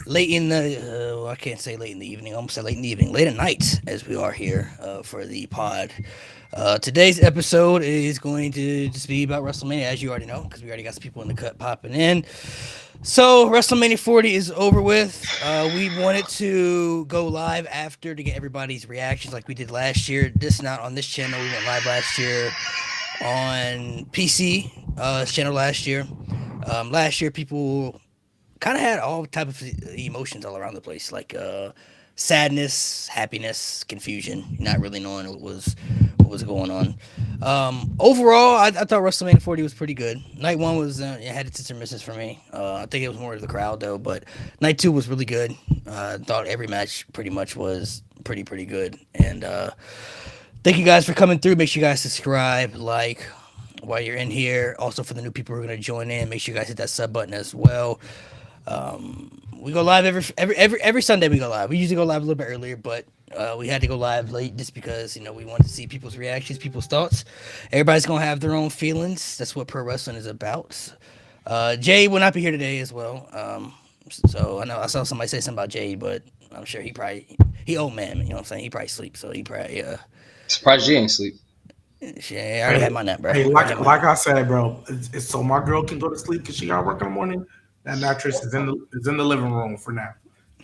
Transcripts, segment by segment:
late in the I can't say late in the evening. I almost said late in the evening, late at night, as we are here for the pod. Today's episode is going to just be about WrestleMania, as you already know, because we already got some people in the cut popping in. So WrestleMania 40 is over with. We wanted to go live after to get everybody's reactions, like we did last year. This not on this channel. We went live last year on PC channel last year. Last year, people kind of had all type of emotions all around the place, like sadness, happiness, confusion, not really knowing what was going on. Overall, I thought WrestleMania 40 was pretty good. Night one was it had its hits and misses for me. I think it was more of the crowd though, but night two was really good. I thought every match pretty much was pretty good. And thank you guys for coming through. Make sure you guys subscribe, like, while you're in here. Also, for the new people who are going to join in, make sure you guys hit that sub button as well. We go live every Sunday. We go live. We usually go live a little bit earlier, but we had to go live late just because we wanted to see people's reactions, people's thoughts. Everybody's gonna have their own feelings. That's what pro wrestling is about. Jay will not be here today as well. So I know I saw somebody say something about Jay, but I'm sure he old man. You know what I'm saying? He probably sleeps, so he probably Surprised you ain't sleep. shit, I already had my nap, bro. Hey, I had my like I said, bro, it's so my girl can go to sleep because she got work in the morning. That mattress is in the living room for now.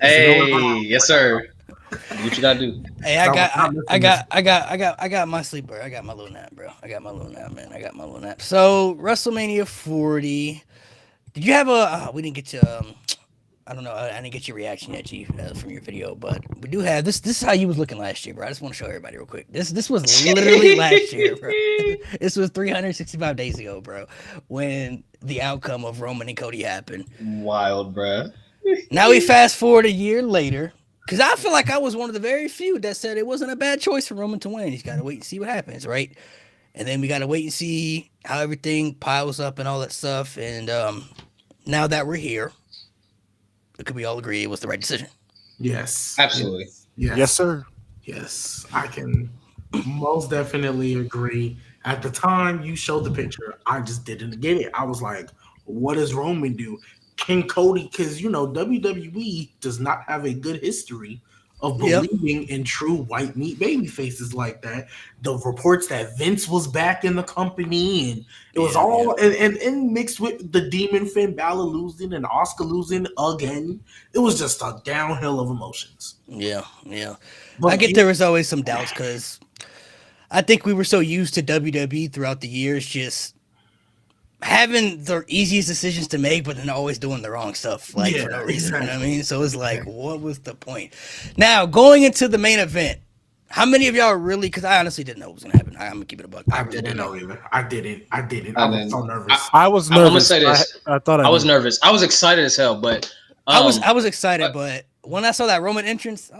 It's in the living Hey, room. yes sir. Do what you gotta do. Hey, 'Cause I'm missing this. I got my sleeper. I got my little nap, bro. I got my little nap, man. I got my little nap. So WrestleMania 40. Did you have a? We didn't get to. I don't know. I didn't get your reaction yet, Chief, from your video, but we do have this. This is how you was looking last year, bro. I just want to show everybody real quick. This was literally last year, bro. This was 365 days ago, bro, when the outcome of Roman and Cody happened. Wild, bruh. Now we fast forward a year later, because I feel like I was one of the very few that said it wasn't a bad choice for Roman to win. He's got to wait and see what happens, right? And then we got to wait and see how everything piles up and all that stuff. And now that we're here, could we all agree it was the right decision? Yes. Absolutely. Yes. Yes, sir. Yes. I can most definitely agree. At the time you showed the picture, I just didn't get it. I was like, what does Roman do? Can Cody, because WWE does not have a good history of Yep. believing in true white meat baby faces like that. The reports that Vince was back in the company and it was Yeah, yeah. all and mixed with the Demon Finn Balor losing and Oscar losing again. It was just a downhill of emotions. Yeah, yeah. I But get there was always some doubts because I think we were so used to WWE throughout the years, just having the easiest decisions to make, but then always doing the wrong stuff, like for no yeah, reason. You know what I exactly. mean? So it's like, Exactly. what was the point? Now going into the main event, how many of y'all really? Because I honestly didn't know what was gonna happen. I'm gonna keep it a buck. I I really didn't didn't know. know either. I didn't. I didn't. I And was then so I, nervous. I was I'm gonna nervous. say this. I thought I I was knew. nervous. I was excited as hell, but I was um, excited, but but when I saw that Roman entrance,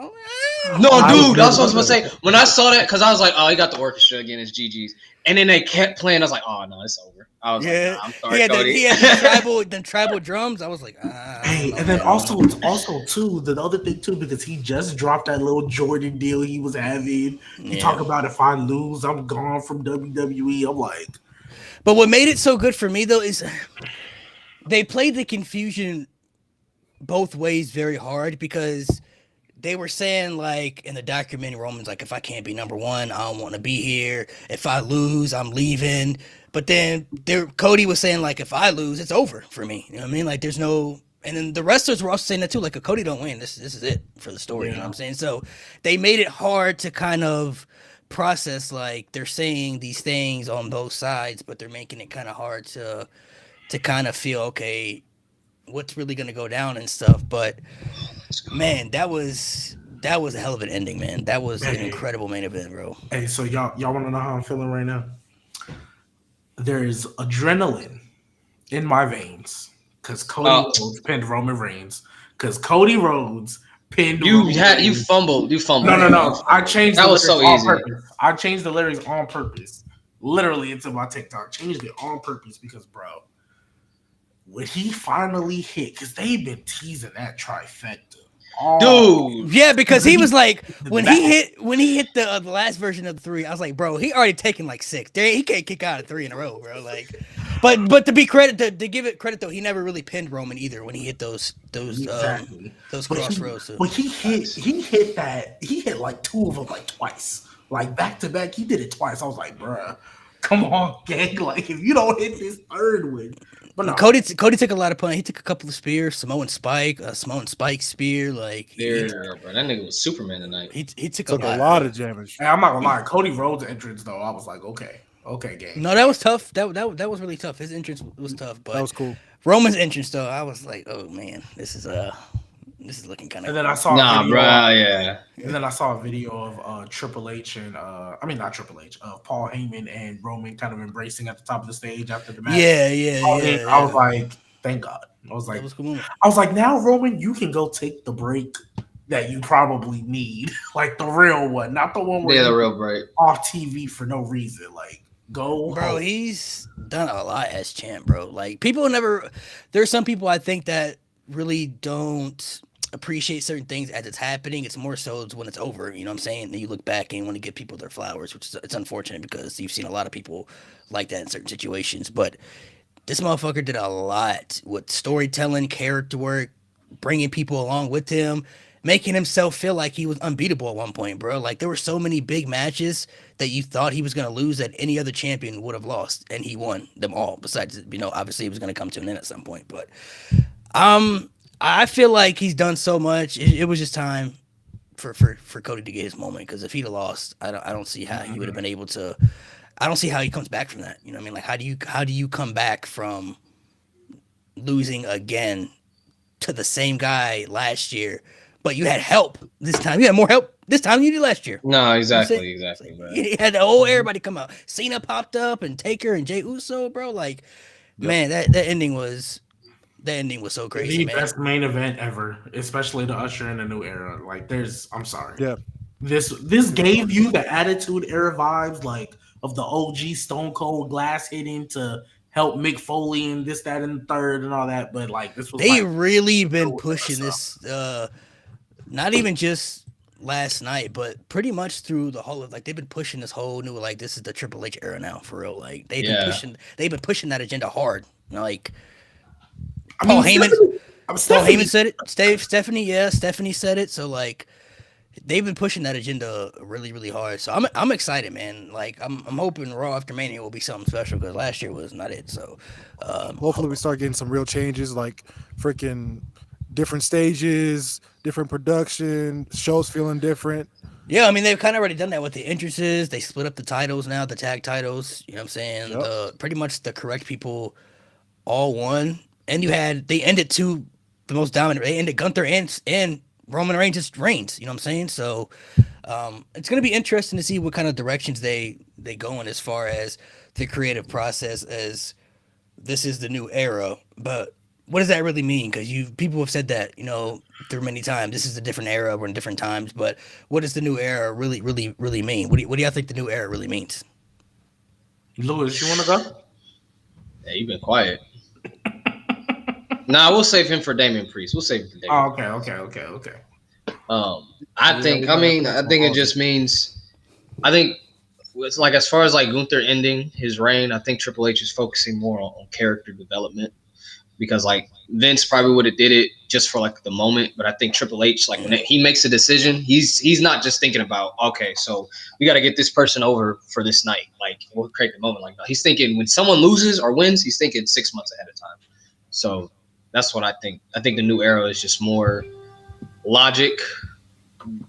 no, I was dude, that's what I was nervous. gonna say. When I saw that, because I was like, oh, he got the orchestra again. It's GG's, and then they kept playing. I was like, oh no, it's over. I was like, yeah, nah, I'm he sorry, had Cody. he had the tribal drums. I was like, I don't Hey, know, and then man. I don't know. also too, the other thing too, because he just dropped that little Jordan deal he was having. He Yeah. talk about if I lose, I'm gone from WWE. I'm like, But what made it so good for me though is they played the confusion both ways very hard because they were saying like in the documentary Roman's like if I can't be number one, I don't want to be here. If I lose, I'm leaving. But then Cody was saying like if I lose, it's over for me. You know what I mean? Like there's no and then the wrestlers were also saying that too. Like if Cody don't win, this is it for the story. You know what yeah, I'm saying? So they made it hard to kind of process like they're saying these things on both sides, but they're making it kind of hard to kind of feel okay what's really gonna go down and stuff. But Let's go. man, that was a hell of an ending, man. That was an hey, incredible main event, bro. hey, so y'all want to know how I'm feeling right now? There's adrenaline in my veins because Cody Uh, Rhodes pinned Roman Reigns. Because Cody Rhodes pinned you Roman had you Reigns. fumbled. You No, fumbled, no, bro. You no. I fumbled. changed the That was lyrics so on easy. purpose. I changed the lyrics on purpose. Literally into my TikTok. Changed it on purpose because, bro, when he finally hit, because they've been teasing that trifecta all Dude, Yeah, because he was like the when back. he hit the last version of the three, I was like, bro, he already taken like six. He can't kick out of three in a row, bro. Like But to be to give it credit though, he never really pinned Roman either when he hit those Exactly. crossroads. But he hit like two of them like twice, like back to back. He did it twice. I was like, bruh, come on, gang. Like if you don't hit this third one, but no. Cody took a lot of punch. He took a couple of spears, Samoan Spike spear. Like bro, that nigga was Superman tonight. He took a lot of damage. And I'm not gonna lie, Cody Rhodes' entrance though, I was like, okay, gang. No, that was tough. That was really tough. His entrance was tough, but that was cool. Roman's entrance though, I was like, oh man, this is looking kind of. And then I saw yeah. And then I saw a video of Triple H and not Triple H, Paul Heyman and Roman kind of embracing at the top of the stage after the match. Yeah. I was like, thank God. I was like, now Roman, you can go take the break that you probably need, like the real one, not the one where the real break off TV for no reason. Like, go, bro. home. He's done a lot as champ, bro. Like people never. There's some people I think that really don't appreciate certain things as it's happening. It's more so when it's over. You know what I'm saying? Then you look back and you want to give people their flowers, which is it's unfortunate because you've seen a lot of people like that in certain situations. But this motherfucker did a lot with storytelling, character work, bringing people along with him, making himself feel like he was unbeatable at one point, bro. Like there were so many big matches that you thought he was going to lose that any other champion would have lost, and he won them all. Besides, obviously it was going to come to an end at some point, but I feel like he's done so much. It was just time for Cody to get his moment, because if he'd have lost, I don't see how he would have been able to. I don't see how he comes back from that. You know what I mean? Like how do you come back from losing again to the same guy last year, but you had help this time? You had more help this time than you did last year. No, exactly. Bro. You had the whole everybody come out. Cena popped up and Taker and Jey Uso, bro. Like, man, that ending was. The ending was so crazy, the man. best main event ever, especially to usher in a new era. Like, I'm sorry. Yeah. This gave you the Attitude Era vibes, like, of the OG Stone Cold glass hitting to help Mick Foley and this, that, and the third and all that. But, like, this was really been pushing this, not even just last night, but pretty much through the whole of, like, they've been pushing this whole new, like, this is the Triple H era now, for real. Like, they've been pushing that agenda hard. Like, Paul Heyman said it. Stephanie said it. So like, they've been pushing that agenda really, really hard. So I'm excited, man. Like I'm hoping Raw after Mania will be something special, because last year was not it. So hopefully we start getting some real changes, like freaking different stages, different production, shows feeling different. Yeah, I mean they've kind of already done that with the entrances. They split up the titles now, the tag titles. You know what I'm saying? Yep. Pretty much the correct people all won. And they ended the most dominant. They ended Gunther and Roman Reigns' reigns. You know what I'm saying? So it's going to be interesting to see what kind of directions they go in as far as the creative process, as this is the new era. But what does that really mean? Because people have said that, through many times. This is a different era. We're in different times. But what does the new era really, really, really mean? What do y'all think the new era really means? Louis, you want to go? Yeah, you've been quiet. Nah, we'll save him for Damian Priest. We'll save him for Damian. Oh, okay. I think it just means, I think it's like, as far as like Gunther ending his reign, I think Triple H is focusing more on character development, because like Vince probably would have did it just for like the moment, but I think Triple H, like when he makes a decision, he's not just thinking about, okay, so we got to get this person over for this night, like we'll create the moment. Like, no, he's thinking when someone loses or wins, he's thinking 6 months ahead of time. So that's what I think. I think the new era is just more logic.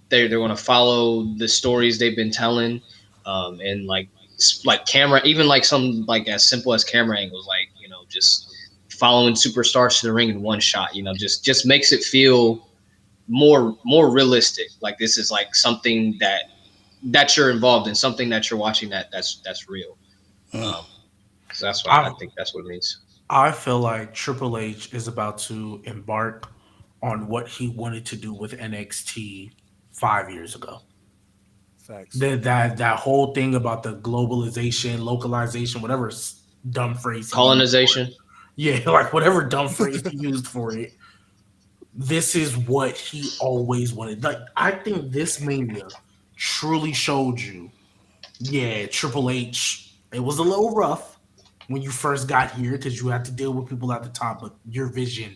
They're going to follow the stories they've been telling, and like camera, even like some like as simple as camera angles, like just following superstars to the ring in one shot. Just makes it feel more realistic. Like this is like something that you're involved in, something that you're watching that's real. So that's what I think. That's what it means. I feel like Triple H is about to embark on what he wanted to do with NXT 5 years ago. Facts. That whole thing about the globalization, localization, whatever dumb phrase. Colonization. Yeah, like whatever dumb phrase he used for it. This is what he always wanted. Like, I think this Mania truly showed you, yeah, Triple H, it was a little rough, when you first got here because you had to deal with people at the top, but your vision,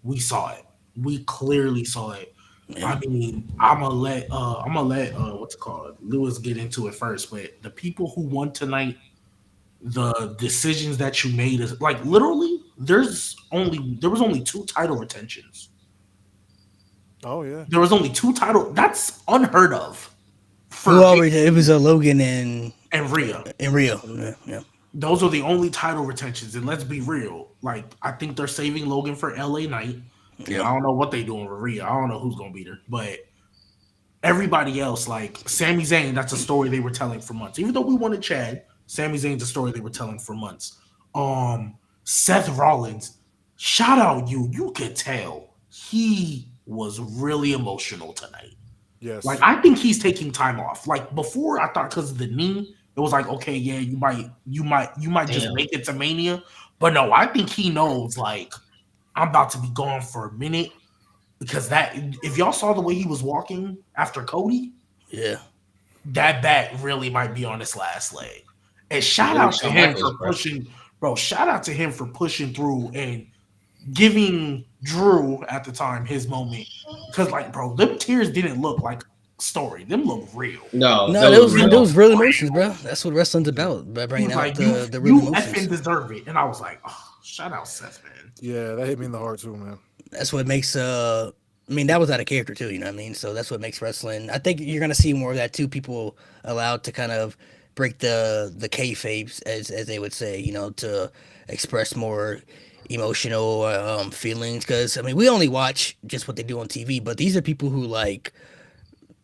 we saw it. We clearly saw it. Yeah. I mean, I'm gonna let what's it called, Lewis get into it first, but the people who won tonight, the decisions that you made is like literally there was only two title retentions. Oh yeah. There was only two title. That's unheard of Who for already? It was a Logan and Rhea. Rio. Yeah, yeah. Those are the only title retentions. And let's be real. Like, I think they're saving Logan for LA Knight. And I don't know what they're doing with Rhea. I don't know who's gonna beat her. But everybody else, like Sami Zayn, that's a story they were telling for months. Even though we wanted Chad, Sami Zayn's a story they were telling for months. Seth Rollins, shout out you. You could tell he was really emotional tonight. Yes. Like, I think he's taking time off. Like before, I thought because of the knee, it was like, okay, yeah, you might just make it to Mania. But no, I think he knows, like, I'm about to be gone for a minute. Because that, if y'all saw the way he was walking after Cody, yeah, that back really might be on his last leg. And shout out to him for pushing, bro. Shout out to him for pushing through and giving Drew at the time his moment. Because, like, bro, them tears didn't look like story. Them look real. No, those real emotions, bro. That's what wrestling's about. By bringing out like, the real emotions. You effing deserve it. And I was like, oh, shout out Seth, man. Yeah, that hit me in the heart too, man. That's what makes I mean, that was out of character too, you know what I mean? So that's what makes wrestling. I think you're gonna see more of that too. People allowed to kind of break the kayfabes, as they would say, you know, to express more emotional feelings. Because I mean, we only watch just what they do on TV, but these are people who like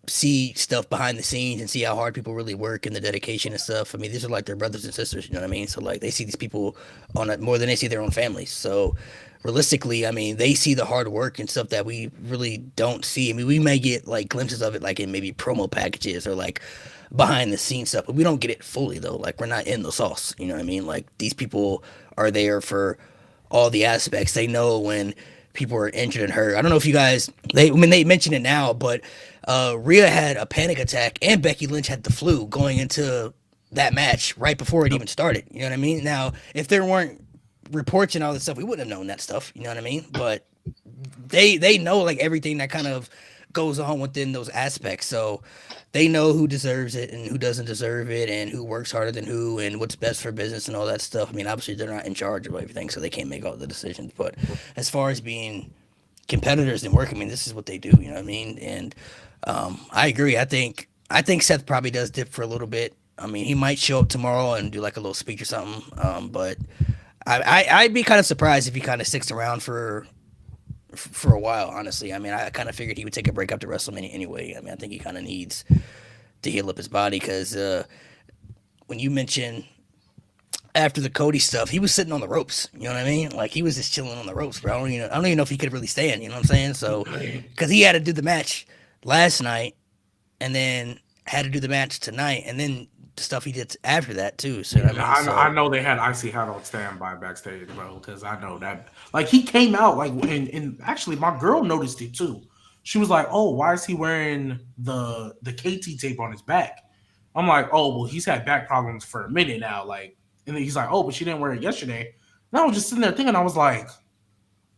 see stuff behind the scenes and see how hard people really work and the dedication and stuff. I mean, these are like their brothers and sisters, you know what I mean? So like they see these people on it more than they see their own families. So realistically, I mean, they see the hard work and stuff that we really don't see. I mean, we may get like glimpses of it like in maybe promo packages or like behind the scenes stuff, but we don't get it fully though. Like we're not in the sauce, you know what I mean? Like these people are there for all the aspects. They know when people are injured and hurt. I don't know if you guys, they mention it now, but Rhea had a panic attack and Becky Lynch had the flu going into that match right before it even started. You know what I mean? Now, if there weren't reports and all this stuff, we wouldn't have known that stuff. You know what I mean? But they know like everything that kind of goes on within those aspects. So they know who deserves it and who doesn't deserve it and who works harder than who and what's best for business and all that stuff. I mean, obviously they're not in charge of everything, so they can't make all the decisions. But as far as being competitors and work, I mean, this is what they do. You know what I mean? And I agree. I think Seth probably does dip for a little bit. I mean, he might show up tomorrow and do like a little speech or something. But I'd be kind of surprised if he kind of sticks around for a while, honestly. I mean, I kind of figured he would take a break after WrestleMania anyway. I mean, I think he kind of needs to heal up his body because when you mention after the Cody stuff, he was sitting on the ropes. You know what I mean? Like he was just chilling on the ropes, bro. I don't even know if he could really stand. You know what I'm saying? So because he had to do the match last night and then had to do the match tonight and then the stuff he did after that too. So I know they had Icy Hot on standby backstage, bro, because I know that. Like he came out like and actually my girl noticed it too. She was like, "Oh, why is he wearing the KT tape on his back?" I'm like, "Oh, well, he's had back problems for a minute now." Like, and then he's like, "Oh, but she didn't wear it yesterday." And I was just sitting there thinking, I was like,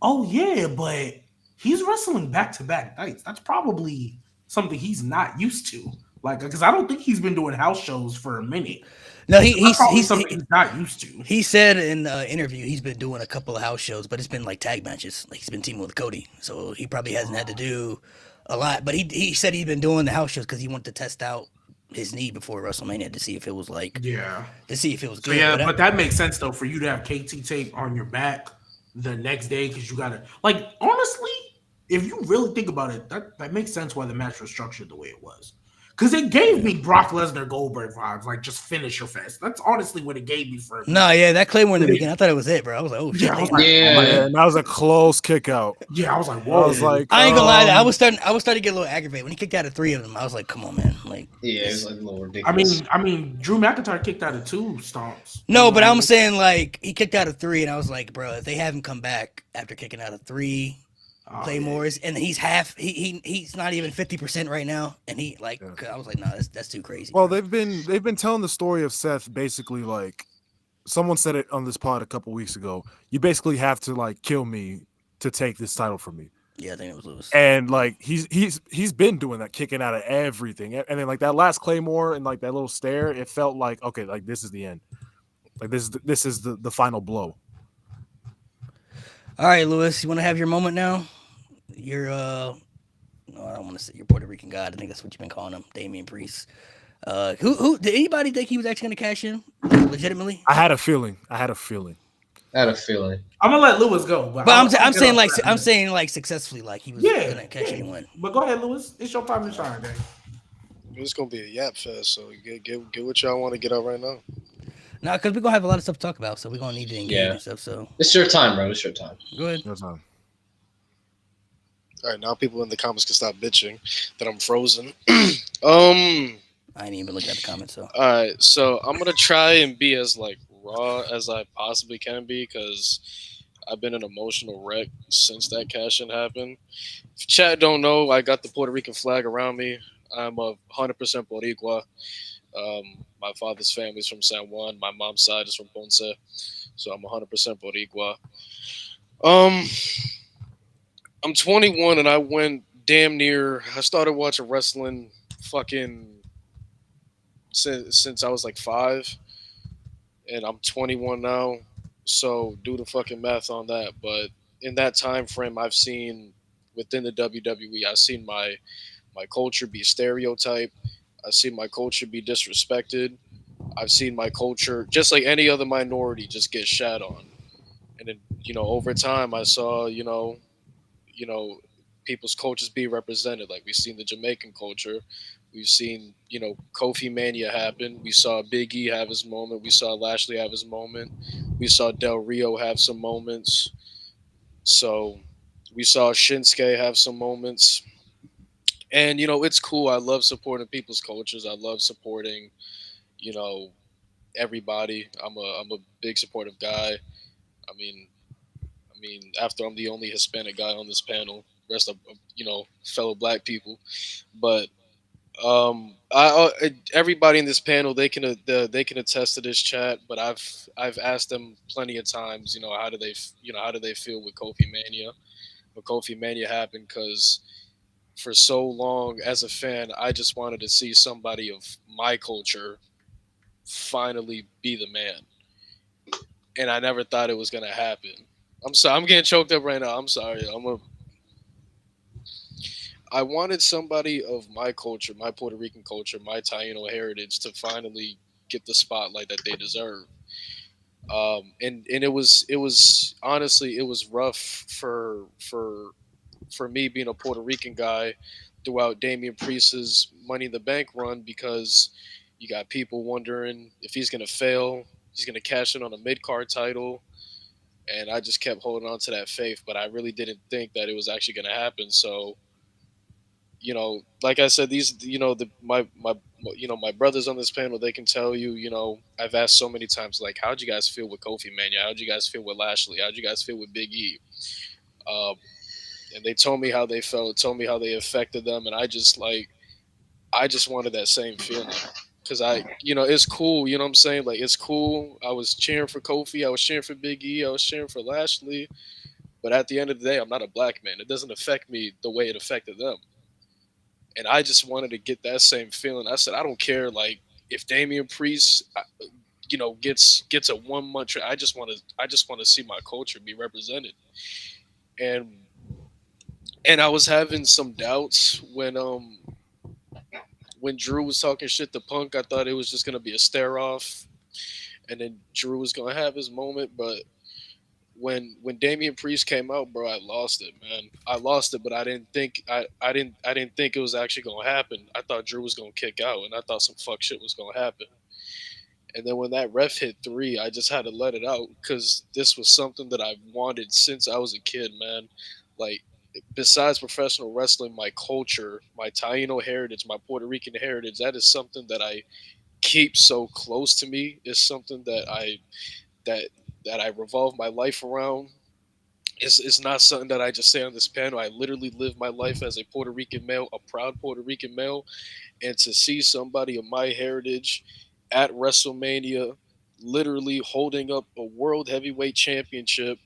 "Oh yeah, but he's wrestling back-to-back nights. That's probably something he's not used to." Like, because I don't think he's been doing house shows for a minute. No, he's something he's not used to. He said in the interview he's been doing a couple of house shows, but it's been like tag matches. Like he's been teaming with Cody, so he probably hasn't had to do a lot. But he said he'd been doing the house shows because he wanted to test out his knee before WrestleMania to see if it was like to see if it was good. So yeah, but that makes sense though for you to have KT tape on your back the next day because you gotta like honestly, if you really think about it, that makes sense why the match was structured the way it was. Because it gave me Brock Lesnar Goldberg vibes, like just finish your fest. That's honestly what it gave me for. No, yeah, that Claymore in the beginning, I thought it was it, bro. I was like, oh shit. Yeah, that was a close kick out. Yeah, I was like, whoa. I was like, I ain't gonna lie, I was starting to get a little aggravated when he kicked out of 3 of them. I was like, come on, man. Like, yeah, it's like a little ridiculous. I mean, Drew McIntyre kicked out of 2 stomps. No, but I'm saying like he kicked out of 3, and I was like, bro, if they haven't come back after kicking out of 3. Claymores, and he's he's not even 50% right now, and he I was like, nah, that's too crazy. Well, they've been telling the story of Seth basically like someone said it on this pod a couple weeks ago. You basically have to like kill me to take this title from me. Yeah, I think it was Lewis. And like he's been doing that, kicking out of everything. And then like that last Claymore and like that little stare, it felt like okay, like this is the end. Like this is the final blow. All right, Lewis, you want to have your moment now? You're no, I don't want to say you're Puerto Rican God. I think that's what you've been calling him, Damian Priest. Who did anybody think he was actually going to cash in, like, legitimately? I had a feeling. I had a feeling. I had a feeling. I'm gonna let Lewis go, but I'm get saying off like that, I'm man. saying like successfully, like he was going to cash in and win. But go ahead, Lewis. It's your time to shine, man. It's gonna be a yap fest, so get what y'all want to get out right now. No, because we're gonna have a lot of stuff to talk about, so we're gonna need to engage Yeah. and stuff. So It's your time, bro. It's your time. go ahead. No time. All right, now people in the comments can stop bitching that I'm frozen. I ain't even looked at the comments, so All right, so I'm gonna try and be as like raw as I possibly can be because I've been an emotional wreck since that cash in happened. If chat don't know, I got the Puerto Rican flag around me. I'm a 100% Boricua. My father's family's from San Juan. My mom's side is from Ponce, so I'm 100% Boricua. Um, I'm 21 and I went damn near. I started watching wrestling fucking since I was like 5, and I'm 21 now. So do the fucking math on that. But in that time frame, I've seen within the WWE, I've seen my culture be stereotyped. I've seen my culture be disrespected. I've seen my culture, just like any other minority, just get shat on. And then, over time, I saw, you know, people's cultures be represented. Like we've seen the Jamaican culture, we've seen, Kofi Mania happen. We saw Big E have his moment. We saw Lashley have his moment. We saw Del Rio have some moments. So we saw Shinsuke have some moments. And it's cool. I love supporting people's cultures. I love supporting, you know, everybody. I'm a big supportive guy. I mean, after I'm the only Hispanic guy on this panel, rest of fellow black people. But everybody in this panel they can attest to this chat. But I've asked them plenty of times. How do they feel with Kofi Mania? When Kofi Mania happened, because for so long as a fan, I just wanted to see somebody of my culture finally be the man, and I never thought it was gonna happen. I'm sorry, I'm getting choked up right now. I'm sorry. I wanted somebody of my culture, my Puerto Rican culture, my Taino heritage, to finally get the spotlight that they deserve. And it was honestly it was rough for me being a Puerto Rican guy throughout Damian Priest's Money in the Bank run, because you got people wondering if he's gonna fail, he's gonna cash in on a mid card title, and I just kept holding on to that faith. But I really didn't think that it was actually gonna happen. So like I said, these my brothers on this panel, they can tell you, I've asked so many times, like, how'd you guys feel with Kofi Mania? How'd you guys feel with Lashley? How'd you guys feel with Big E? Um, and they told me how they felt, told me how they affected them, and I just wanted that same feeling. Because it's cool, you know what I'm saying? Like, it's cool. I was cheering for Kofi, I was cheering for Big E, I was cheering for Lashley, but at the end of the day, I'm not a black man. It doesn't affect me the way it affected them. And I just wanted to get that same feeling. I said, I don't care, like, if Damian Priest, gets a 1 month. I just want to see my culture be represented. And I was having some doubts when Drew was talking shit to Punk. I thought it was just gonna be a stare off, and then Drew was gonna have his moment. But when Damian Priest came out, bro, I lost it, man. I lost it, but I didn't think it was actually gonna happen. I thought Drew was gonna kick out, and I thought some fuck shit was gonna happen. And then when that ref hit 3, I just had to let it out, because this was something that I wanted since I was a kid, man. Like, besides professional wrestling, my culture, my Taino heritage, my Puerto Rican heritage, that is something that I keep so close to me. It's something that that I revolve my life around. It's not something that I just say on this panel. I literally live my life as a Puerto Rican male, a proud Puerto Rican male, and to see somebody of my heritage at WrestleMania literally holding up a world heavyweight championship,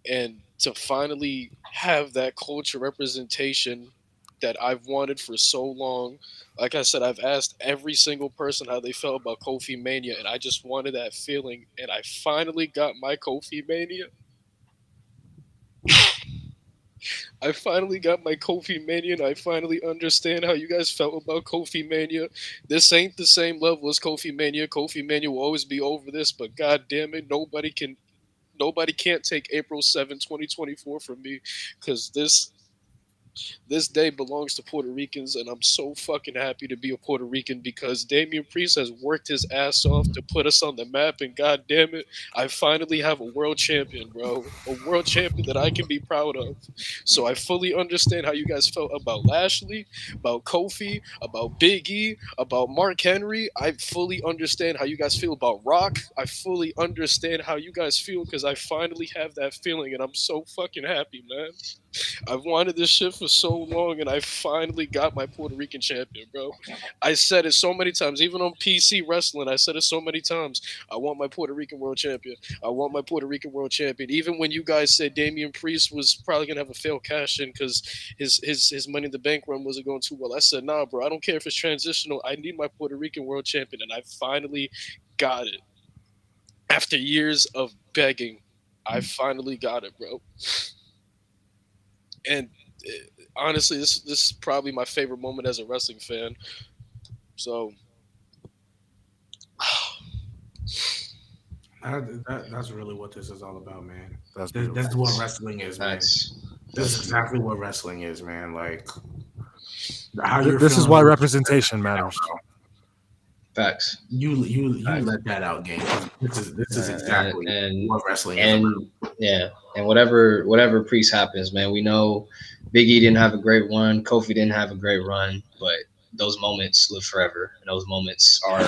and to finally have that culture representation that I've wanted for so long. Like I said, I've asked every single person how they felt about Kofi Mania, and I just wanted that feeling, and I finally got my Kofi Mania. I finally got my Kofi Mania, and I finally understand how you guys felt about Kofi Mania. This ain't the same level as Kofi Mania. Kofi Mania will always be over this, but god damn it, nobody can't take April 7th, 2024 from me, because this day belongs to Puerto Ricans, and I'm so fucking happy to be a Puerto Rican because Damian Priest has worked his ass off to put us on the map, and god damn it, I finally have a world champion, bro. A world champion that I can be proud of. So I fully understand how you guys felt about Lashley, about Kofi, about Big E, about Mark Henry. I fully understand how you guys feel about Rock. I fully understand how you guys feel because I finally have that feeling, and I'm so fucking happy, man. I've wanted this shit for so long, and I finally got my Puerto Rican champion, bro. I said it so many times, even on PC wrestling. I said it so many times. I want my Puerto Rican world champion. I want my Puerto Rican world champion. Even when you guys said Damian Priest was probably gonna have a failed cash in because his Money in the Bank run wasn't going too well, I said, nah, bro. I don't care if it's transitional. I need my Puerto Rican world champion, and I finally got it. After years of begging, I finally got it, bro. And honestly, this is probably my favorite moment as a wrestling fan. So That's really what this is all about, man. That's That's what wrestling is, man. That's That's exactly what wrestling is, man. Like how you're This is feeling why about representation matters. facts. you Facts. let that out, game. This is And exactly and what wrestling is about. yeah, and whatever Priest happens, man. We know Big E didn't have a great run. Kofi didn't have a great run, but those moments live forever, and those moments are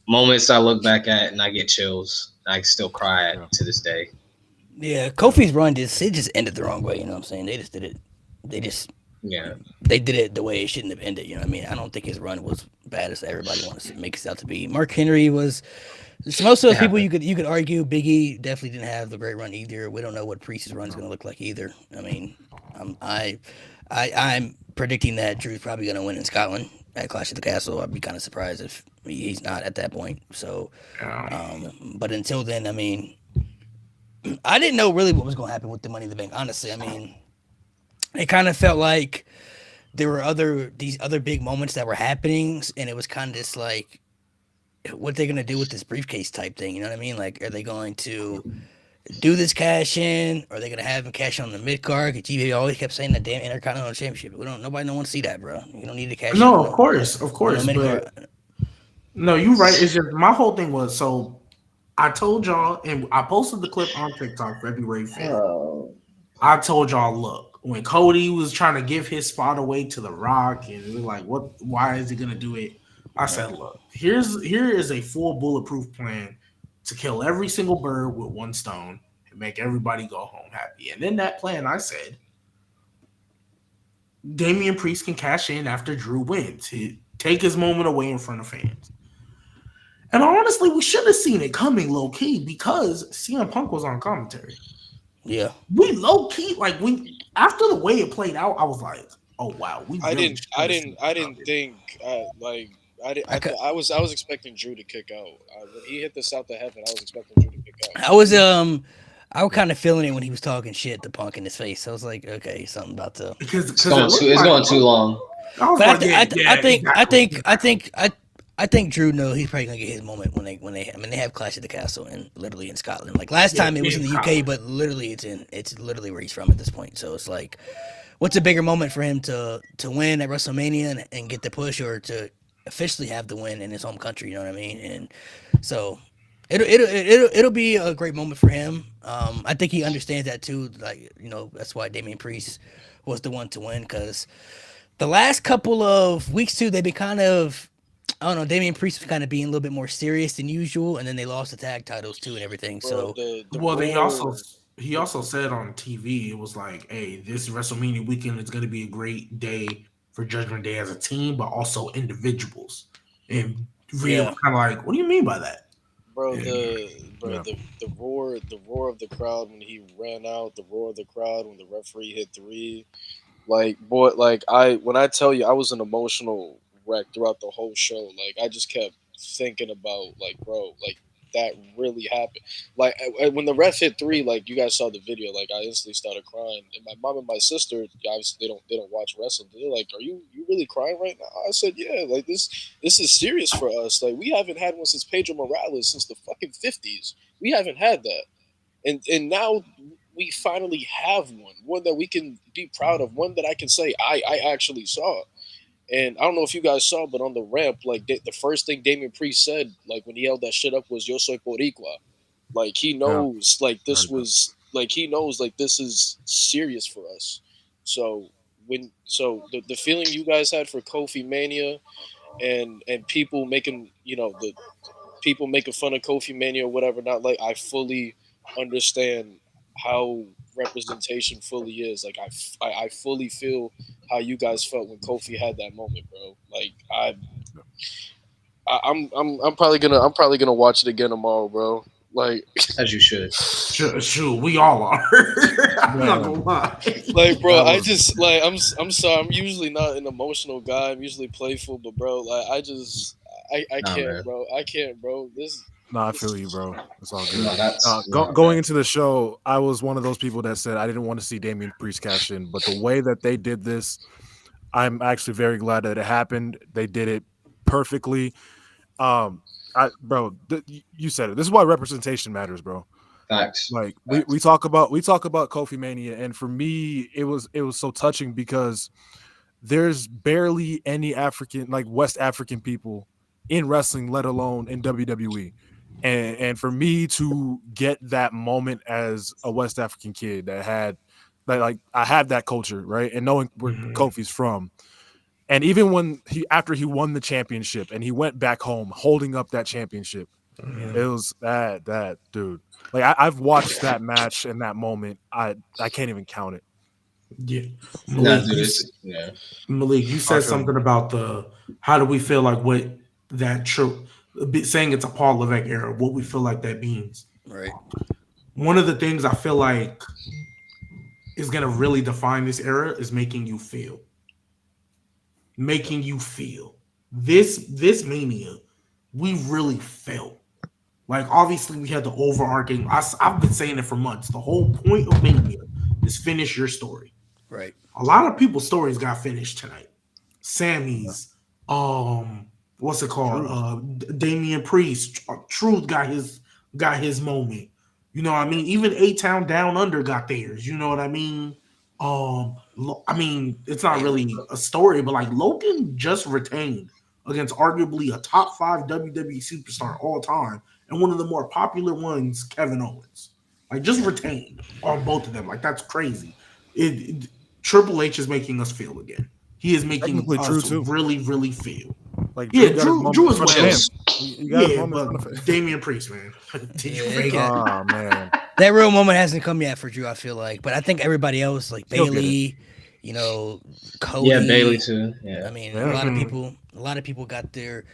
moments I look back at and I get chills. I still cry at Yeah. to this day. Yeah, Kofi's run just ended the wrong way. You know what I'm saying? They just did it. They just Yeah, they did it the way it shouldn't have ended. You know what I mean? I don't think his run was bad as everybody wants to make it out to be. Mark Henry was. So most of it those people happened. you could argue Big E definitely didn't have the great run either. We don't know what Priest's run is going to look like either. I mean, I'm I'm predicting that Drew's probably going to win in Scotland at Clash of the Castle. I'd be kind of surprised if he's not at that point. So, Yeah. but until then, I mean, I didn't know really what was going to happen with the Money in the Bank. Honestly, I mean, it kind of felt like there were these other big moments that were happening, and it was kind of just like, what they're gonna do with this briefcase type thing. You know what I mean? Like, are they going to do this cash in? Or are they gonna have him cash in on the mid card? Because GBA always kept saying that damn Intercontinental Championship. Nobody don't want to see that, bro. You don't need to cash in No, on of on no course, mid but card. no, you're right. It's just my whole thing was so I told y'all, and I posted the clip on TikTok February 5th. Oh, I told y'all, look, when Cody was trying to give his spot away to The Rock, and we were like, what? Why is he gonna do it? I said, look, here is a full bulletproof plan to kill every single bird with one stone and make everybody go home happy. And in that plan, I said, Damian Priest can cash in after Drew wins. Take his moment away in front of fans. And honestly, we should have seen it coming low key because CM Punk was on commentary. Yeah, We low key after the way it played out, I was like, oh wow, we. I Really didn't should I have seen didn't it I didn't coming. think like I did, I, ca- I was expecting Drew to kick out. When he hit the South of Heaven, I was expecting Drew to kick out. I was I was kind of feeling it when he was talking shit to Punk in his face. I was like, okay, something about to. Because it looked it's like going too long. I was But like, yeah, exactly. I think Drew knows he's probably gonna get his moment when they I mean they have Clash at the Castle and literally in Scotland. Like last Yeah, time it was in the UK, but literally it's literally where he's from at this point. So it's like, what's a bigger moment for him to win at WrestleMania and get the push, or to officially have the win in his home country? You know what I mean? And so it'll be a great moment for him. I think he understands that too. Like, that's why Damian Priest was the one to win, because the last couple of weeks too, they've been kind of, I don't know, Damian Priest was kind of being a little bit more serious than usual, and then they lost the tag titles too and everything. Bro, So the Well, rumor he also said on TV it was like, hey, this WrestleMania weekend is going to be a great day for Judgment Day as a team, but also individuals. And Rhea yeah, was kind of like, what do you mean by that? bro. Yeah. Yeah. The roar of the crowd when he ran out. The roar of the crowd when the referee hit three. Like boy, like when I tell you I was an emotional wreck throughout the whole show. Like I just kept thinking about like bro, like that really happened. Like when the ref hit three, like you guys saw the video, like I instantly started crying. And my mom and my sister, obviously they don't watch wrestling. They're like, "Are you really crying right now?" I said, "Yeah, like this is serious for us. Like we haven't had one since Pedro Morales since the fucking 50s. We haven't had that." And now we finally have one that we can be proud of, one that I can say I actually saw. And I don't know if you guys saw, but on the ramp, like the first thing Damian Priest said, like when he held that shit up, was "Yo soy Boricua." Like he Yeah. knows, like Heard that. he knows, like this is serious for us. So the feeling you guys had for Kofi Mania and people making the people making fun of Kofi Mania or whatever, not like I fully understand how representation fully is. Like I fully feel how you guys felt when Kofi had that moment, bro. Like I'm probably gonna watch it again tomorrow, bro. Like As you should. Shoot, we all are. I'm not Man, gonna lie. like bro, that I was just like I'm sorry. I'm usually not an emotional guy. I'm usually playful, but bro, like I Nah, can't, man. bro. I can't, bro. nah, I feel This you, bro. It's all No, good. that's nah, Going man. into the show, I was one of those people that said I didn't want to see Damian Priest cash in, but the way that they did this, I'm actually very glad that it happened. They did it perfectly. You said it. This is why representation matters, bro. Facts. Like we Facts. talk about Kofi Mania, and for me, it was so touching because there's barely any African, like West African people in wrestling, let alone in WWE. And for me to get that moment as a West African kid that had that, like I had that culture, right? And knowing where Mhm. Kofi's from. And even when he after he won the championship and he went back home holding up that championship, Yeah. it was that dude. Like I've watched that match and that moment. I can't even count it. Yeah. Nah, Malik, dude, it's yeah. Malik, you I said feel you. something about the how do we feel like what that true saying it's a Paul Levesque era, what we feel like that means. Right. One of the things I feel like is gonna really define this era is making you feel. Making you feel. This mania, we really felt. Like obviously we had the overarching. I've been saying it for months. The whole point of Mania is finish your story. Right. A lot of people's stories got finished tonight. Yeah. Sammy's, what's it called? Truth. Damian Priest, Truth got his moment. You know what I mean? Even A Town Down Under got theirs. You know what I mean? I mean, it's not Bailey. really a story, but like Logan just retained against arguably a top five WWE superstar all time and one of the more popular ones, Kevin Owens. Like just retained on both of them. Like that's crazy. It Triple H is making us feel again. He is making Technically true us too. really, really feel. Like Yeah, Drew got his Drew moment in as front of well. fans. Chills. He got his Yeah, moment in front of but fans. Damian Priest, man. Did you Yeah, forget? Oh man. that real moment hasn't come yet for Drew, I feel like. But I think everybody else, like He'll get it. Bailey, you know, Yeah, Bailey Cody. too. I Yeah. mean, Yeah. a lot of people got their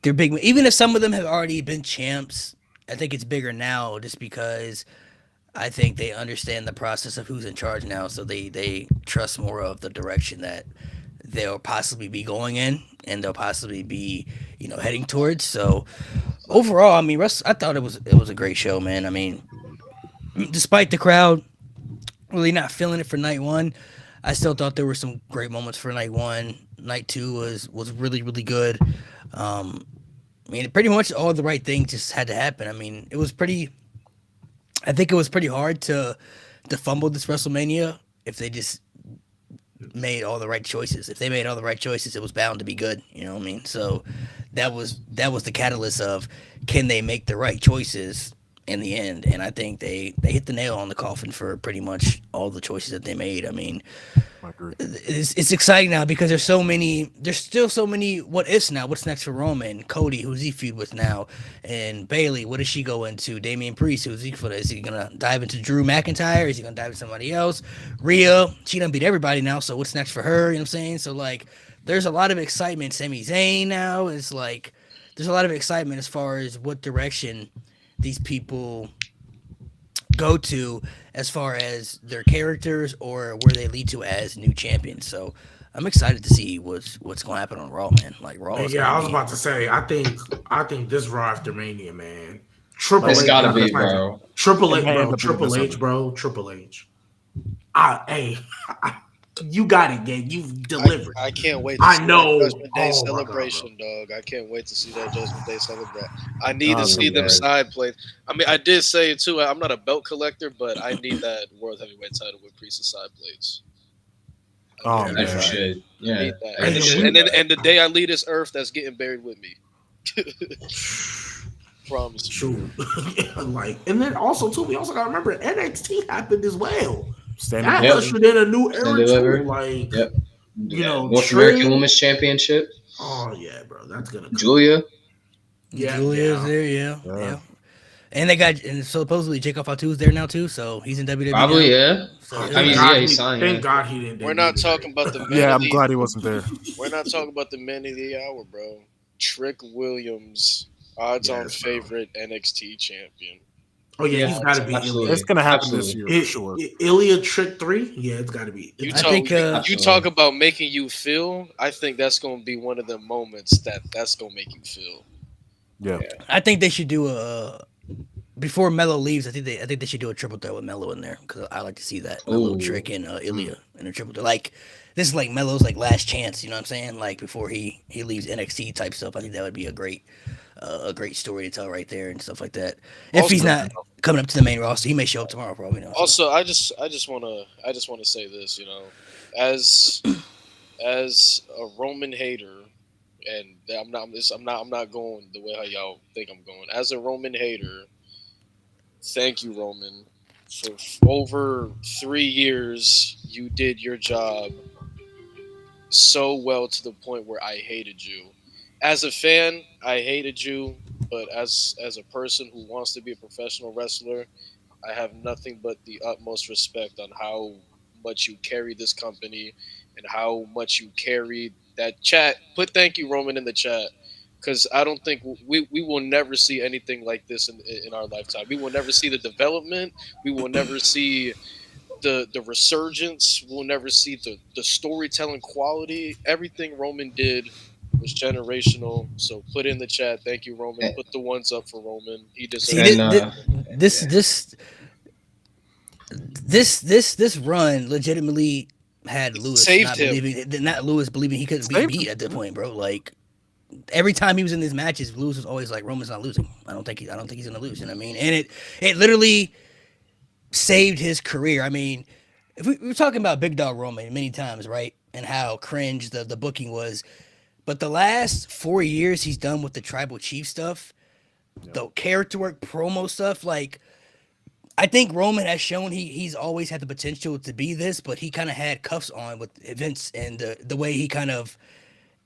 big. Even if some of them have already been champs, I think it's bigger now just because I think they understand the process of who's in charge now, so they trust more of the direction that they'll possibly be going in, and they'll possibly be heading towards. So overall, I mean, I thought it was a great show, man. I mean, despite the crowd really not feeling it for night one, I still thought there were some great moments for night one. Night two was really really good. Um, I mean, pretty much all the right things just had to happen. I mean, it was pretty. I think it was pretty hard to fumble this WrestleMania if they just made all the right choices. If they made all the right choices, it was bound to be good. You know what I mean? So that was the catalyst of can they make the right choices in the end? And I think they hit the nail on the coffin for pretty much all the choices that they made. I mean, I agree. it's exciting now because there's still so many what ifs now. What's next for Roman? Cody, who's he feud with now? And Bailey, what does she go into? Damian Priest, who's he for? Is he gonna dive into Drew McIntyre? Is he gonna dive into somebody else? Rhea, she done beat everybody now, so what's next for her? You know what I'm saying? So like there's a lot of excitement. Sami Zayn now is like there's a lot of excitement as far as what direction these people go to as far as their characters or where they lead to as new champions. So I'm excited to see what's going to happen on Raw, man. Like Raw Man, is yeah, going I to was be. about to say, I think this Raw after Mania, man. Triple Oh It's H, yeah, gotta not be, this match. bro. Triple it H, may end bro. up being Triple this H, Sunday. bro. Triple H. Hey, you got it, gang. You've I, delivered. I can't wait to I see that know. Judgment Day Oh my god, bro. celebration, dog. I can't wait to see that Judgment Day celebration. I need to Oh, see them yeah. side plates. I mean, I did say it too. I'm not a belt collector, but I need that World Heavyweight title with Priest's side plates. I Oh, need As you that. man. should. I Yeah. need that. As And you Hey, then, should, and then, bro. and the day I leave this earth, that's getting buried with me. Promise you. Shoot. Like, and then also too, we also gotta remember NXT happened as well. Stand and That Yep. deliver. ushered in a new Stand era too. deliver. Like, Yep. North American Trick. Women's Championship. Oh yeah, bro, that's gonna come. Julia. Yeah, Julia's yeah. there, yeah, Yeah. yeah. And they got and supposedly Jacob Fatu's there now too, so he's in WWE Probably, now. yeah. So Oh, he'll I be mean, thank back. yeah, God he he, signed, thank yeah. God he didn't We're debut not today. talking about the man Yeah, of I'm the. glad he wasn't there. We're not talking about the man of the hour, bro. Trick Williams, odds-on Yes, bro. favorite NXT champion. Oh yeah, Yeah, he's got to be It's absolutely. Ilya. gonna happen this Absolutely. year for sure. Ilya Trick 3? Yeah, it's got to be. You It's I gotta talk think be. you, you talk Absolutely. about making you feel. I think that's gonna be one of the moments that's gonna make you feel. Yeah. Yeah. I think they should do a before Mello leaves. I think they should do a triple threat with Mello in there because I like to see that Mello, Ooh. Trick, and Ilya in a triple threat. Like this is like Mello's like last chance. You know what I'm saying? Like before he leaves NXT type stuff. I think that would be a great story to tell right there and stuff like that. If he's Also, not coming up to the main roster, he may show up tomorrow probably. You know, so. also, I just wanna say this. As as a Roman hater, and I'm not going the way how y'all think I'm going. As a Roman hater, thank you, Roman, for over 3 years. You did your job so well to the point where I hated you. As a fan, I hated you, but as a person who wants to be a professional wrestler, I have nothing but the utmost respect on how much you carried this company and how much you carried that chat. Put thank you Roman in the chat because I don't think we will never see anything like this in our lifetime. We will never see the development. We will never see the resurgence. We'll never see the storytelling quality. Everything Roman did was generational. So put in the chat. Thank you, Roman. And, Put the ones up for Roman. He See deserves and it. this yeah. this run legitimately had Lewis Saved him. not Lewis believing he couldn't be Saved beat at that point, bro. Like every time he was in these matches, Lewis was always like, Roman's not losing. I don't think he's gonna lose. You know what I mean? And it literally saved his career. I mean, if we're talking about Big Dog Roman many times, right? And how cringe the booking was. But the last 4 years he's done with the tribal chief stuff, the character work, promo stuff, like I think Roman has shown he's always had the potential to be this, but he kind of had cuffs on with Vince and the way he kind of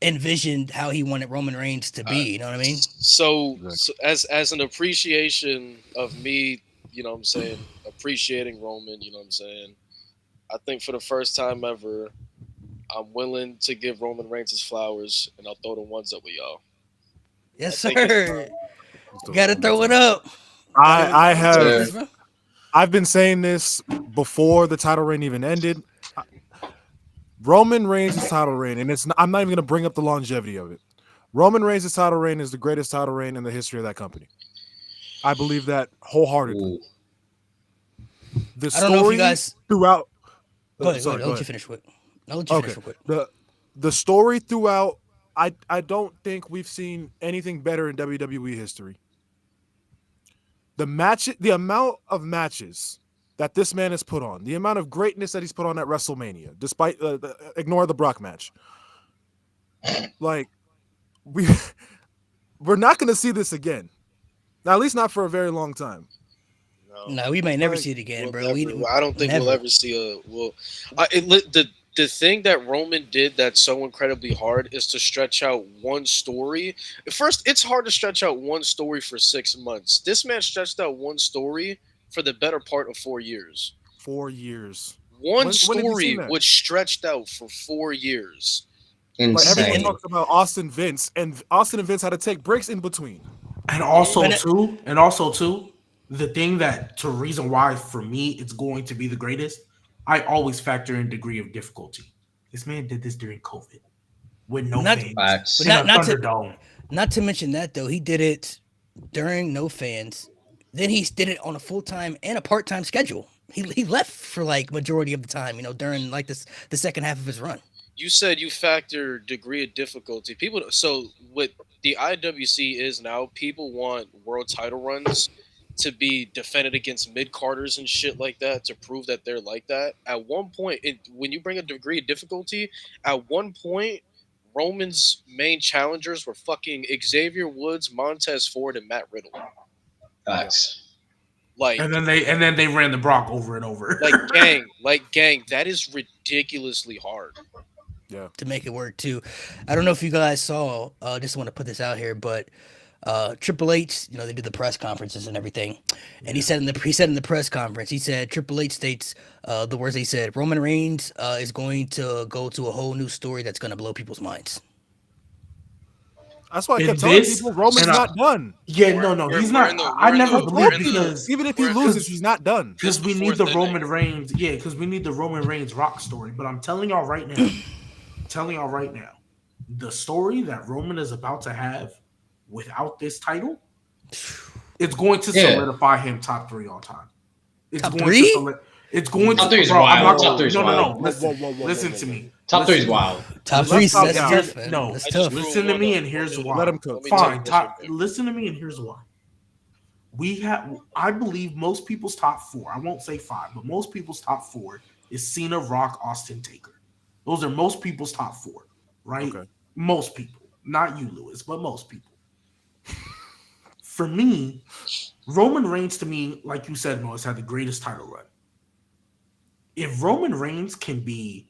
envisioned how he wanted Roman Reigns to be. You know what I mean? So as an appreciation of me, what I'm saying, appreciating Roman, what I'm saying. I think for the first time ever, I'm willing to give Roman Reigns his flowers, and I'll throw the ones up with y'all. Yes, I think it's sir. Gotta throw it up. I Sir. have I've been saying this before the title reign even ended. Roman Reigns' title reign, and I'm not even gonna bring up the longevity of it. Roman Reigns' title reign is the greatest title reign in the history of that company. I believe that wholeheartedly. Ooh. The I don't know if story you guys. throughout. Go ahead. Sorry, I'll let you finish quick. I'll let you finish real quick. The story throughout. I don't think we've seen anything better in WWE history. The amount of matches that this man has put on, the amount of greatness that he's put on at WrestleMania, despite ignore the Brock match. Like we're not going to see this again. Now, at least not for a very long time. No, we may never Like, see it again, bro. I don't think we'll ever see a. Well, the thing that Roman did that's so incredibly hard is to stretch out one story. First, it's hard to stretch out one story for 6 months. This man stretched out one story for the better part of 4 years. 4 years. One When have you story seen that? was stretched out for 4 years. Like everyone Insane. talks about Austin Vince, and Austin and Vince had to take breaks in between. And But also too, the thing that to reason why for me it's going to be the greatest, I always factor in degree of difficulty. This man did this during COVID with no not, fans but Facts. in a not to Thunderdome. not to mention that though, he did it during no fans. Then he did it on a full time and a part time schedule. He left for like majority of the time, during like the second half of his run. You said you factor degree of difficulty. People, so what the IWC is now, people want world title runs to be defended against mid carders and shit like that to prove that they're like that. At one point, when you bring a degree of difficulty, at one point, Roman's main challengers were fucking Xavier Woods, Montez Ford, and Matt Riddle. Facts. Like, And then they ran the Brock over and over. gang, that is ridiculously hard. Yeah. To make it work too. I don't know if you guys saw. Just want to put this out here, but Triple H, they do the press conferences and everything, and he said in the press conference, he said Triple H states the words he said: Roman Reigns is going to go to a whole new story that's going to blow people's minds. That's why I In kept telling this- people Roman's and I- not done. Yeah, no, We're- he's we're not. in the- I we're in never the- believed we're in the- because Even if he We're- loses, he's not done. because we the need the fourth Roman inning. Reigns. Yeah, because we need the Roman Reigns Rock story. But I'm telling y'all right now, the story that Roman is about to have without this title, it's going to Yeah. solidify him top 3 all time. It's Top going three? to. It's going Top to. three is bro, I'm wild. not- Top three is no, wild. Listen, Whoa, listen whoa, to whoa. me. Top three is Listen- wild. Top Let's three, stop that's down. tough, man. No, That's I just tough. listen to me, and here's why. Let him cook. Fine, take this real listen to me, and here's why. I believe most people's top 4. I won't say 5, but most people's top 4 is Cena, Rock, Austin, Taker. Those are most people's top 4, right? Okay. Most people, not you, Lewis, but most people. For me, Roman Reigns, to me, like you said, Mo, has had the greatest title run. If Roman Reigns can be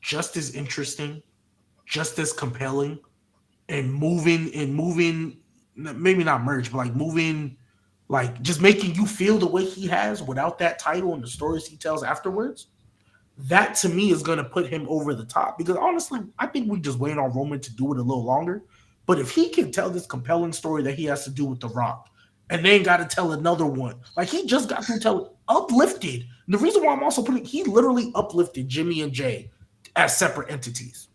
just as interesting, just as compelling, and moving, maybe not merge, but like moving, like just making you feel the way he has without that title and the stories he tells afterwards, that to me is going to put him over the top. Because honestly, I think we just wait on Roman to do it a little longer. But if he can tell this compelling story that he has to do with The Rock, and then got to tell another one, like he just got to tell uplifted. And the reason why I'm also he literally uplifted Jimmy and Jay as separate entities.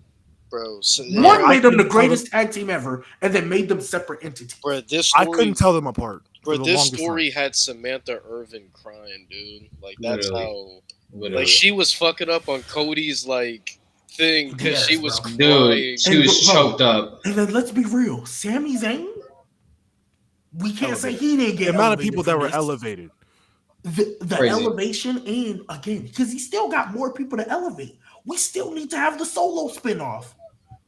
Bro. So, One I made them the couldn't tell greatest tag team ever, and then made them separate entities. bro, this I story, couldn't tell them apart. for bro, the this longest story time. had Samantha Irvin crying, dude. Like that's Literally. how. Literally. Like she was fucking up on Cody's like thing because Yes, she was bro. crying. Dude, she was Bro, choked up. And then let's be real, Sami Zayn, we can't say Elevated. he didn't get The amount of elevated people for that were this. elevated. The Crazy. elevation, and again, because he still got more people to elevate. We still need to have the solo spinoff.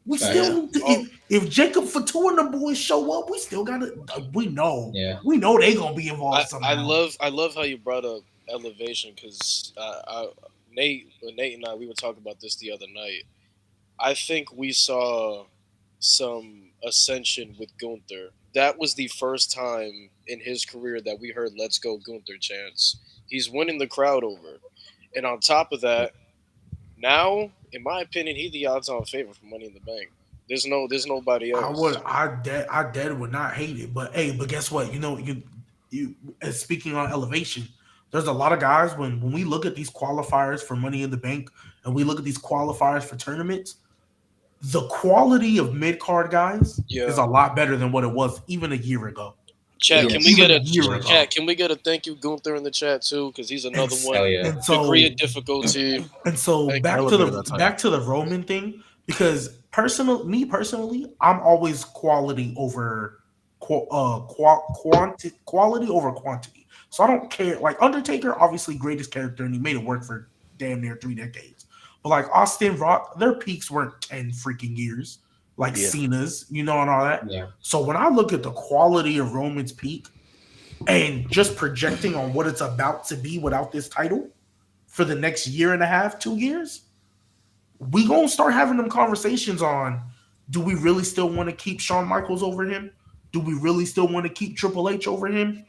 We still need to. If Jacob Fatu and the boys show up, we still gotta. We know. Yeah. We know they gonna be involved somehow. I love how you brought up elevation because Nate and I we were talking about this the other night. I think we saw some ascension with Gunther. That was the first time in his career that we heard "Let's go Gunther" chants. He's winning the crowd over, and on top of that, now in my opinion, he's the odds-on favorite for Money in the Bank. There's nobody else. I dead would not hate it, but hey, but guess what? You speaking on elevation, there's a lot of guys when we look at these qualifiers for Money in the Bank and we look at these qualifiers for tournaments, the quality of mid card guys is a lot better than what it was even a year ago. Chat, Yes. can we get a Even a year ago. chat? Can we get a thank you Gunther in the chat too? Because he's another one. Hell yeah. And so, Degree of difficulty. and so Thank back you. to Elevated that time. back to the Roman thing, because personally, I'm always quality over quality over quantity. So I don't care. Like Undertaker, obviously greatest character, and he made it work for damn near 3 decades. But like Austin, Rock, their peaks weren't 10 freaking years, like Cena's, and all that. Yeah. So when I look at the quality of Roman's peak and just projecting on what it's about to be without this title for the next year and a half, 2 years, we gonna start having them conversations on, do we really still want to keep Shawn Michaels over him? Do we really still want to keep Triple H over him?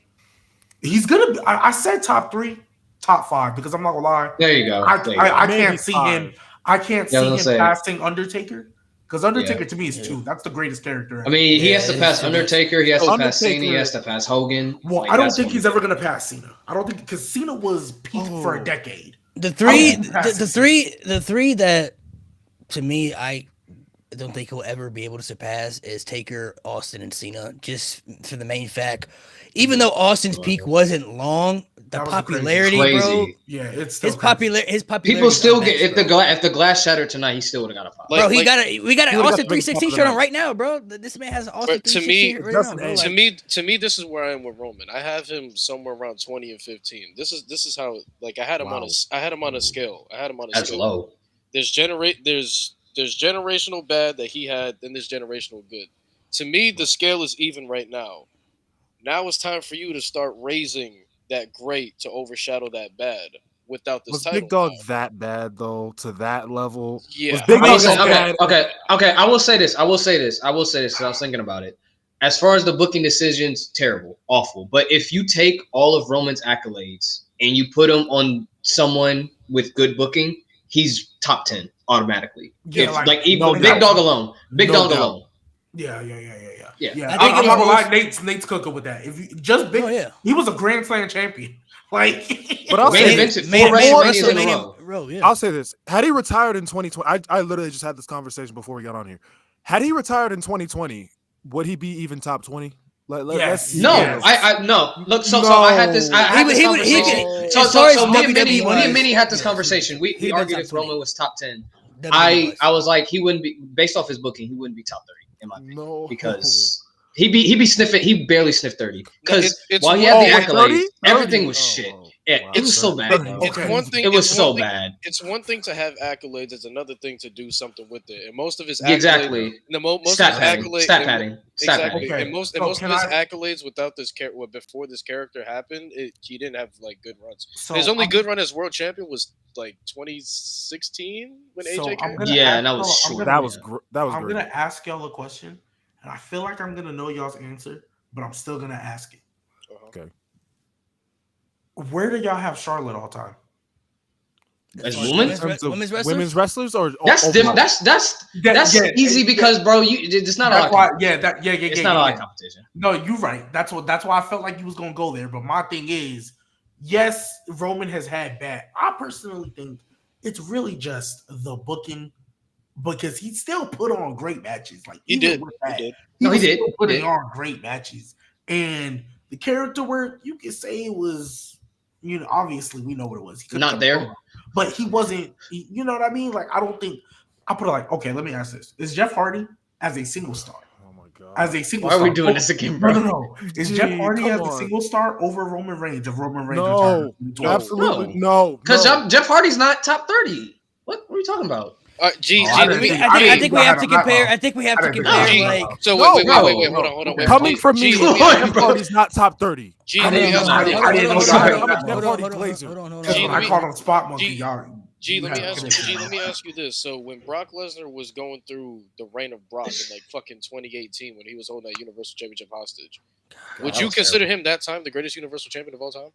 He's gonna be, I said top 3, top 5, because I'm not gonna lie. There you go. I There you go. can't Maybe see 5. him. I can't Yeah, I see was him gonna say. passing Undertaker, Because Undertaker to me is 2. That's the greatest character. I mean, he has to Yeah, pass it's- Undertaker. He has to pass Undertaker- Cena. He has to pass Hogan. Well, Like, I don't that's think what he's ever gonna pass Cena. I don't think because Cena was peak for a decade. The three, the the three that to me I don't think he'll ever be able to surpass is Taker, Austin, and Cena. Just for the main fact, even though Austin's peak wasn't long, the That was popularity, crazy. bro. Yeah, it's His still popularity. People still unmatched, get bro. if the glass shattered tonight, he still would have got a pop. Bro, we got an he would've got Austin the 316 top of the shirt on night. right now, bro. This man has an Austin But to 316 me- shirt right Justin, now, bro. To me, this is where I am with Roman. I have him somewhere around 20 and 15. This is how like I had him on a scale. That's low. There's generational bad that he had, then there's generational good. To me, the scale is even right now. Now it's time for you to start raising that great to overshadow that bad without this Was title. Big Dog now. that bad though? To that level? Yeah. Was Big I will Dog say, that bad? okay. I will say this. 'Cause I was thinking about it. As far as the booking decisions, terrible, awful. But if you take all of Roman's accolades and you put him on someone with good booking, he's top 10 automatically. Yeah, Even no Big doubt. Dog alone. Big No Dog doubt. alone. Yeah. Yeah. I think I'm it not gonna was- lie, Nate's cooking with that. If you just Big, Oh, yeah. he was a Grand Slam champion. Like, But I'll Main say evented Main- 4 main WrestleManias in a WrestleMania- row. yeah. I'll say this: had he retired in 2020, I literally just had this conversation before we got on here. Had he retired in 2020, would he be even top 20? Yes. No, Yes. I no. Look, so I had this. I had this He conversation. could- So as far as me and WWE Minnie had this yeah, conversation. We he'd been argued top if Roman 20. was top 10. WWE I was like, he wouldn't be based off his booking. He wouldn't be top 30 in my opinion No, because he'd be sniffing. He barely sniffed 30 because it's while he one- had the Oh, wait, accolades, 30? everything was 30? shit. Oh, Yeah, wow. it was so bad. Bro. It's one thing. It was it's so one thing- bad. It's one thing to have accolades. It's another thing to do something with it. And most of his Exactly. most Stat of his padding. accolades, Stat padding. Stat exactly. padding. Okay. And most So of can his I- accolades without this before this character happened, he didn't have like good runs. So His only I'm- good run as world champion was like 2016 when So AJ I'm came. gonna Yeah, ask that was y'all- I'm short. gonna- that was I'm great. gonna ask y'all a question, and I feel like I'm gonna know y'all's answer, but I'm still gonna ask it. Okay. Where do y'all have Charlotte all time? As far as women? In terms of women's wrestlers? women's wrestlers or That's overall? different. That's Yeah, easy yeah, because bro, it's not a lot. That's Of why. competition. Yeah, It's not a lot yeah. of competition. No, you're right. That's why I felt like you was gonna go there. But my thing is, yes, Roman has had bad. I personally think it's really just the booking because he still put on great matches. Like He even did. with He that, did. No, he was did. still He putting did. on great matches, and the character work you could say it was. Obviously we know what it was. He couldn't Not come there. over, but he wasn't. You know what I mean? Like I don't think I put it like okay. Let me ask this: is Jeff Hardy as a single star? Oh my god. As a single Why are star? we doing this again, bro? No. Is Jeff Gee, Hardy come as a on. single star over Roman Reigns if Roman Reigns No, retired in 2012? absolutely no. Because no. Jeff Hardy's not top 30. What are you talking about? G, Oh, I let me. didn't I think we have to I'm not compare. wrong. I think we have I to didn't compare. think G, Like, so No, wait, bro. hold on. Wait, Coming G, from me, G, Floyd, Jeff bro. Hardy's not top 30. G, I let me didn't ask know you that. this. I didn't know hold that. on, I'm a hold Jeff on, Hardy hold on, glazer. hold on, hold That's G, when let I me- called him Spot Monkey. G- Y'all. G, you let me had to ask you. finish G, that. let me ask you this. So when Brock Lesnar was going through the reign of Brock in like fucking 2018 when he was holding that Universal Championship hostage, would that you was consider him that time the greatest Universal Champion of all time?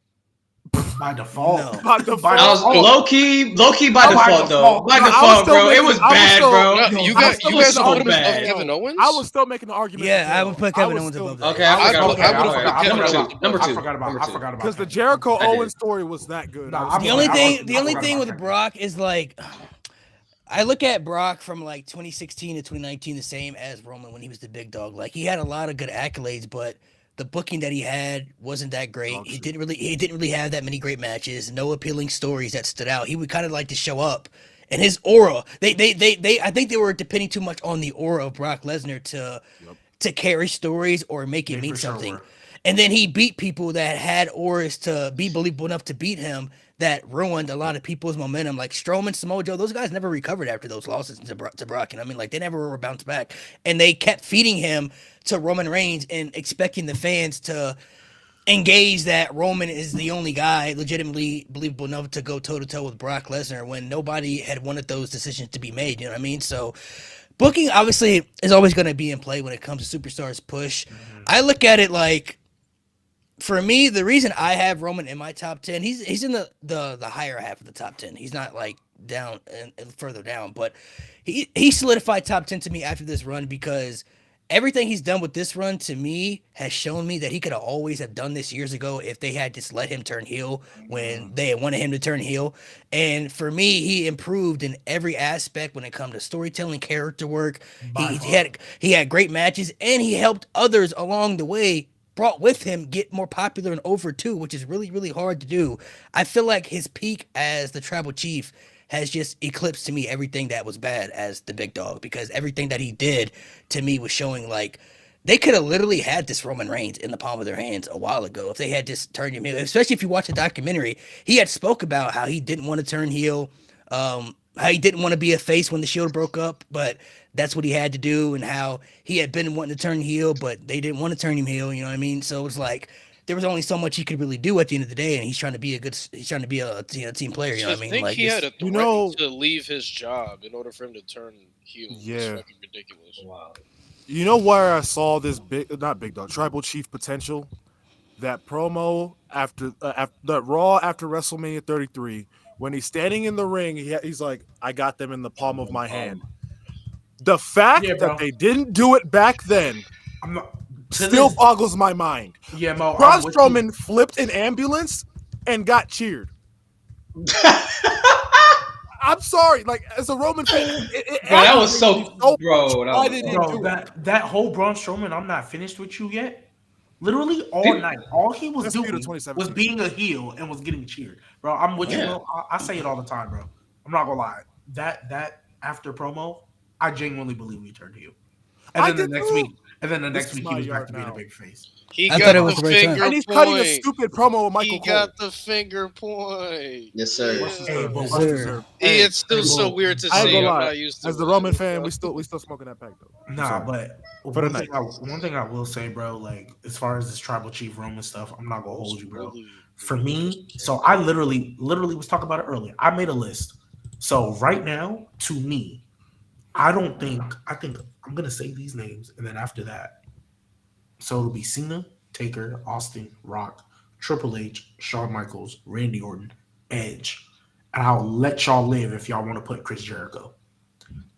By default. No. By default. By I was default. low key by Oh, by default though. default. By No, I was default, still bro. It making- was I was bad, still- bro. No, Yo, you I guys, was you still guys so put him bad. above Kevin Owens. I was still making an argument. yeah, I would put Kevin Owens above that. Okay, I I forgot put- about I would've that. put Kevin Number Owens. two. Number I two. forgot about. Number I two. forgot about because the Kevin. Jericho I did. Owens story was that good. Nah, I was I'm The just only I thing, forgot the only about thing with Kevin. Brock is like, I look at Brock from like 2016 to 2019 the same as Roman when he was the big dog. Like he had a lot of good accolades, but the booking that he had wasn't that great. Dog He shit. didn't really have that many great matches. No appealing stories that stood out. He would kind of like to show up, and his aura. I think they were depending too much on the aura of Brock Lesnar to carry stories or make it Yeah, mean for sure. something. And then he beat people that had auras to be believable enough to beat him that ruined a lot of people's momentum. Like Strowman, Samoa Joe, those guys never recovered after those losses to Brock. And I mean, like they never were bounced back. And they kept feeding him to Roman Reigns and expecting the fans to engage that Roman is the only guy legitimately believable enough to go toe to toe with Brock Lesnar when nobody had wanted those decisions to be made. You know what I mean? So booking obviously is always going to be in play when it comes to superstars push. I look at it like for me, the reason I have Roman in my top 10, he's in the higher half of the top 10. He's not like down and further down, but he solidified top 10 to me after this run because everything he's done with this run to me has shown me that he could have always have done this years ago if they had just let him turn heel when they had wanted him to turn heel. And for me, he improved in every aspect when it comes to storytelling, character work. He had great matches, and he helped others along the way, brought with him, get more popular and over too, which is really, really hard to do. I feel like his peak as the tribal chief has just eclipsed to me everything that was bad as the big dog, because everything that he did to me was showing like they could have literally had this Roman Reigns in the palm of their hands a while ago if they had just turned him heel. Especially if you watch the documentary, he had spoke about how he didn't want to turn heel, how he didn't want to be a face when the Shield broke up, but that's what he had to do, and how he had been wanting to turn heel, but they didn't want to turn him heel. You know what I mean? So it's like there was only so much he could really do at the end of the day, and he's trying to be a team player. You know what I mean? think Like he had this, to threaten to leave his job in order for him to turn heel. Yeah. It's fucking ridiculous. Wow. You know where I saw this not big dog, tribal chief potential? That promo after the Raw after WrestleMania 33, when he's standing in the ring, he's like, "I got them in the palm of my hand." The fact that they didn't do it back then still boggles my mind. Yeah, Mo. Braun Strowman flipped an ambulance and got cheered. I'm sorry, like as a Roman fan, that was so bro. That whole Braun Strowman, I'm not finished with you yet. Literally all night, all he was doing was being a heel and was getting cheered, bro. I'm with you, bro. I say it all the time, bro. I'm not gonna lie. That after promo, I genuinely believe he turned heel. And then the next week, he was back to being a big face. I thought it was the finger and he's cutting a stupid promo with Michael Cole. He got the finger point. Yes, sir. It's still so weird to see. I'm not used to as the Roman fan, we still smoking that pack though. Nah, but one thing I will say, bro, like as far as this tribal chief Roman stuff, I'm not gonna hold you, bro. For me, so I literally was talking about it earlier. I made a list. So right now, to me, I think I'm gonna say these names, and then after that, so it'll be Cena, Taker, Austin, Rock, Triple H, Shawn Michaels, Randy Orton, Edge, and I'll let y'all live if y'all want to put Chris Jericho.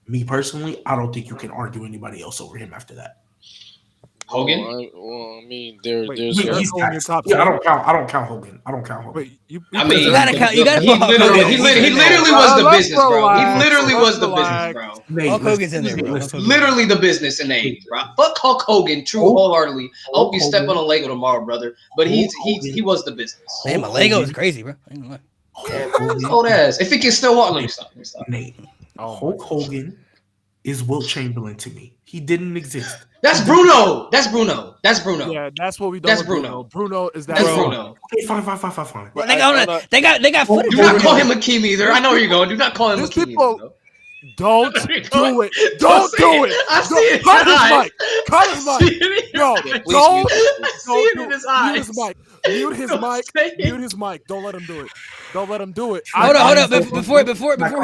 Me personally, I don't think you can argue anybody else over him after that. Hogan? I mean, there's. I don't count Hogan. Wait, you gotta count. You gotta. He literally was the business, bro. He literally was the business, bro. Hulk Hogan's in there, bro. Literally the business in age, bro. Fuck Hulk Hogan, wholeheartedly. I hope you step on a Lego tomorrow, brother. But he was the business. Damn, a Lego is crazy, bro. Old ass. If he can still walk, let me stop. Nate, Hulk Hogan is Wilt Chamberlain to me. He didn't exist. That's Bruno. Yeah, that's what we done. That's with Bruno. Bruno is that. That's Bruno. Okay, fine. Well, they got footage. Do not call him Akeem either. I know where you're going. Do not call him Akeem either. Don't do it. Don't do it. I see it. Cut his mic. Yo, don't. Mute his mic. Don't let him do it. Hold up. Before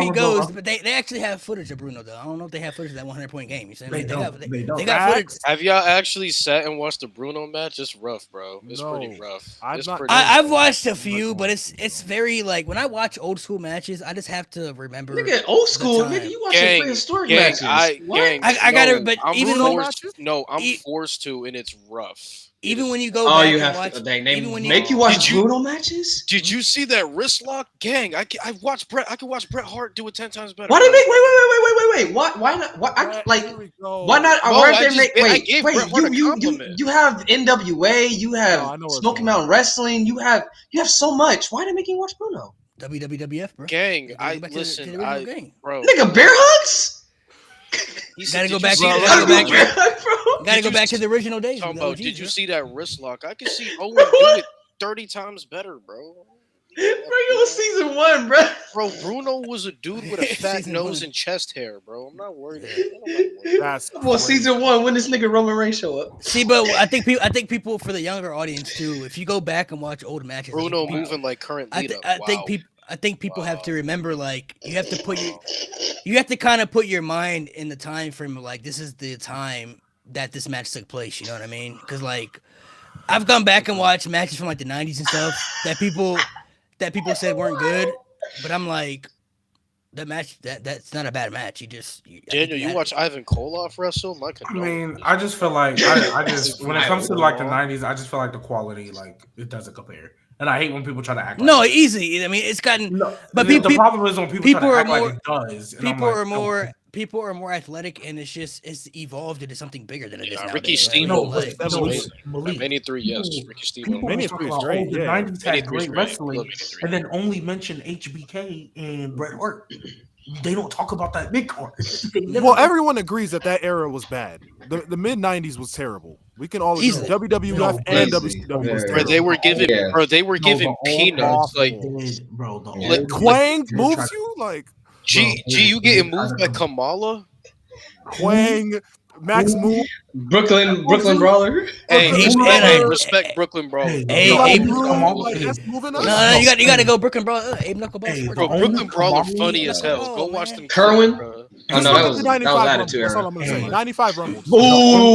he goes, but they actually have footage of Bruno though. I don't know if they have footage of that 100-point game. You saying they got footage? Have y'all actually sat and watched the Bruno match? It's rough, bro. It's pretty rough. I've watched a few, but it's very like when I watch old school matches, I just have to remember. Nigga, old school. Nigga, you watching prehistoric matches? I gotta. But even I'm forced to, and it's rough. Even when you go back and watch, make you watch Bruno matches. Did you see that wrist lock? Gang, I can watch Bret Hart do it 10 times better. Why they make? Wait. Why not? Why not? Why they make? Wait. You have NWA. You have Smoky Mountain Wrestling. You have so much. Why are they making you watch Bruno? WWF, bro. Gang, bro. Nigga, bear hugs. Gotta go back to the original days. Did you see that wrist lock? I can see Owen do it 30 times better, bro. Regular season 1, bro. Bro, Bruno was a dude with a fat nose and chest hair, bro. I'm not worried about it. Well, season 1, when this nigga Roman Reigns show up. See, but I think people for the younger audience too. If you go back and watch old matches, Bruno moving like current lead up. I think people have to remember, like, you have to kind of put your mind in the time frame of like this is the time that this match took place. You know what I mean? Because like I've gone back and watched matches from like the '90s and stuff that people said weren't good, but I'm like, that match that's not a bad match. Daniel, you watch Ivan Koloff wrestle? My I condolences. mean, I just feel like I just when it comes to like the Wow. '90s, I just feel like the quality like it doesn't compare, and I hate when people try to act. No, like easy. I mean, it's gotten. no, But the problem is when people try to act like it does. And people I'm like, are more no. people are more athletic, and it's evolved into something bigger than it is now. Ricky You know Steamboat what I mean? was Like, amazing. Malik, Mania 3, yes. people- Ricky Steamboat. People Mania talk 3 is about, great, the yeah. 90s Mania had 3 is great great. I wrestling, love Mania 3. and then only mention HBK and Bret Hart. They don't talk about that mid card. Well, everyone agrees that era was bad. The mid '90s was terrible. We can all agree. Easily. WWF and Easy. WCW was Yeah. Bro, terrible. they were given, Yeah. peanuts. Like, bro, the Yeah. old Quang they moves tried- you like G, you getting moved by Kamala? Quang, Max Moon. Brooklyn Brawler. Hey, respect Brooklyn Brawler. Hey, Hey, the Abe- only Kamala- Like, that's moving no, us. you got to go Brooklyn Brawler. Abe Knuckleball. Hey, Sports. Bro, the only Brooklyn Brawler Kamala- funny as hell. Oh, Go watch man. them. Kerwin? Bro. Oh, Just no, look that at was the that 95 was Rumble. Attitude That's all Era. I'm gonna say. Hey. 95 Rumble. Ooh, Duke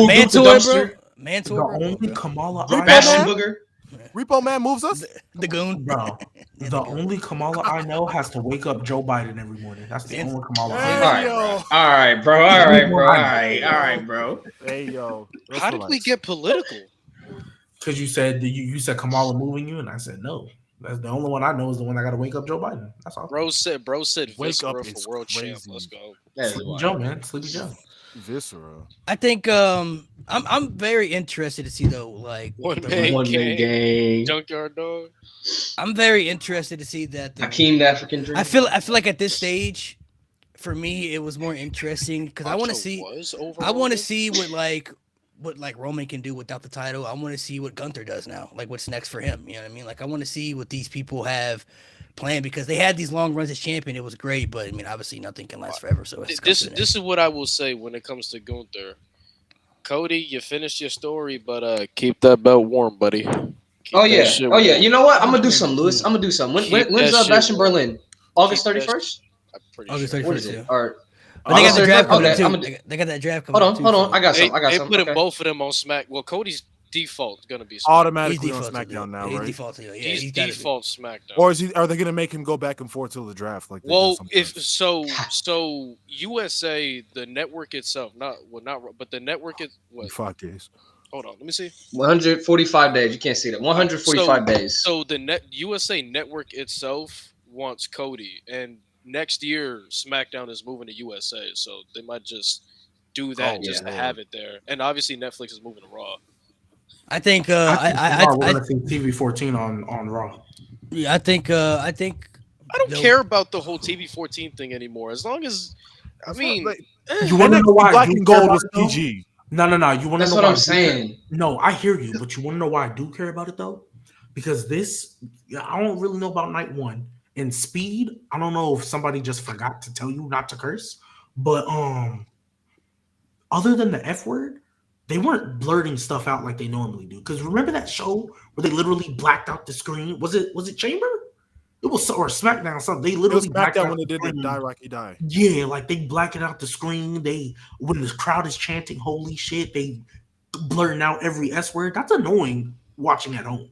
the Mantor, Dumpster. bro. Mantor, The bro. only bro. Kamala Repo I Bastion Man? Booger. Repo Man moves us. The goon. bro, the only Kamala I know has to wake up Joe Biden every morning. That's the only Kamala I Hey, know. All right, yo. bro. All right, bro. All right, bro. Hey yo. Let's How did we relax. get political? Because you said you said Kamala moving you, and I said no. That's the only one I know is the one that got to wake up Joe Biden. That's all. Bro said Wake Viscera up for is world champ. crazy. Let's go. That is Sleepy wild. Joe, man, Sleepy Joe. Viscera. I think I'm very interested to see though, like One the- man One man gang. Junkyard Dog. I'm very interested to see that. Hakeem the African Dream. I feel like at this stage, for me, it was more interesting because I want to Macho see. was I want to overall. see what Roman can do without the title. I want to see what Gunther does now. Like what's next for him. You know what I mean? Like I want to see what these people have planned because they had these long runs as champion. It was great, but I mean, obviously nothing can last forever. So it's This is what I will say when it comes to Gunther. Cody, you finished your story, but keep that belt warm, buddy. Keep Oh that yeah. shit Oh yeah. warm. You know what? I'm gonna do something, Lewis. I'm gonna do something. Keep When's that shit Bastion warm. Berlin? August Keep that 31st? I'm pretty August sure. 31st. What is it? too. Or But they got the draft coming Okay, up too. I'm gonna- They got that draft coming hold up on, too. hold on. I got They, some. I got they some. put Okay. both of them on Smack. Well, Cody's default gonna be Smack. Automatically on He's SmackDown now, He's right? default to, yeah. He's He's gotta be. default SmackDown. Or are they gonna make him go back and forth till the draft? Like they do Well, if sometimes? so USA, the network itself, but the network is In what? 5 days. Hold on, let me see. 145 days. You can't see that. 145 days. So the USA network itself wants Cody, and next year SmackDown is moving to USA, so they might just do that Oh, just yeah. to have it there. And obviously Netflix is moving to Raw. I think. Tomorrow we're I gonna see TV 14 on Raw. yeah. I think. I don't No. care about the whole TV 14 thing anymore. As long as, I mean, You want to know why? Black I do and care Gold about was it, though? PG. No. You want to know That's what why I'm I do care? saying. No, I hear you, but you want to know why I do care about it though? Because I don't really know about night one. And Speed, I don't know if somebody just forgot to tell you not to curse, but other than the F word, they weren't blurting stuff out like they normally do. Because remember that show where they literally blacked out the screen? Was it Chamber? It was or SmackDown something. They It was literally blacked SmackDown out when they the did the screen. Die Rocky Die. Yeah, like they blacking out the screen. When the crowd is chanting "Holy shit," they blurring out every S word. That's annoying watching at home.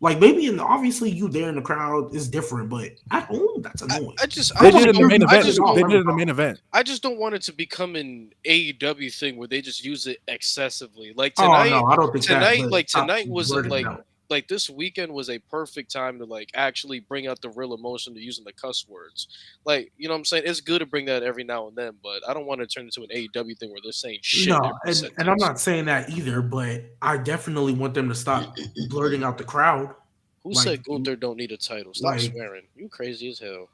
Like maybe obviously you there in the crowd is different, but at home that's annoying. I just They don't- did it in the main I event. just They don't- did it in the main event. I just don't want it to become an AEW thing where they just use it excessively. Like Oh tonight, no, I don't think tonight, that, like stop tonight was blurting like it out. like this weekend was a perfect time to like actually bring out the real emotion to using the cuss words. Like, you know what I'm saying? It's good to bring that every now and then, but I don't want to turn into an AEW thing where they're saying shit. No, every and sentence. I'm not saying that either, but I definitely want them to stop blurting out the crowd. Who like- said Gunther don't need a title? Stop like- swearing. You crazy as hell.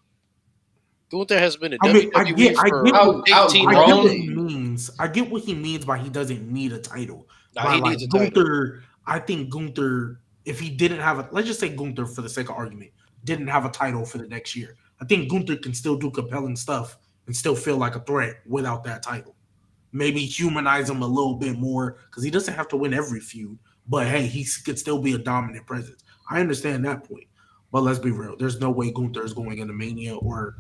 Gunther has been in I mean, I WWE get for Out- 18 I get outgrown. what months. he means. I get what he means by he doesn't need a title. Nah, By, he like, needs a title. Gunther, I think Gunther, if he didn't have a, let's just say Gunther for the sake of argument, didn't have a title for the next year. I think Gunther can still do compelling stuff and still feel like a threat without that title. Maybe humanize him a little bit more because he doesn't have to win every feud. But hey, he could still be a dominant presence. I understand that point. But let's be real. There's no way Gunther is going into Mania or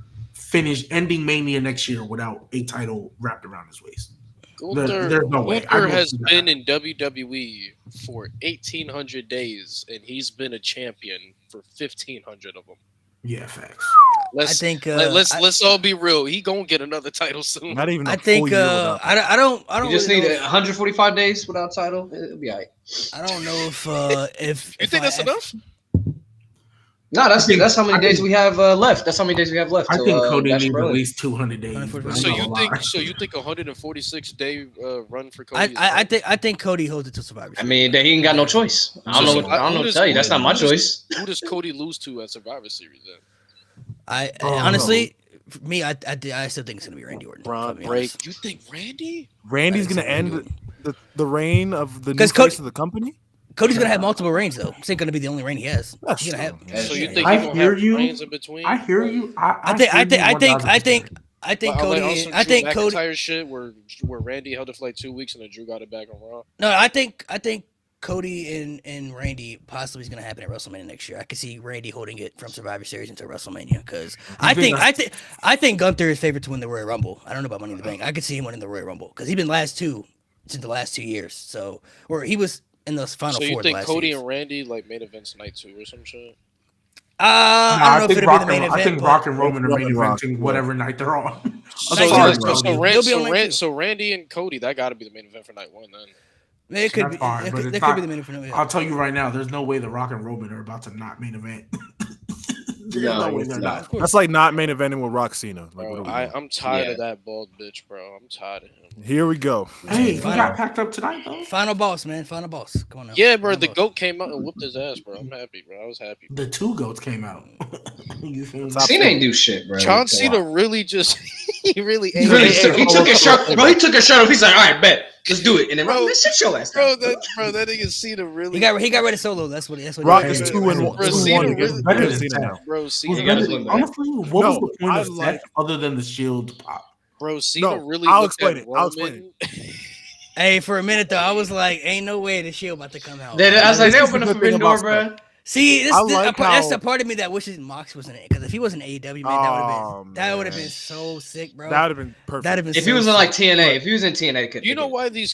ending Mania next year without a title wrapped around his waist. There's no way. I Gunther don't has see that. been in WWE for 1,800 days, and he's been a champion for 1,500 of them. Yeah, facts. Let's all be real. He gonna get another title soon. Not even. I think I don't You just really need know 145 days without title. It'll be alright. I don't know if You think that's enough? No, that's how many days we have left. That's how many days we have left. I think Cody Dash needs at Berlin. least 200 days. bro. So I'm not gonna lie. you think 146 day run for Cody? I think Cody holds it to Survivor. I mean, he ain't got no choice. I don't know what to tell you. That's not my choice. Who does Cody lose to at Survivor Series then? Honestly, for me, I still think it's gonna be Randy Orton. Braun break. You think Randy? Randy's gonna end the reign of the new Because face of the company. Cody's gonna have multiple reigns though. This ain't gonna be the only reign he has. That's He's gonna true. have. So you think I he gonna hear have you. reigns in between? I hear you. I think Cody. I think Cody. McIntyre shit where Randy held it for like 2 weeks and then Drew got it back on Raw. No, I think Cody and Randy possibly is gonna happen at WrestleMania next year. I can see Randy holding it from Survivor Series into WrestleMania because I think Gunther is favored to win the Royal Rumble. I don't know about Money in the Bank. I could see him winning the Royal Rumble because he's been since the last 2 years. So or he was in the final So four. you think last Cody years. and Randy like main events night 2 or some shit? I don't know if it'll be the main event. I think but Rock and Roman are Rock main and Rock, eventing whatever night they're on. So Randy and Cody, that got to be the main event for night 1 then. It could That's be. fine, It but could it's be not- the main event. I'll tell you right now, there's no way the Rock and Roman are about to not main event. There's No, no way it's they're not. not. That's like not main eventing with Rock Cena. Like, Bro, what are we doing? I'm tired Yeah. of that bald bitch, bro. I'm tired of him. Here we go. Hey, he got packed up tonight though. Final boss, man. Final boss. Come on now. Yeah, bro. Final The boss. goat came out and whooped his ass, bro. I'm happy, bro. I was happy. The two goats came out. You feel me? Cena ain't do shit, bro. John Cena really just he really ate He took his shirt, bro. He took his shirt off. He's like, all right, bet, let's do it. And then, Bro, man, shut your ass bro. down. That nigga Cena really. He got rid of Solo. That's what. Rock he is did. 2-1 Bro, Cena 2-1 against really- Better than Cena Seth. now. Bro, Was Cena, gotta better- win, man. honestly, what was No, the point I of like- Seth other than the Shield pop? bro, Cena No, really. I'll looked explain at it. I'll explain Roman. Hey, for a minute though, I was like, "Ain't no way the Shield about to come out." I was like, they This is opened the up good a thing ring door, about bro. See, I like that's how- the part of me that wishes Mox wasn't in it. Because if he wasn't AEW, man, that would have been so sick, bro. That would have been perfect. That'd have been. If he so was in like sick. TNA, if he was in TNA, could Do you know why these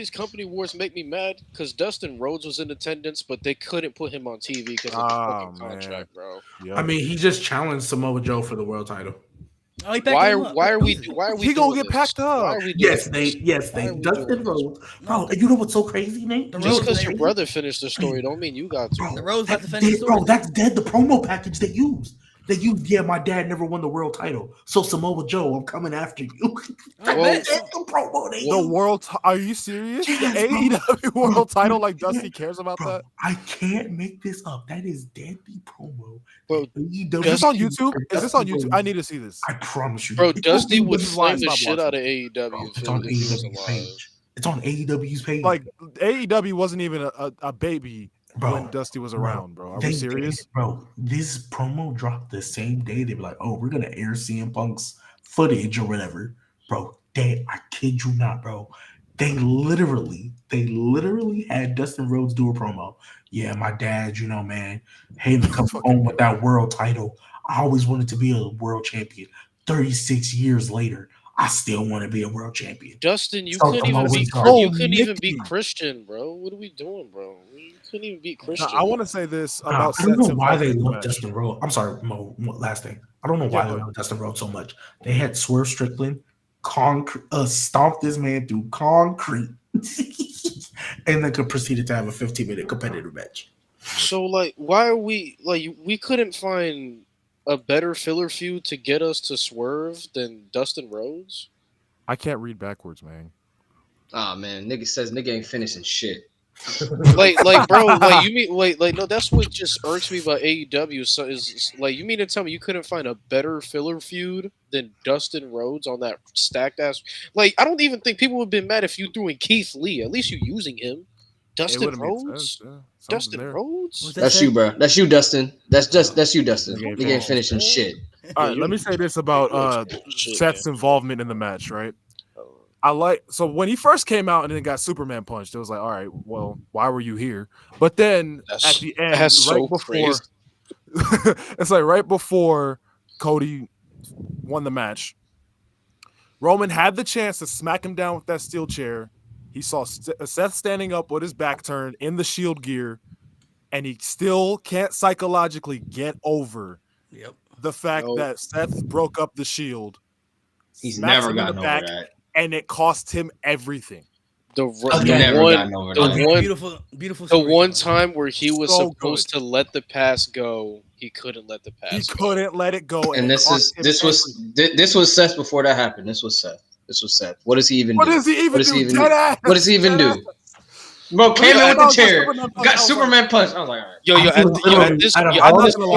company wars make me mad? Because Dustin Rhodes was in attendance, but they couldn't put him on TV because of the fucking contract, bro. Yep. I mean, he just challenged Samoa Joe for the world title. Oh, he packed Why him up. are we? He gonna doing get this? packed up. Why are we doing Yes, this? they. Why are we Dustin doing this? Rhodes, bro. You know what's so crazy, Nate? The Just Rhodes because is your there. brother finished the story, don't mean you got to. Bro, The Rhodes about to that's finish the dead, bro. story. That's dead. The promo package they used. They used. Yeah, my dad never won the world title, so Samoa Joe, I'm coming after you. I Well, bet. That's the promo they The used. world? Are you serious? Yes, The bro. AEW world title? Like Bro, Dusty cares about Bro, that? I can't make this up. That is deadly promo. Bro, AEW Is this on YouTube? for Is this on Dusty YouTube? I Rhodes. need to see this. I promise you, Bro, It's Dusty on would This is why I flame the stopped shit watching. out of AEW Bro, if it's on he wasn't AEW's live. page. It's on AEW's page. Like AEW wasn't even a baby Bro, when Dusty was around, bro. Are they we did serious? it, bro? This promo dropped the same day. They were like, "Oh, we're gonna air CM Punk's footage or whatever." Bro, I kid you not, bro. They literally had Dustin Rhodes do a promo. Yeah, my dad, you know, man, hating to come home with that world title. I always wanted to be a world champion. 36 years later, I still want to be a world champion. Dustin, you So couldn't even Samoa beat. Joe. You couldn't even Mickey. beat Christian, bro. What are we doing, bro? You couldn't even beat Christian. Now, I want to say this I about don't know Seth's why they involvement in the love match. Dustin Rhodes. I'm sorry, Mo. Last thing, I don't know why Yeah, they but- love Dustin Rhodes so much. They had Swerve Strickland stomp this man through concrete, and then proceeded to have a 15-minute competitive match. So like, why are we like? We couldn't find a better filler feud to get us to swerve than Dustin Rhodes. I can't read backwards, man. Oh man, nigga says nigga ain't finishing shit. Like, bro, like you mean, like, no, that's what just irks me about AEW. So is like, you mean to tell me you couldn't find a better filler feud than Dustin Rhodes on that stacked ass? Like, I don't even think people would have been mad if you threw in Keith Lee. At least you using him. It Dustin would've made Rhodes. sense, yeah. Something Dustin there. Rhodes. What's that That's say? you, bro. That's you, Dustin. That's you, Dustin. Nigga ain't Nigga ain't finishing shit. All right, let me say this about Shit, Seth's involvement in the match, right? So when he first came out and then got Superman punched, it was like, all right, well, why were you here? But then That's- at the end, that's right so before, it's like right before Cody won the match, Roman had the chance to smack him down with that steel chair. He saw Seth standing up with his back turned in the Shield gear, and he still can't psychologically get over the fact that Seth broke up the Shield. He's never gotten over that. And it cost him everything. The one time where he was supposed to let the past go, he couldn't let the past go. He couldn't let it go. And this was Seth before that happened. This was Seth. What does he even do? What does he even do? Bro, came in with the chair, got Superman punch. I was like, all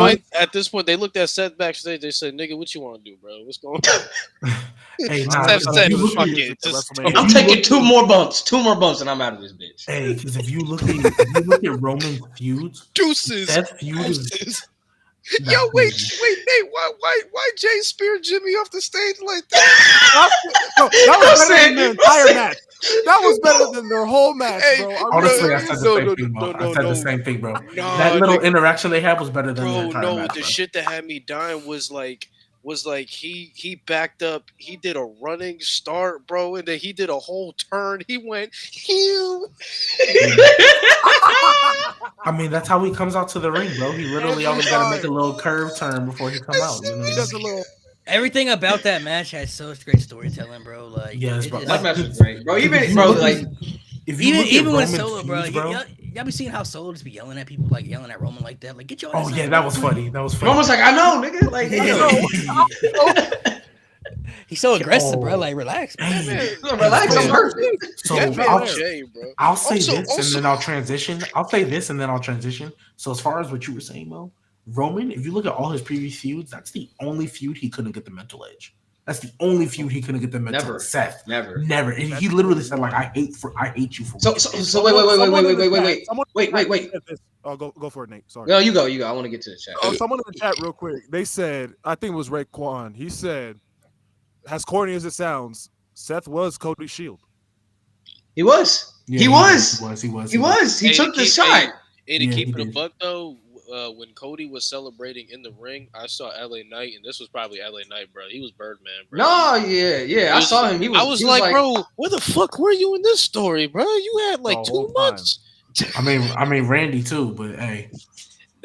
right. At this point, they looked at Seth backstage. They said, "Nigga, what you want to do, bro? What's going on?" Seth said, "Fuck it, I'm taking two more bumps, and I'm out of this bitch." Hey, because if you look at Roman feuds, deuces, Seth feud is. Yo, wait, Nate, why Jay speared Jimmy off the stage like that? That was better than their entire match. That was better than their whole match, bro. Honestly, I said the same thing, bro. That little interaction they had was better than their entire match. The shit that had me dying was like he backed up, he did a running start, bro, and then he did a whole turn. He went, Hew. I mean, that's how he comes out to the ring, bro. He literally always got to make a little curve turn before he come out. You know? He does a little. Everything about that match has such great storytelling, bro. Like, yes, bro. That match was great, bro. Even with Solo, bro. Y'all be seeing how Solo just be yelling at people, like yelling at Roman like that. Like, get your ass that was funny. Roman's like, I know, nigga. Like, he's so aggressive, bro. Like, relax, man. Relax, I'm hurt. So I'll say this, and then I'll transition. So as far as what you were saying, Mo, Roman, if you look at all his previous feuds, that's the only feud he couldn't get the mental edge. That's the only feud he couldn't get the mental. Never. Seth, never. And he literally said, like, I hate you for. So wait. Oh, go for it, Nate. Sorry. No, you go. I want to get to the chat. Oh, someone in the chat real quick. They said, I think it was Ray Kwan. He said, as corny as it sounds, Seth was Cody's Shield. He was. Yeah, he was. He was. He took the shot. Hey, to keep it a buck though, when Cody was celebrating in the ring, I saw LA Knight, and this was probably LA Knight, bro. He was Birdman, bro. No, yeah. I saw him. I was like, bro, where the fuck were you in this story, bro? You had like 2 months. I mean, Randy too, but hey.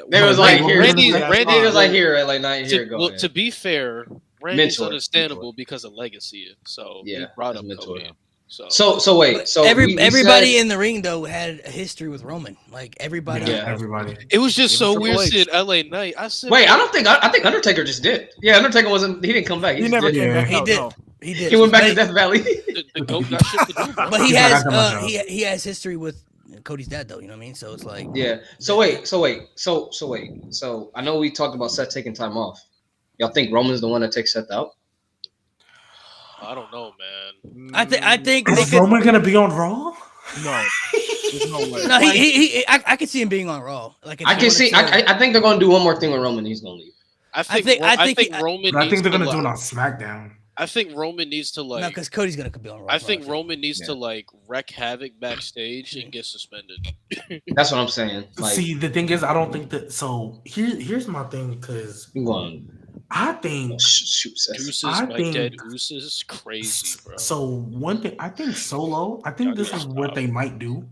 There was like here. Randy was like here, LA Knight here. Well, to be fair, Randy's understandable because of legacy. So he brought up Cody. So wait. So everybody in the ring though had a history with Roman. Like everybody. Yeah, everybody. It was just so weird seeing LA Knight. I said, wait, I think Undertaker just did. Yeah, Undertaker wasn't. He didn't come back. He never came back. He did. No. He did. He went back to Death Valley. The goat got shit to do, bro. But he has he has history with Cody's dad though. You know what I mean? So it's like So wait. So I know we talked about Seth taking time off. Y'all think Roman's the one that takes Seth out? I don't know, man. I think is Roman gonna be on Raw? No, there's no way. No, I could see him being on Raw. Like I can see. I think they're gonna do one more thing with Roman. He's gonna leave. I think Roman. I think they're gonna do it on SmackDown. I think Roman needs to no, because Cody's gonna be on Raw. I think Roman needs to like wreak havoc backstage and get suspended. That's what I'm saying. Like, see, the thing is, I don't think that. So here's my thing, because I think dead Oos is crazy, bro. So one thing, I think Solo. I think this is what they might do.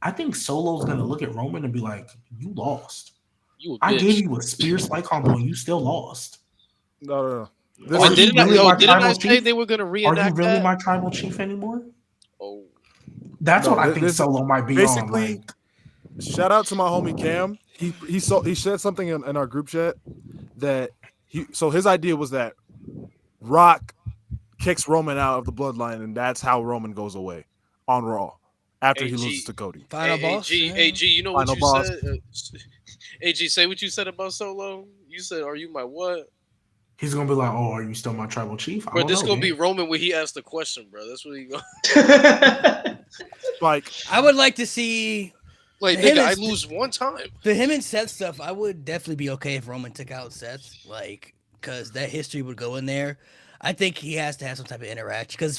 I think Solo's gonna look at Roman and be like, "You lost. I gave you a spear spike combo, and you still lost." No. Didn't I say they were gonna reenact? Are you really that? my tribal chief anymore? Oh, that's what I think Solo might be basically, on. Like, shout out to my homie Cam. He said something in our group chat that his idea was that Rock kicks Roman out of the bloodline, and that's how Roman goes away on Raw after he loses to Cody. Final boss. AG, you know Final what you said? AG, say what you said about Solo. You said, "Are you my what?" He's gonna be like, "Oh, are you still my tribal chief?" But this gonna be Roman when he asked the question, bro. That's what he going. Like, I would like to see. Like, nigga, I lose one time. The him and Seth stuff, I would definitely be okay if Roman took out Seth, like, because that history would go in there. I think he has to have some type of interaction, because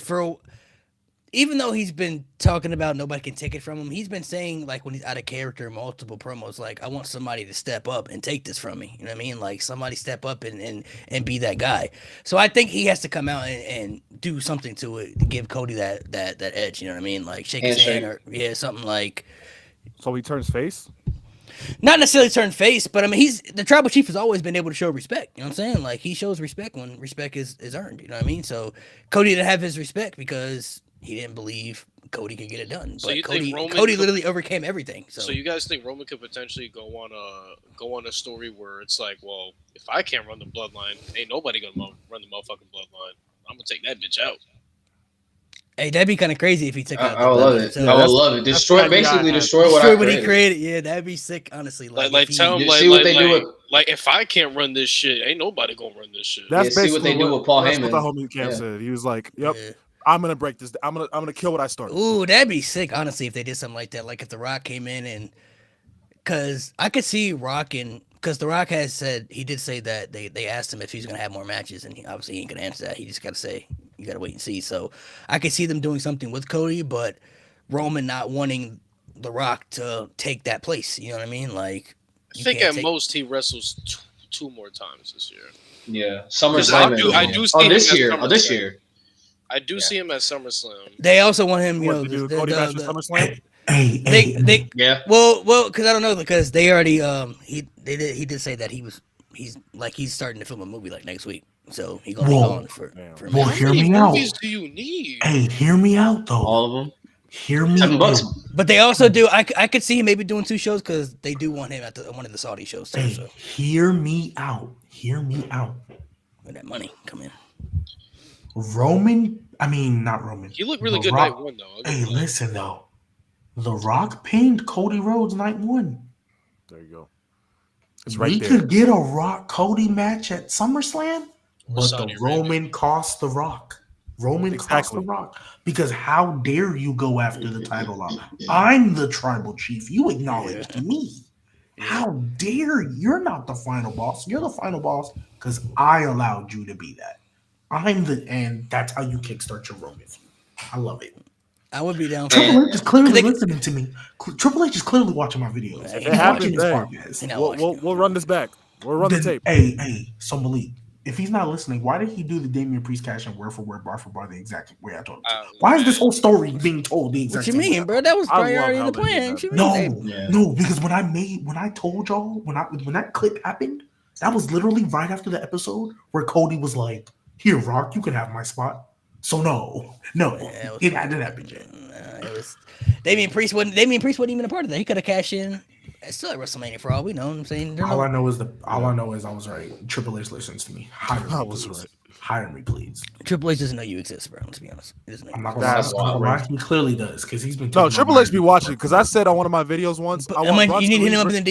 even though he's been talking about nobody can take it from him, he's been saying like when he's out of character in multiple promos, like I want somebody to step up and take this from me. You know what I mean? Like somebody step up and be that guy. So I think he has to come out and do something to it to give Cody that edge. You know what I mean? Like shake his hand or something like. So he turns face. Not necessarily turn face, but I mean he's the tribal chief has always been able to show respect. You know what I'm saying? Like he shows respect when respect is earned. You know what I mean? So Cody didn't have his respect because he didn't believe Cody could get it done. So but you Cody, think Roman Cody literally overcame everything. So you guys think Roman could potentially go on a story where it's like, well, if I can't run the bloodline, ain't nobody gonna run the motherfucking bloodline. I'm gonna take that bitch out. Hey, that'd be kind of crazy if he took out. I would love it. I would love it. Destroy what he created. Yeah, that'd be sick. Honestly, like tell him like if I can't run this shit, ain't nobody gonna run this shit. That's see what they do with Paul Heyman. That's what the homie Cam said. He was like, "Yep, I'm gonna break this. I'm gonna kill what I started." Ooh, that'd be sick. Honestly, if they did something like that, like if The Rock came in and, cause I could see Rock cause The Rock has said he did say that they asked him if he's gonna have more matches, and he obviously ain't gonna answer that. He just gotta say. You gotta wait and see. So I could see them doing something with Cody, but Roman not wanting The Rock to take that place. You know what I mean? Like, I think at most he wrestles two more times this year. Yeah, SummerSlam. I do see this year. This year. I do see him at SummerSlam. They also want him, to do Cody match at SummerSlam. They well, because I don't know, because they already he did say that he's starting to film a movie like next week. So he gonna be on for well, hear me out. Movies do you need? Hey, hear me out though. All of them. Hear me out. But they also do. I could see him maybe doing 2 shows because they do want him at one of the Saudi shows too. Hey, so hear me out. Hear me out. When that money come in. Not Roman. He looked really good night one though. Hey, listen though. The Rock pinned Cody Rhodes night 1. There you go. It's right there. We could get a Rock Cody match at SummerSlam. But Saudi the Roman cost The Rock. Cost The Rock. Because how dare you go after the title line? I'm the tribal chief. You acknowledged me. How dare you? You're not the final boss. You're the final boss because I allowed you to be that. And that's how you kickstart your Roman. I love it. I would be down. Triple H is clearly listening to me. Triple H is clearly watching my videos. If it happens, we'll run this back. We'll run the tape. Hey, so Malik, if he's not listening, why did he do the Damian Priest cash in word for word, bar for bar, the exact way I told him to? Why is this whole story being told the exact same way? What you mean, bro? That was priority in the plan. No, because when I told y'all, when that clip happened, that was literally right after the episode where Cody was like, "Here, Rock, you can have my spot." So no, it hadn't happened yet. It was Damian Priest wasn't even a part of that. He could have cashed in. It's still at WrestleMania for all we know. What I'm saying. All I know is I was right. Triple H listens to me. I was right. Hire me, please. Triple H doesn't know you exist, bro. Let's be honest. I'm not gonna lie. He clearly does because he's been. No, Triple H be watching because I said on one of my videos once. You need to hit him up in the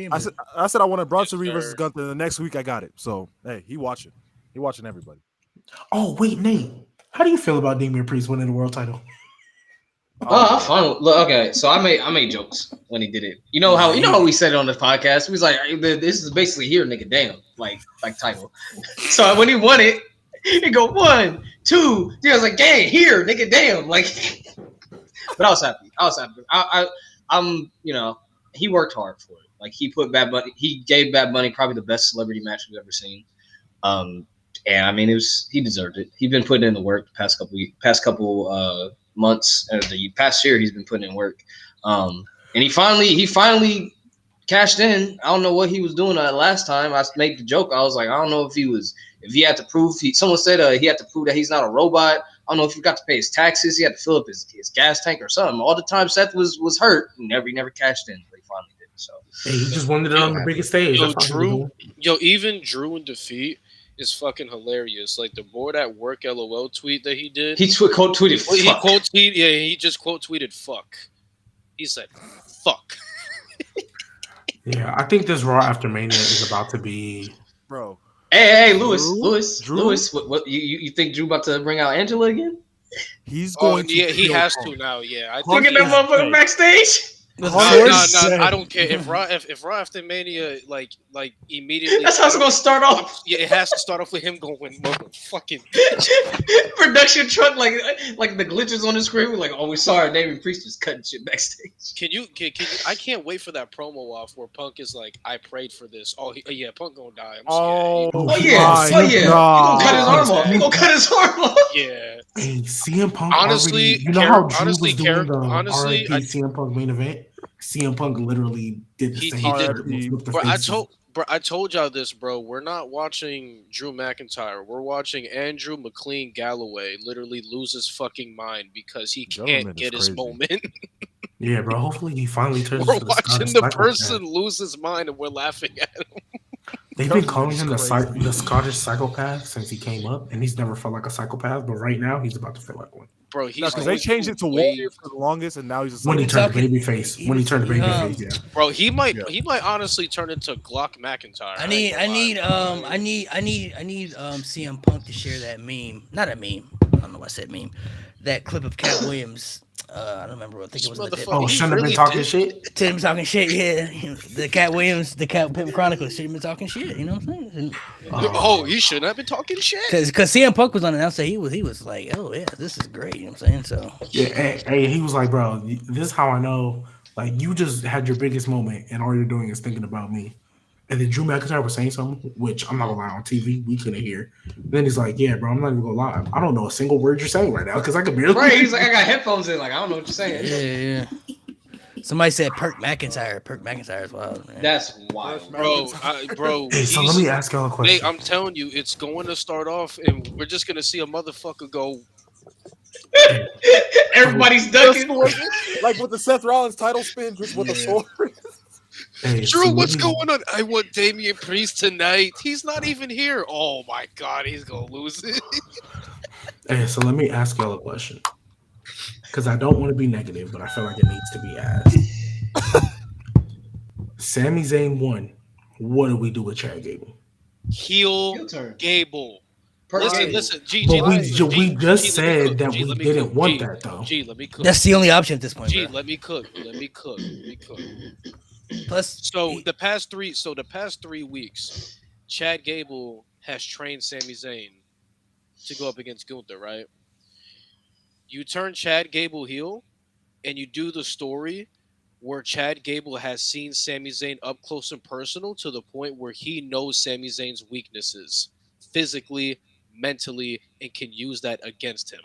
DMs. I said I wanted Bronson Reed versus Gunther. The next week I got it. So hey, he watching. He watching everybody. Oh wait, Nate. How do you feel about Damian Priest winning the world title? Oh, fun. Look, okay, so I made jokes when he did it. You know how we said it on the podcast. We was like, "This is basically here, nigga, damn," like title. So when he won it, he go 1, 2. I was like, "Gang, here, nigga, damn," like. But I was happy. I'm, he worked hard for it. Like he put Bad Bunny. He gave Bad Bunny probably the best celebrity match we've ever seen. And I mean, he deserved it. He's been putting in the work the past couple months. The past year, he's been putting in work. And he finally cashed in. I don't know what he was doing last time. I made the joke. I was like, I don't know if he had to prove. Someone said he had to prove that he's not a robot. I don't know if he got to pay his taxes. He had to fill up his gas tank or something. All the time Seth was hurt. He never cashed in, but he finally did. So he just wanted it on the biggest stage. Even Drew in defeat is fucking hilarious. Like the bored at work LOL tweet that he did. He quote tweeted fuck. He just quote tweeted fuck. He said fuck. Yeah, I think this Raw after Mania is about to be, bro. Hey, Lewis. What you think Drew about to bring out Angela again? He's going to. Yeah, he has to now. Yeah, I think that motherfucker backstage. No, I don't care if Raw after Mania like immediately. That's how it's gonna start off. Yeah, it has to start off with him going motherfucking production truck like the glitches on the screen. Like, oh, we saw our Damian Priest was cutting shit backstage. Can you? I can't wait for that promo off where Punk is like, I prayed for this. Oh yeah, Punk gonna die. I'm scared. He gonna cut his arm off. He gonna cut his arm off. Yeah. Hey, CM Punk. Honestly, you know how Drew was doing the RIP CM Punk main event. CM Punk literally did the same. I told y'all this, bro. We're not watching Drew McIntyre. We're watching Andrew McLean Galloway literally lose his fucking mind because he can't get his moment. Yeah, bro. Hopefully he finally turns. We're watching the person lose his mind and we're laughing at him. They've been calling him the Scottish psychopath since he came up, and he's never felt like a psychopath. But right now, he's about to feel like one. Bro, because they changed it to Warrior for the longest, and now he's when he turned babyface. Yeah. Bro, he might honestly turn into Glock McIntyre. I need CM Punk to share that meme. Not a meme. I don't know why I said meme. That clip of Cat Williams. I don't remember. I think it was. Shouldn't have been talking shit. To him talking shit. Yeah, the Cat Williams, the Cat Pimp Chronicles shouldn't have been talking shit. You know what I'm saying? He shouldn't have been talking shit. Because CM Punk was on the outside. He was like, oh yeah, this is great. You know what I'm saying? So yeah, hey, he was like, bro, this is how I know. Like, you just had your biggest moment, and all you're doing is thinking about me. And then Drew McIntyre was saying something, which I'm not gonna lie, on TV we couldn't hear. Then he's like, "Yeah, bro, I'm not even gonna lie. I don't know a single word you're saying right now because I could barely." Right? He's like, "I got headphones in. Like, I don't know what you're saying." Yeah. Somebody said Perk McIntyre. Perk McIntyre is wild, man. That's wild, bro. Hey, so let me ask y'all a question. Hey, I'm telling you, it's going to start off, and we're just gonna see a motherfucker go. Everybody's ducking, like with the Seth Rollins title spin, just with a sword. Hey, Drew, what's going on? I want Damian Priest tonight. He's not even here. Oh my god, he's gonna lose it. Hey, so let me ask y'all a question. Because I don't want to be negative, but I feel like it needs to be asked. Sami Zayn won. What do we do with Chad Gable? Heel Gable. Listen, G. We just said that we didn't want that, though. G, let me cook. That's the only option at this point. G, bro. let me cook. Plus, the past 3 weeks, Chad Gable has trained Sami Zayn to go up against Gunther, right? You turn Chad Gable heel, and you do the story where Chad Gable has seen Sami Zayn up close and personal to the point where he knows Sami Zayn's weaknesses physically, mentally, and can use that against him.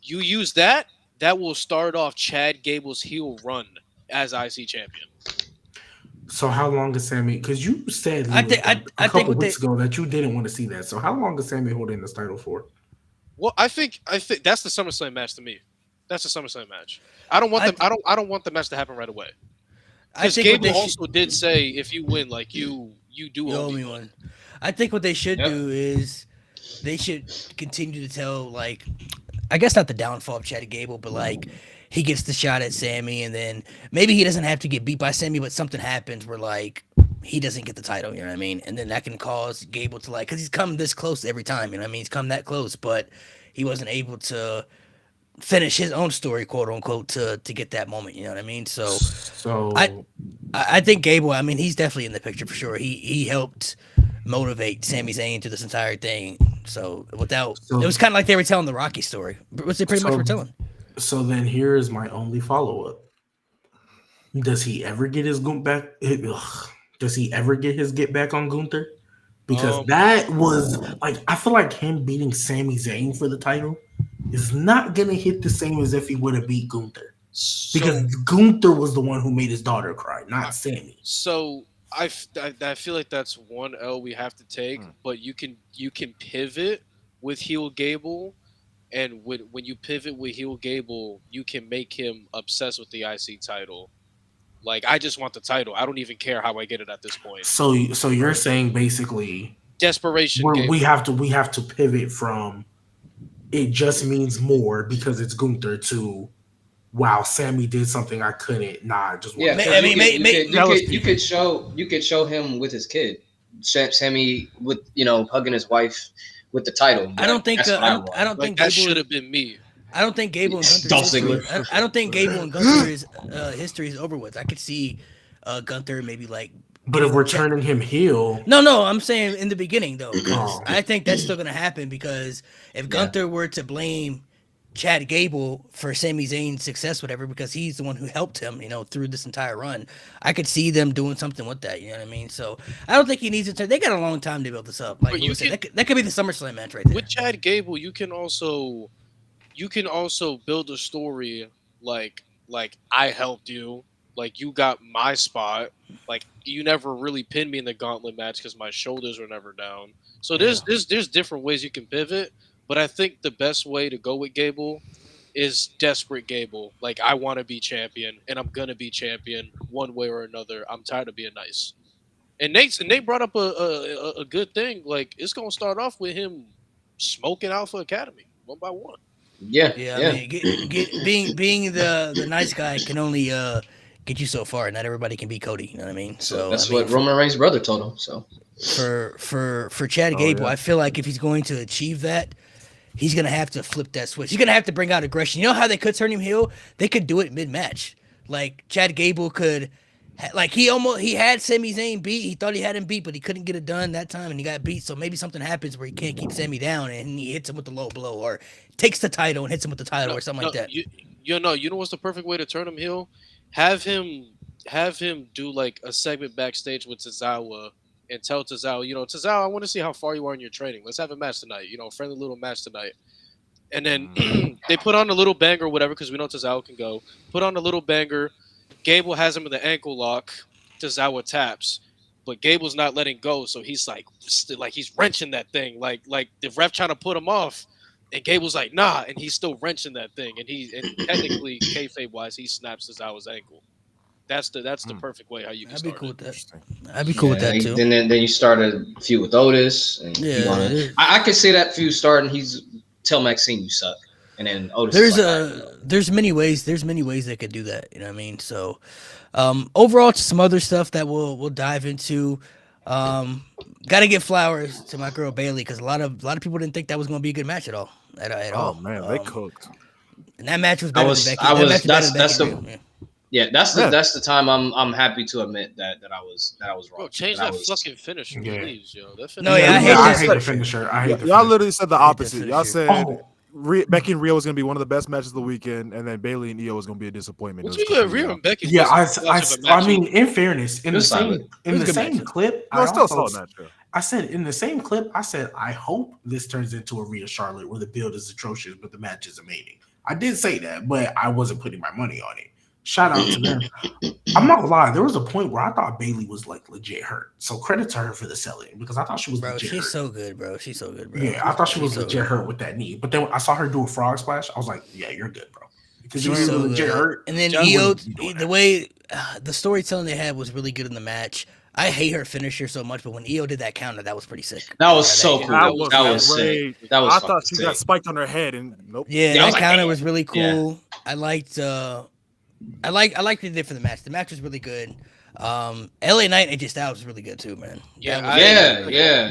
You use that will start off Chad Gable's heel run as IC champion. So how long is Sami? Because you said a couple weeks ago that you didn't want to see that. So how long is Sami holding this title for? Well, I think that's the SummerSlam match to me. That's the SummerSlam match. I don't want the match to happen right away. Because Gable also did say if you win, like you do owe me one. I think what they should do is they should continue to tell, like, I guess not the downfall of Chad Gable, but like he gets the shot at Sami, and then maybe he doesn't have to get beat by Sami, but something happens where like he doesn't get the title, you know what I mean? And then that can cause Gable to, like, because he's come this close every time, you know what I mean? He's come that close, but he wasn't able to finish his own story, quote unquote, to get that moment, you know what I mean? So I think Gable, I mean, he's definitely in the picture for sure. He helped motivate Sami Zayn to this entire thing. So it was kind of like they were telling the Rocky story, which they pretty much were telling. So then here is my only follow-up. Does he ever get his back? Does he ever get his get back on Gunther? Because that was like, I feel like him beating Sami Zayn for the title is not gonna hit the same as if he would have beat Gunther. Because Gunther was the one who made his daughter cry, not Sami. So I feel like that's one L we have to take, but you can pivot with heel Gable, and when you pivot with heel Gable, you can make him obsessed with the IC title. Like, I just want the title. I don't even care how I get it at this point. So you're saying basically desperation. We have to pivot from it just means more because it's Gunther to wow, Sami did something I couldn't. Nah, just yeah. I mean, you could show him with his kid, Sami with hugging his wife with the title. I don't think that should have been me. I don't think Gable and Gunther's Dolph history. Ziggler. I don't think Gable and Gunther's history is over with. I could see Gunther maybe like. But if we're turning him heel, no, I'm saying in the beginning though, because Oh. I think that's still gonna happen. Because if Gunther were to blame Chad Gable for Sami Zayn's success, whatever, because he's the one who helped him, through this entire run, I could see them doing something with that. You know what I mean? So I don't think he needs to turn. They got a long time to build this up. Like But you said, that could be the SummerSlam match right there. With Chad Gable, you can also build a story like I helped you, like you got my spot, like you never really pinned me in the gauntlet match because my shoulders were never down. So there's different ways you can pivot, but I think the best way to go with Gable is desperate Gable. Like I want to be champion, and I'm gonna be champion one way or another. I'm tired of being nice. And Nate brought up a good thing. Like it's gonna start off with him smoking Alpha Academy one by one. Yeah. I mean, being the nice guy can only get you so far. Not everybody can be Cody. You know what I mean? So that's I mean, what Roman Reigns' brother told him. So for Chad Gable, I feel like if he's going to achieve that, he's gonna have to flip that switch. He's gonna have to bring out aggression. You know how they could turn him heel? They could do it mid-match. Like Chad Gable could, like he had Sami Zayn beat. He thought he had him beat, but he couldn't get it done that time, and he got beat. So maybe something happens where he can't keep Sami down, and he hits him with the low blow, or takes the title and hits him with the title, or something like that. You know what's the perfect way to turn him heel? Have him do like a segment backstage with Tozawa and tell Tozawa, Tozawa, I want to see how far you are in your training. Let's have a match tonight. Friendly little match tonight. And then they put on a little banger or whatever, because we know Tozawa can go. Put on a little banger. Gable has him in the ankle lock. Tozawa taps. But Gable's not letting go, so he's like he's wrenching that thing. Like the ref trying to put him off. And Gable's like, nah, and he's still wrenching that thing. And technically, kayfabe-wise, he snaps Tozawa's ankle. That's the perfect way how you can I'd start. Be cool with that. I'd be cool with that too. Then you start a feud with Otis, and I could see that feud starting. He's tell Maxine you suck, and then Otis. There's many ways. There's many ways they could do that. You know what I mean? So, overall, just some other stuff that we'll dive into. Got to give flowers to my girl Bailey, because a lot of people didn't think that was going to be a good match at all. At all. Oh man, they cooked. And that match was better than Becky. That's the time I'm happy to admit that I was wrong. Bro, change that fucking finisher, please, yo. That finisher. No, yeah, I hate the finisher. Y'all literally said the opposite. Y'all said Becky and Rio was going to be one of the best matches of the weekend, and then Bailey and Io was going to be a disappointment. Rio and Becky. Yeah, I mean, in fairness, in the same clip, I said in the same clip, I hope this turns into a Rhea Charlotte where the build is atrocious, but the match is amazing. I did say that, but I wasn't putting my money on it. Shout out to them. I'm not gonna lie. There was a point where I thought Bailey was like legit hurt. So credit to her for the selling, because I thought she was legit hurt. So good, bro. She's so good, bro. Yeah, I thought she was legit hurt with that knee. But then I saw her do a frog splash. I was like, yeah, you're good, bro. Because she's so legit hurt. And then Io, the way the storytelling they had was really good in the match. I hate her finisher so much, but when Io did that counter, that was pretty sick. That was so cool. That was sick. I thought she got spiked on her head, and nope. Yeah, that counter was really cool. Yeah. I liked what they did for the match. The match was really good. LA Knight and AJ Styles was really good too, man. Yeah. Hey,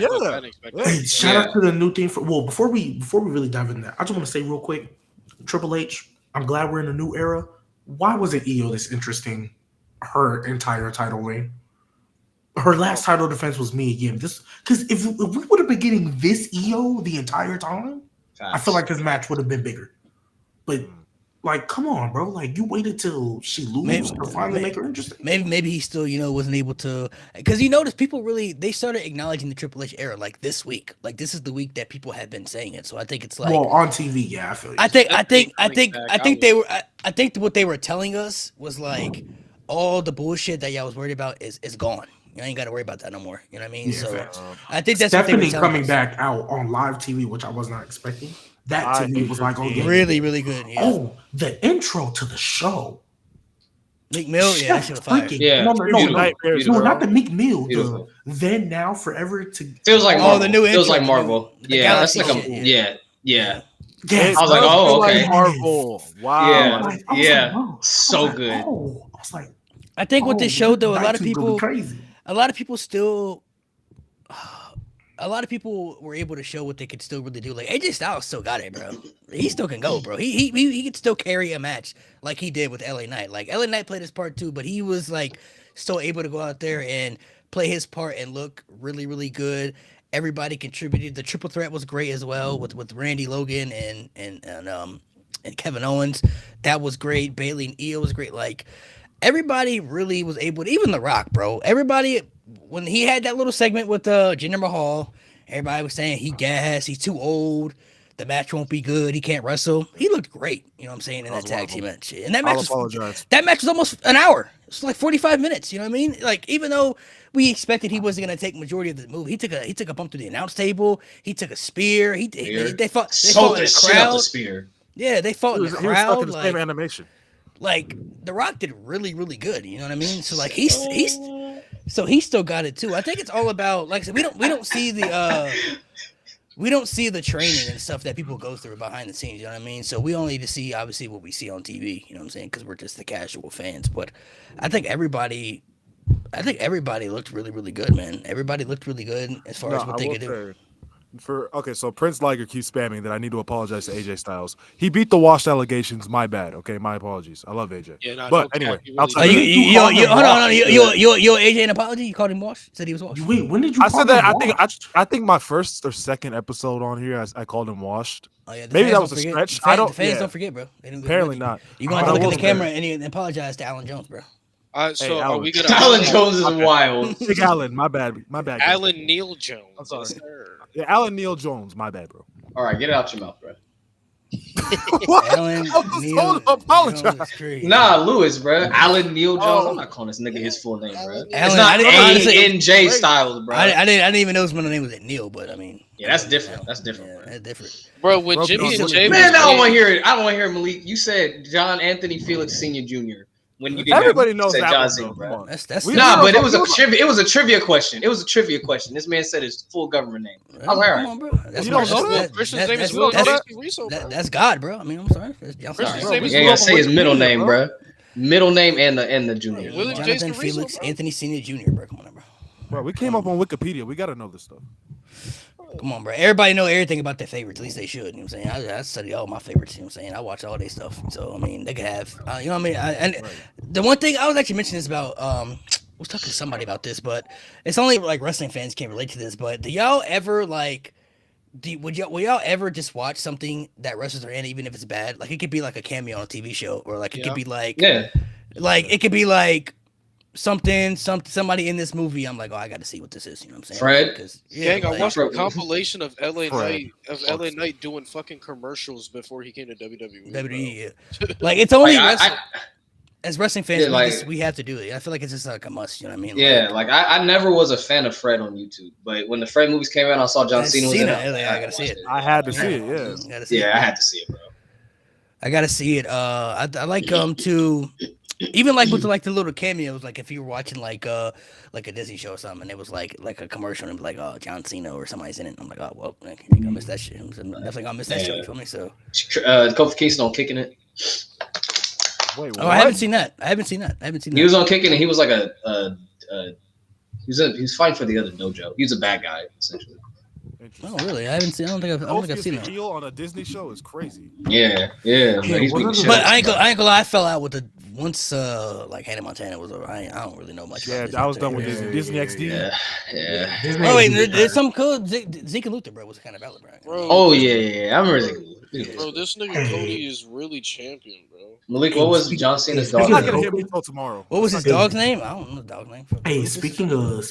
shout out to the new theme before we really dive in there, I just want to say real quick, Triple H, I'm glad we're in a new era. Why wasn't Io this interesting her entire title reign? Her last title defense was me again. Because if we would have been getting this Io the entire time, I feel like this match would have been bigger. But like, come on, bro! Like, you waited till she loses to finally make her interesting. Maybe he still, wasn't able to, because you notice people they started acknowledging the Triple H era like this week. Like, this is the week that people have been saying it. So I think it's like, well, on TV, yeah, I feel you. I think what they were telling us was like, all the bullshit that y'all was worried about is gone. You ain't got to worry about that no more. You know what I mean? Yeah, so I think that's Stephanie what they were coming us. Back out on live TV, which I was not expecting. That to me was like, really, really good. Yeah. Oh, the intro to the show. Meek Mill, that shit was fire. Yeah, no, not the Meek Mill. The then, now, forever to feels like Marvel. The new intro. Feels like Marvel. Yeah, that's like Yeah. I was like, oh, okay. Like Marvel. Wow. So good. I was like, I think what this showed though, a lot of people crazy. A lot of people still a lot of people were able to show what they could still really do. Like AJ Styles still got it, bro. He still can go, bro. He could still carry a match like he did with LA Knight. Like LA Knight played his part too, but he was like still able to go out there and play his part and look really, really good. Everybody contributed. The triple threat was great as well with Randy Logan and Kevin Owens. That was great. Bailey and Io was great. Like everybody really was able to, even The Rock, bro. Everybody, when he had that little segment with Jinder Mahal, everybody was saying he gassed, he's too old, the match won't be good, he can't wrestle. He looked great, you know what I'm saying, in that tag team match. And that match was almost an hour. It's like 45 minutes, you know what I mean? Like, even though we expected he wasn't gonna take majority of the move, he took a bump through the announce table, he took a spear, they fought in the crowd. The spear. Yeah, they fought in the crowd. He was stuck in the same animation. Like The Rock did really, really good. You know what I mean? So like he still got it too. I think it's all about, like I said, we don't see the training and stuff that people go through behind the scenes. You know what I mean? So we only to see obviously what we see on TV. You know what I'm saying? Because we're just the casual fans. But I think everybody looked really, really good, man. Everybody looked really good as far as what they could do. So Prince Liger keeps spamming that I need to apologize to AJ Styles. He beat the washed allegations. My bad. Okay, my apologies. I love AJ. Yeah, but anyway, you AJ an apology? You called him washed? Said he was washed. Wait, when did you? I said that. I think my first or second episode on here, I called him washed. Oh, yeah, maybe that was a stretch. The fans don't forget, bro. Apparently not. You gonna have to look at the camera and apologize to Alan Jones, bro. So are we gonna? Alan Jones is wild. Big Alan, my bad. Alan Neil Jones. I'm sorry. Yeah, Alan Neil Jones, my bad, bro. All right, get it out your mouth, bro. Alan Neil apologize. Nah, Lewis, bro. Alan Neil Jones. I'm not calling this nigga his full name, bro. It's not A-N-J Styles, bro. I didn't even know his middle name was Neil, but I mean. Yeah, that's different. That's different. Yeah, that's different. Bro, when Jimmy and Jay, man, I don't want to hear it. I don't want to hear Malik. You said John Anthony Felix Senior Jr. When you everybody knows that John one, Cena, bro. That's but it was a trivia. It was a trivia question. This man said his full government name. I was like, all right, bro. You don't know that? Christian's name is Will. That's God, bro. I mean, I'm sorry. Yeah, say his middle name, bro. Middle name and the junior. Jonathan Felix Anthony Senior Jr. Bro, come on, bro. Bro, we came up on Wikipedia. We got to know this stuff. Come on, bro. Everybody know everything about their favorites. At least they should. You know what I'm saying? I study all my favorites. You know what I'm saying? I watch all their stuff. So, I mean, they could have, you know what I mean? The one thing I was actually mentioning this about, I was talking to somebody about this, but it's only like wrestling fans can't relate to this. But do y'all ever will y'all ever just watch something that wrestlers are in, even if it's bad? Like it could be like a cameo on a TV show, or like it could be like, like it could be like, somebody in this movie, I'm like, oh, I got to see what this is. You know what I'm saying? Fred? I watched a compilation of LA Knight doing fucking commercials before he came to WWE. WWE, like it's only as wrestling fans, we have to do it. I feel like it's just like a must. You know what I mean? Yeah, I never was a fan of Fred on YouTube, but when the Fred movies came out, I saw John Cena was in it. I gotta see it. I had to see it. Yeah, I had to see it, bro. I gotta see it. I like to. Even like with the little cameos, like if you were watching like a Disney show or something, and it was like a commercial and like, oh, John Cena or somebody's in it. I'm like, oh well, you're gonna miss that shit. I'm definitely gonna miss that shit. You feel me? So Kofi Kingston on Kicking It. Wait, what? I haven't seen that. He was on Kicking It. He was like he was fighting for the other dojo. He was a bad guy essentially. Oh really? I don't think I've seen that. Heel on a Disney show is crazy. Yeah. But I ain't gonna lie. I fell out with the once like Hannah Montana was over. I don't really know much. Yeah, I was done with Disney XD. Yeah. Oh wait, there's some cool Zeke and Luther, bro. Was kind of valid, bro. Oh yeah. I remember Zeke. Bro, this nigga Cody is really champion, bro. Malik, what was John Cena's dog's He's not gonna name? hit me until tomorrow. What was his dog's name? I don't know the dog's name. Hey, speaking of,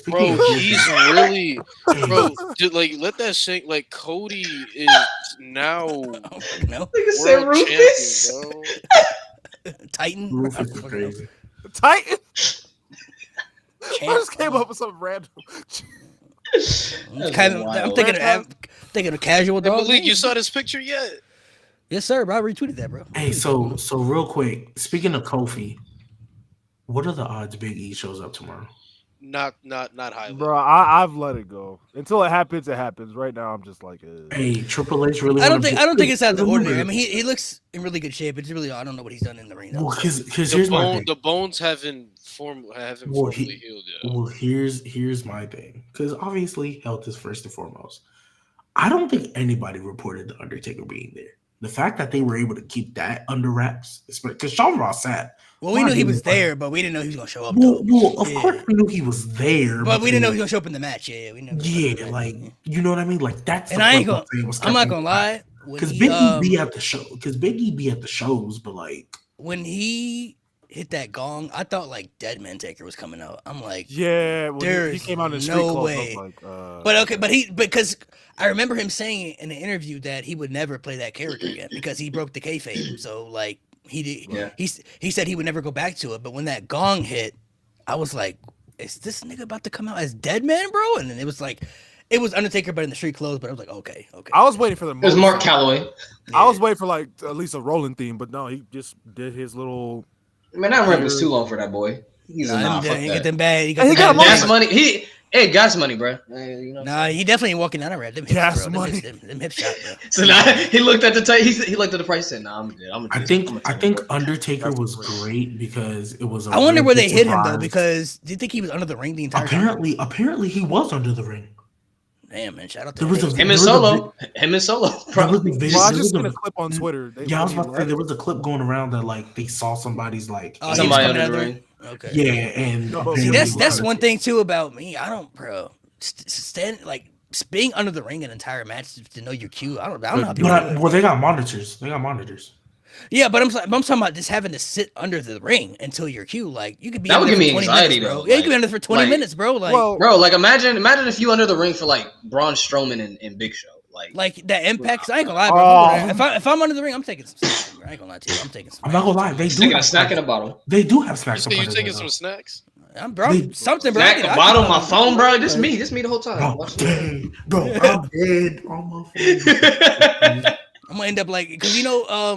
he's really, bro. Dude, like, let that sink. Like, Cody is now world champion, bro. Titan. Rufus is crazy. Titan. I just came up with something random. I'm thinking of casual dog. Malik, you saw this picture yet? Yes, sir, bro. I retweeted that, bro. Hey, so real quick, speaking of Kofi, what are the odds Big E shows up tomorrow? Not highly. Bro, I've let it go until it happens. It happens. Right now, I'm just like, Hey, Triple H really. I don't think it's out of the remember, ordinary. I mean, he looks in really good shape. It's really I don't know what he's done in the ring. Well, because here's my thing. The bones haven't formally healed yet. Well, here's my thing. Because obviously, health is first and foremost. I don't think anybody reported the Undertaker being there. The fact that they were able to keep that under wraps, because Sean Ross sat. Well, we knew he was there, but we didn't know he was gonna show up. Well, of course we knew he was there, but we didn't know he was gonna show up in the match. Yeah, we knew. Yeah, like you know what I mean. Like that's. And I'm not gonna lie. Because Big E be at the show. Because Big E be at the shows, but like when he hit that gong, I thought like Deadman Taker was coming out. I'm like, yeah, when he came out in the street clothes, way. Like, because I remember him saying in the interview that he would never play that character again because he broke the kayfabe. So like he said he would never go back to it. But when that gong hit, I was like, is this nigga about to come out as Deadman, bro? And then it was like. It was Undertaker, but in the street clothes. But I was like, okay. I was waiting for the. It was Mark Calloway. I was waiting for like at least a rolling theme, but no, he just did his little. Man, that run was too long for that boy. He's not. He got them bad. He got gas money. Hey, gas money, bro. You know nah, he definitely ain't walking down a red. Them hips, gas bro. money. Them hip shot, bro. So now he looked at the he looked at the price and said, "Nah, I'm good. I think Undertaker was great because it was. I wonder where they hit him though, because do you think he was under the ring the entire time? Apparently, he was under the ring. Damn, man! Shout out to him and Solo. Well, I just seen a clip on Twitter. I was about to say there was a clip going around that like they saw somebody's like somebody under the ring. Okay. Yeah, and see, that's one thing too about me. I don't, bro. Stand like being under the ring an entire match to know your cue. I don't know how people. Well, they got monitors. Yeah, but I'm talking about just having to sit under the ring until your cue. Like you could be. That would give me 20 anxiety, minutes, bro. though. Yeah, you could be under for 20 minutes, bro. Like, bro, like imagine if you under the ring for like Braun Strowman and Big Show. Like that impact. I ain't gonna lie, bro. If I'm under the ring, I'm taking some snacks. I ain't gonna lie to you. I'm taking some. I'm not gonna lie. They do taking a snack in a bottle. They do have snacks. You taking some snacks? I'm bro. Something, bro. Snack, a bottle, my phone, bro. This me the whole time. Bro, I'm dead on my phone. I'm gonna end up like, cause you know, I'll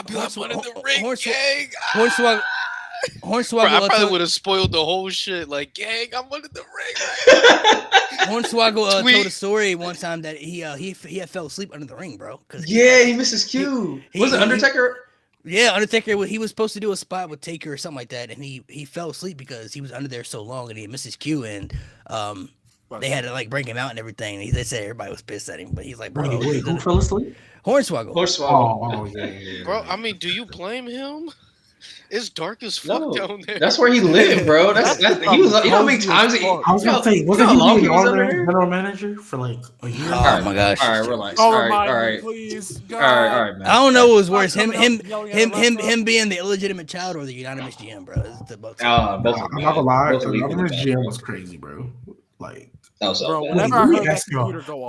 be like, I'm in the ring, gang. Hornswoggle. I probably would have spoiled the whole shit. Like, gang, I'm under the ring. Hornswoggle told a story one time that he had fell asleep under the ring, bro. He missed his cue. Was it Undertaker? Undertaker. He was supposed to do a spot with Taker or something like that, and he fell asleep because he was under there so long and he missed his cue, and they had to like bring him out and everything. And they said everybody was pissed at him, but he's like, bro, wait, who fell asleep? Hornswoggle. Oh, yeah. Bro, I mean, do you blame him? It's dark as fuck down there. That's where he lived, bro. He was. You know how many times I was gonna say, wasn't he general manager for like a year? Oh my gosh! All right, relax. All right, please. All right, man. I don't know what was worse, him being the illegitimate child or the unanimous GM, bro. Both. I'm not gonna lie, the unanimous GM was crazy, bro. Like. Bro, let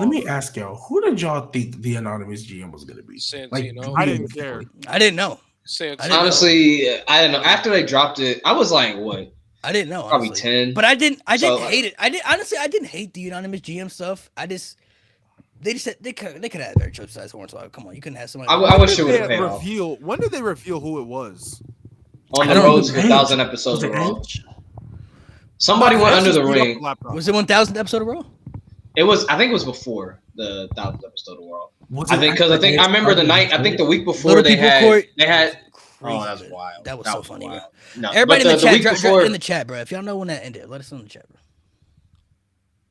me ask y'all, who did y'all think the anonymous GM was gonna be? Santino. I didn't care. I didn't know. Honestly, I didn't know. After they dropped it, I was like, what? I didn't know. Probably 10. But I didn't hate it. I didn't hate the unanimous GM stuff. They just said they could have had their trip size Hornswoggle. Come on, you couldn't have somebody. I wish it would have paid off. When did they reveal who it was? On the road to 1,000 episodes of Raw. Somebody went under the ring. Was it 1,000th episode of Raw? It was. I think it was before the 1,000th episode of Raw. I remember the night. I think the week before they had. Oh, that's wild. That was so funny, bro. No, everybody in the chat, drop in the chat, bro. If y'all know when that ended, let us know in the chat, bro.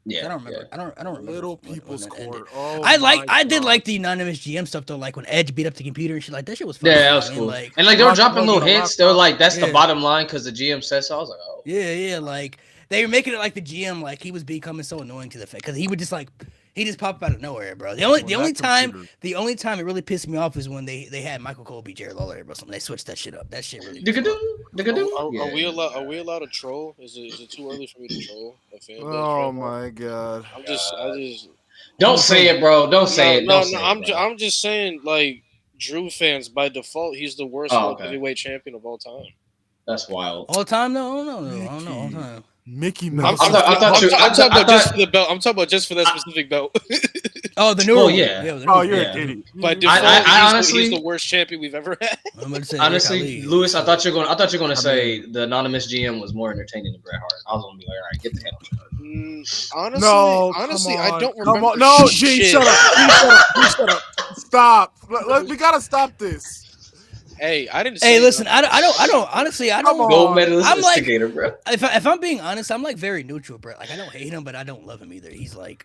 Yeah, I don't remember. I don't remember. Little People's Court. I did like the anonymous GM stuff though, like when Edge beat up the computer and shit. Like that shit was fun. Yeah, that was cool. And like they were dropping little hints. They were like, "That's the bottom line" because the GM said so. I was like, "Oh." Yeah. Like they were making it like the GM, like he was becoming so annoying to the fan because he would just like. He just popped out of nowhere, bro. The only time it really pissed me off is when they had Michael Cole beat Jerry Lawler or something. They switched that shit up. That shit really. Are we allowed to troll? Is it too early for me to troll a fan base? Oh my god! I just don't say it, bro. Don't say it. No. I'm just saying, like Drew fans by default, he's the worst heavyweight champion of all time. That's wild. All time? No. I don't know. All time. Mickey No, Mouse. I I'm talking about just thought- for the belt. I'm talking about just for that specific belt. Oh, the new Well, one. yeah. The new Oh, one. you're Yeah. an idiot. But I he's honestly- the worst champion we've ever had. I'm about to say honestly, Nick Ali. Lewis, I thought you're gonna say the anonymous GM was more entertaining than Bret Hart. I was gonna be like, all right, get the hell. Honestly, I don't Come remember. on. No, G, shit. shut up. G, shut up. Stop. We gotta stop this. Hey, I didn't. Hey, say listen, nothing. I don't. Honestly, I Come don't. on. Gold medalist I'm like- instigator, bro. If I'm being honest, I'm like very neutral, Brett. Like I don't hate him, but I don't love him either. He's like,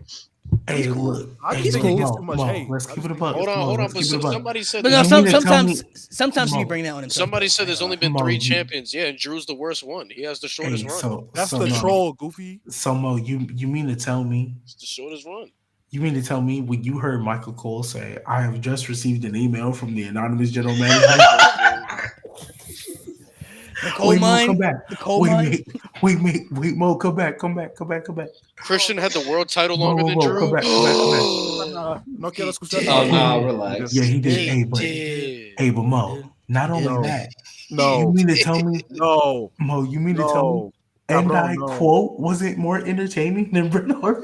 Hey, look. I Hey, just think he gets Mo, too much Mo, hate. let's I keep just it a think- buck. Hold on. Let's But keep it a buck. somebody said. but You no, mean to tell sometimes Mo, you bring that on himself. Somebody said there's only been Mo, 3 you- champions. Yeah, and Drew's the worst one. He has the shortest Hey, run. That's so the Mo, troll, Goofy. So Mo, you mean to tell me? It's the shortest run. You mean to tell me when you heard Michael Cole say, "I have just received an email from the anonymous general manager"? The coal Wait, Mo, mine. come back. The coal Wait, mine. wait, Mo, come back. Christian had the world title Mo, longer Mo, than Mo, Drew. come back. No quiero escuchar. Oh, Hey, nah, hey, relax. Yeah, he did. He Hey, but did. hey, but Mo, not only No. that, you No. mean to tell me, No. Mo, you mean to tell me, No. and Cabron, I no. quote, was it more entertaining than Bret Hart?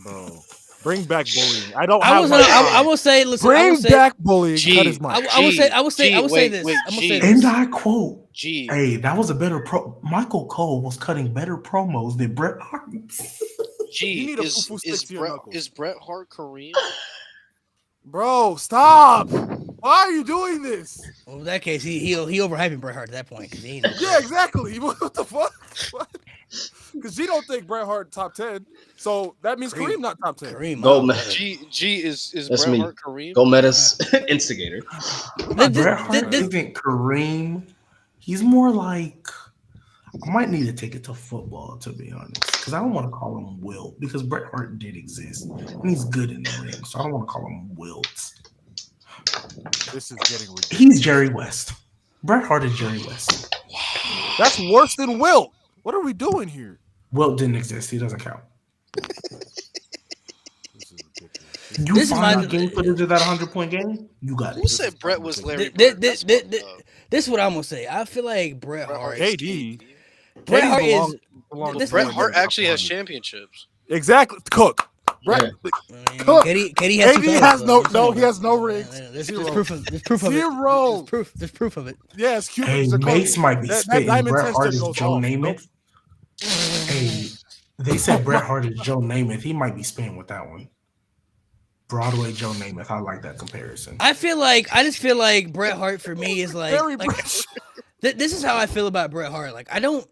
Bro. Bring back bullying. I don't I have was. my I will say. Listen. I will Bring say. back bullying. G. Cut his mic. I will say. I will say. G, I will say wait, this. wait, I'm gonna say G. this. And I quote, Gee, hey, that was a better pro. Michael Cole was cutting better promos than Bret Hart. You need a fufu stick to your knuckles. is Bret Hart Korean? Bro, stop. Why are you doing this? Well, in that case, he overhyping Bret Hart at that point because he ain't. Yeah, exactly. What the fuck? Because you don't think Bret Hart top 10. So that means Kareem not top 10. Kareem. Gold Mo. medal. G is That's Bret me. Hart Korean? Gold medalist instigator. Bret Hart isn't Kareem. He's more like, I might need to take it to football, to be honest, because I don't want to call him Wilt, because Bret Hart did exist and he's good in the ring, so I don't want to call him Wilt. This is getting ridiculous. He's Jerry West. Bret Hart is Jerry West. That's worse than Wilt. What are we doing here? Wilt didn't exist. He doesn't count. This is ridiculous. You This is find my- out game footage of that 100-point game? You got Who it. said Bret was Larry This- Bird? this- That's this- fucked up. This is what I'm gonna say. I feel like Bret Hart. KD. Bret KD Hart is. belongs this- Bret before Hart the top actually has 100. championships. Exactly. Cook. Bret. Cook. KD has, KD has no. He has no rings. There's Zero. proof of. There's proof of Zero. it. There's proof of it. Yes, Cupid. Hey, Mace might be spitting. diamond Bret test Hart that is goes Joe off. Namath. Hey, they said Bret Hart is Joe Namath. He might be spitting with that one. Broadway Joe Namath. I like that comparison. I just feel like Bret Hart for me is Very like British. this is how I feel about Bret Hart. Like I don't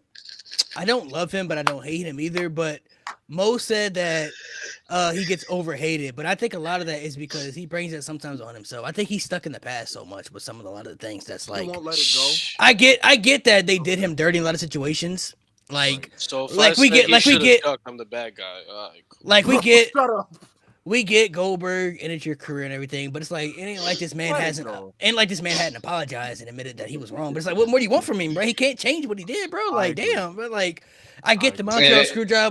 love him, but I don't hate him either. But Mo said that he gets overhated, but I think a lot of that is because he brings it sometimes on himself. I think he's stuck in the past so much with some of a lot of the things that's He like. won't let it go. I get that they did him dirty in a lot of situations. Like So if like I we said get- he like we should've get- ducked, I'm the bad guy. All right, cool. like we Shut up. get Goldberg and it's your career and everything, but it's like it ain't like this man Let it hasn't go. hadn't apologized and admitted that he was wrong. But it's like, what more do you want from him, bro? He can't change what he did, bro. Like, agree. damn, but like, I get the agree. Montreal Yeah.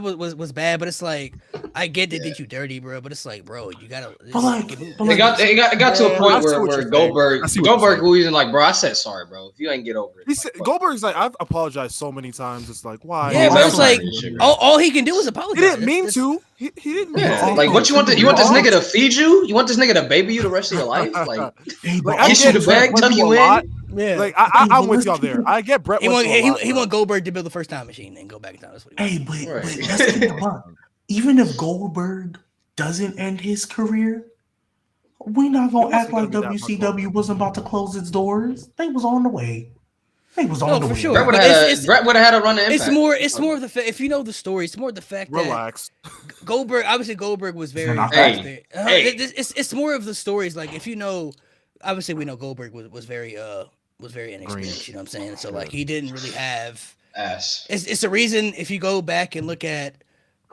Screwjob was bad, but it's like, I get they did you dirty, bro. But it's like, bro, you gotta. But like, It got to a Yeah, I point see where, what where you're saying. Goldberg I see what you're Goldberg saying. was even like, bro, I said sorry, bro. If you ain't get over it, He said, like, fuck. Goldberg's like, I've apologized so many times. It's like, why? Yeah, Yeah, but man, it's I'm like sorry, shit, bro. all he can do is He apologize. didn't mean That's- to. He didn't mean Yeah, to. like what you want? You want this nigga to feed you? You want this nigga to baby you the rest of your life? Like, Hey, Like, but kiss you the bag, Brett tuck do you a lot. in. Yeah, Like Hey, I'm but with let's y'all keep there. it- I get Brett. he went want through a lot, he bro. want Goldberg to build the first time machine and go back in time. That's what he Hey, but Right. let's keep it up. Even if Goldberg doesn't end his career, we not It gonna wasn't act gonna like be that much WCW longer. wasn't about to close its doors. They was on the way. They was on No, the for way. sure. Brett would But have had a run to Impact. It's more of the fact, if you know the story, it's more of the fact that Relax. Goldberg, obviously Goldberg was very. not Hey, hey. It's more of the stories. Like if you know, obviously we know Goldberg was very inexperienced. You know what I'm saying? So like he didn't really have. Ass. It's a reason if you go back and look at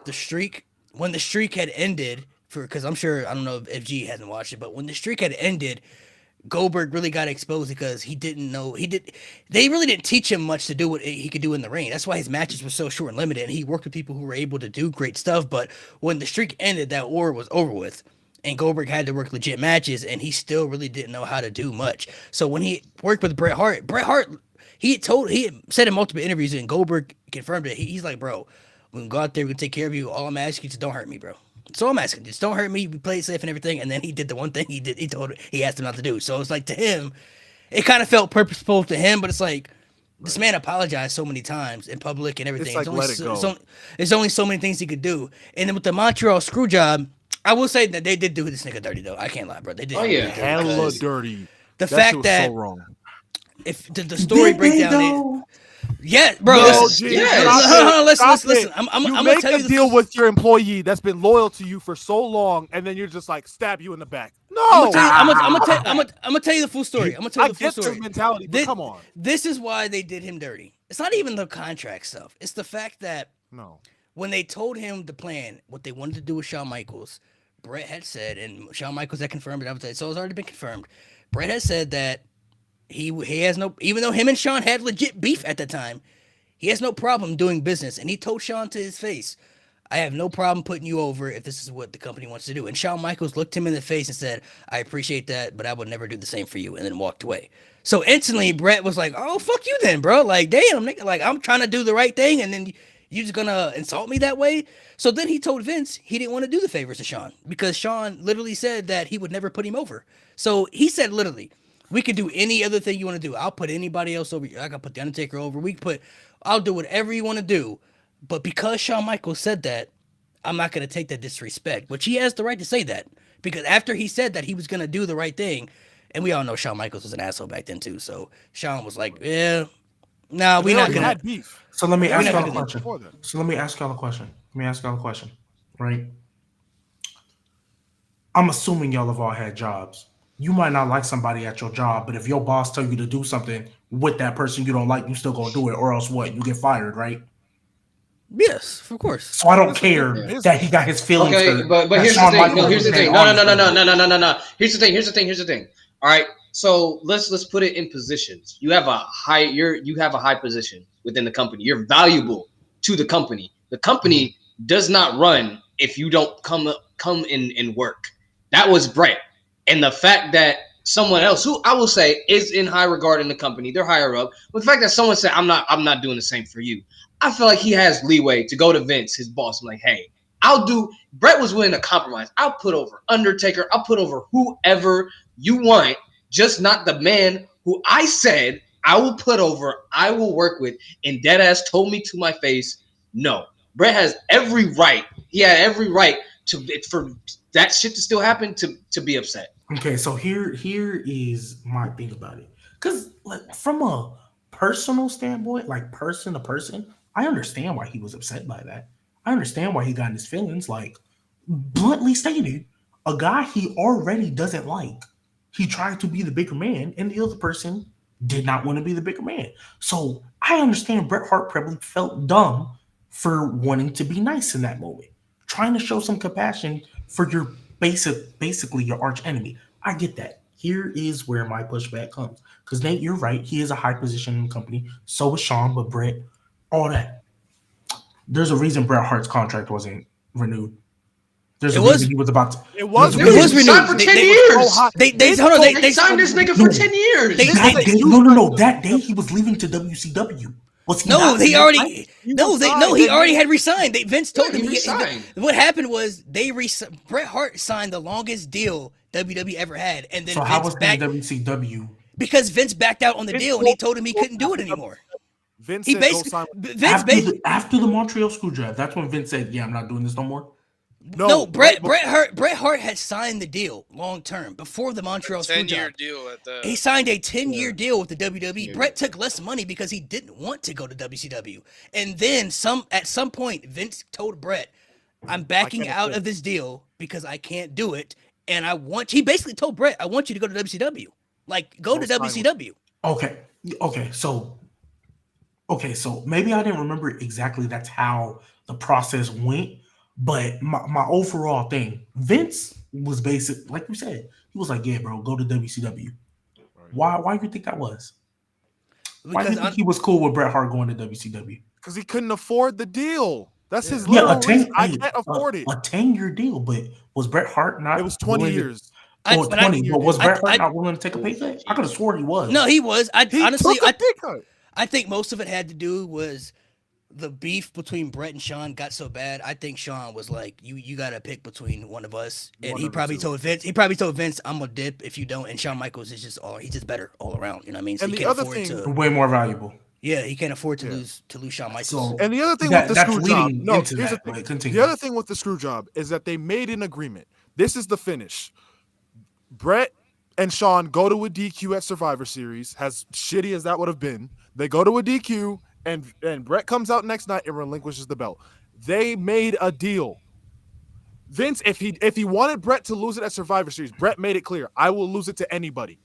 the streak when the streak had ended because I'm sure I don't know if G hasn't watched it, but when the streak had ended. Goldberg really got exposed because he didn't know they really didn't teach him much to do what he could do in the ring. That's why his matches were so short and limited, and he worked with people who were able to do great stuff. But when the streak ended, that war was over with, and Goldberg had to work legit matches, and he still really didn't know how to do much. So when he worked with Bret Hart, he said in multiple interviews, and Goldberg confirmed it. He's like, bro, we're gonna go out there, we're gonna take care of you. All I'm asking you is don't hurt me, bro. So I'm asking, just don't hurt me. We play it safe and everything. And then he did the one thing he asked him not to do. So it's like to him, it kind of felt purposeful to him, but it's like this man apologized so many times in public and everything. It's like, let it go. There's only so many things he could do. And then with the Montreal Screwjob, I will say that they did do this nigga dirty though. I can't lie, bro. They did. Oh, yeah. Hella dirty. The That fact shit was that so wrong. if the story Did they, breakdown is. though? Yeah, bro. No, listen, G, yes. stop it. listen. Stop it. I'm You gonna make tell a you the deal with your employee that's been loyal to you for so long, and then you're just like stab you in the back. No, I'm gonna tell you the full story. I'm gonna tell I you the full get story. this mentality, but come on. This is why they did him dirty. It's not even the contract stuff. It's the fact that No. when they told him the plan, what they wanted to do with Shawn Michaels, Brett had said, and Shawn Michaels had confirmed it. So it's already been confirmed. Brett had said that he has no, even though him and Shawn had legit beef at the time, he has no problem doing business. And he told Shawn to his face, I have no problem putting you over if this is what the company wants to do. And Shawn Michaels looked him in the face and said, I appreciate that, but I would never do the same for you, and then walked away. So instantly, Brett was like, oh, fuck you then, bro. Like, damn, nigga, like, I'm trying to do the right thing, and then you just gonna insult me that way? So then he told Vince he didn't want to do the favors to Shawn because Shawn literally said that he would never put him over. So he said literally, we could do any other thing you want to do. I'll put anybody else over. I can put the Undertaker over. I'll do whatever you want to do. But because Shawn Michaels said that, I'm not going to take that disrespect. Which he has the right to say that. Because after he said that he was going to do the right thing, and we all know Shawn Michaels was an asshole back then too. So Shawn was like, yeah, nah, we're not going had to. beef. So let me ask not y'all gonna a do question. before that. Right? I'm assuming y'all have all had jobs. You might not like somebody at your job, but if your boss tell you to do something with that person you don't like, you still gonna do it, or else what? You get fired, right? Yes, of course. So I don't care that he got his feelings Okay, hurt. but that here's the Shawn thing. Michaels No, here's the was thing. saying, No. Here's the thing. All right. So let's put it in positions. You have a high position within the company. You're valuable to the company. The company does not run if you don't come in and work. That was Brett. And the fact that someone else, who I will say is in high regard in the company, they're higher up, but the fact that someone said, I'm not doing the same for you, I feel like he has leeway to go to Vince, his boss, and like, hey, Brett was willing to compromise. I'll put over Undertaker. I'll put over whoever you want, just not the man who I said I will put over, I will work with, and deadass told me to my face, no. Brett has every right. He had every right for that shit to still happen to be upset. Okay, so here is my thing about it. Because like, from a personal standpoint, like person to person, I understand why he was upset by that. I understand why he got in his feelings. Like, bluntly stated, a guy he already doesn't like. He tried to be the bigger man, and the other person did not want to be the bigger man. So I understand Bret Hart probably felt dumb for wanting to be nice in that moment, trying to show some compassion for your basically your arch enemy. I get that. Here is where my pushback comes. Because Nate, you're right. He is a high position in the company. So is Shawn, but Bret, all that. There's a reason Bret Hart's contract wasn't renewed. There's a reason he was about to. It was renewed Signed for 10 years. They signed this nigga for 10 years. That day he was leaving to WCW. Was he not? He already had resigned. Vince told him he resigned. What happened was Bret Hart signed the longest deal WWE ever had, and then So Vince how was he in WCW? because Vince backed out on the deal and he told him he couldn't do it anymore. Vince He said, go basically sign. After the Montreal Screwjob, that's when Vince said, "Yeah, I'm not doing this no more." No, Bret Hart had signed the deal long term before the Montreal Screwjob. 10-year deal at that. He signed a 10-year deal with the WWE. Yeah. Bret took less money because he didn't want to go to WCW. And then at some point, Vince told Bret, I'm backing out of this deal because I can't do it. And he basically told Bret, I want you to go to WCW. Like, go to WCW. Okay, so maybe I didn't remember exactly that's how the process went. But my overall thing, Vince was basic, like you said, he was like, yeah, bro, go to WCW. Right. Why do you think that was? Why do you think he was cool with Bret Hart going to WCW? Because he couldn't afford the deal. That's his literal reason. I can't afford it. A 10-year deal, but was Bret Hart not? It was 20 years. But was Bret Hart not willing to take a pay cut? I could have sworn he was. No, he was. He took a pay cut. I think most of it had to do was the beef between Brett and Sean got so bad. I think Sean was like, "You got to pick between one of us," and One he of the probably two. told Vince. He probably told Vince, "I'm gonna dip if you don't." And Shawn Michaels is just he's just better all around. You know what I mean? So And he the can't other afford thing- to. Way more valuable. Yeah, he can't afford to Yeah. lose Shawn Michaels. So And the other thing with the that's screw leading job, no, into here's that. the thing. But continue. The other thing with the screw job is that they made an agreement. This is the finish. Brett and Sean go to a DQ at Survivor Series. As shitty as that would have been, they go to a DQ, and Brett comes out next night and relinquishes the belt. They made a deal. Vince, if he wanted Brett to lose it at Survivor Series, Brett made it clear, I will lose it to anybody.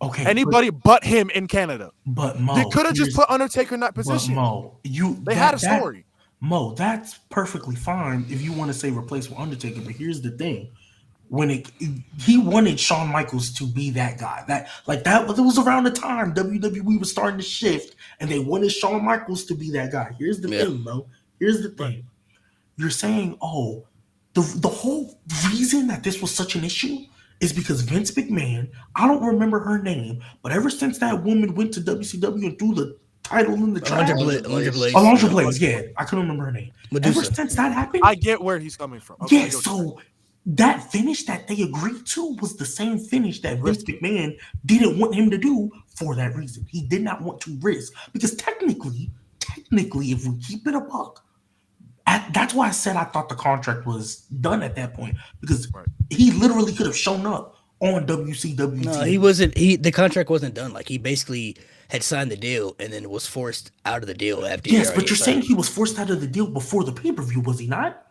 Okay, Anybody but him in Canada. but Mo, They could have just here's- put Undertaker in that But position. Mo, They had a story. Mo, that's perfectly fine if you want to say replace with Undertaker. But here's the thing: when he wanted Shawn Michaels to be that guy, that was around the time WWE was starting to shift, and they wanted Shawn Michaels to be that guy. Here's the thing, Mo. Here's the thing: you're saying, oh, the whole reason that this was such an issue is because Vince McMahon. I don't remember her name, but ever since that woman went to WCW and threw the title in the trash. Alundra Blaze. Alundra Blaze, yeah. I couldn't remember her name. Medusa. Ever since that happened, I get where he's coming from. Okay, I yeah, get what you're saying. so that finish that they agreed to was the same finish that Vince McMahon didn't want him to do for that reason. He did not want to risk. Because technically, if we keep it a buck, that's why I said I thought the contract was done at that point. Because he literally could have shown up on WCW. No, he wasn't. The contract wasn't done. Like he basically had signed the deal and then was forced out of the deal after. Yes, but you're saying he was forced out of the deal before the pay-per-view, was he not?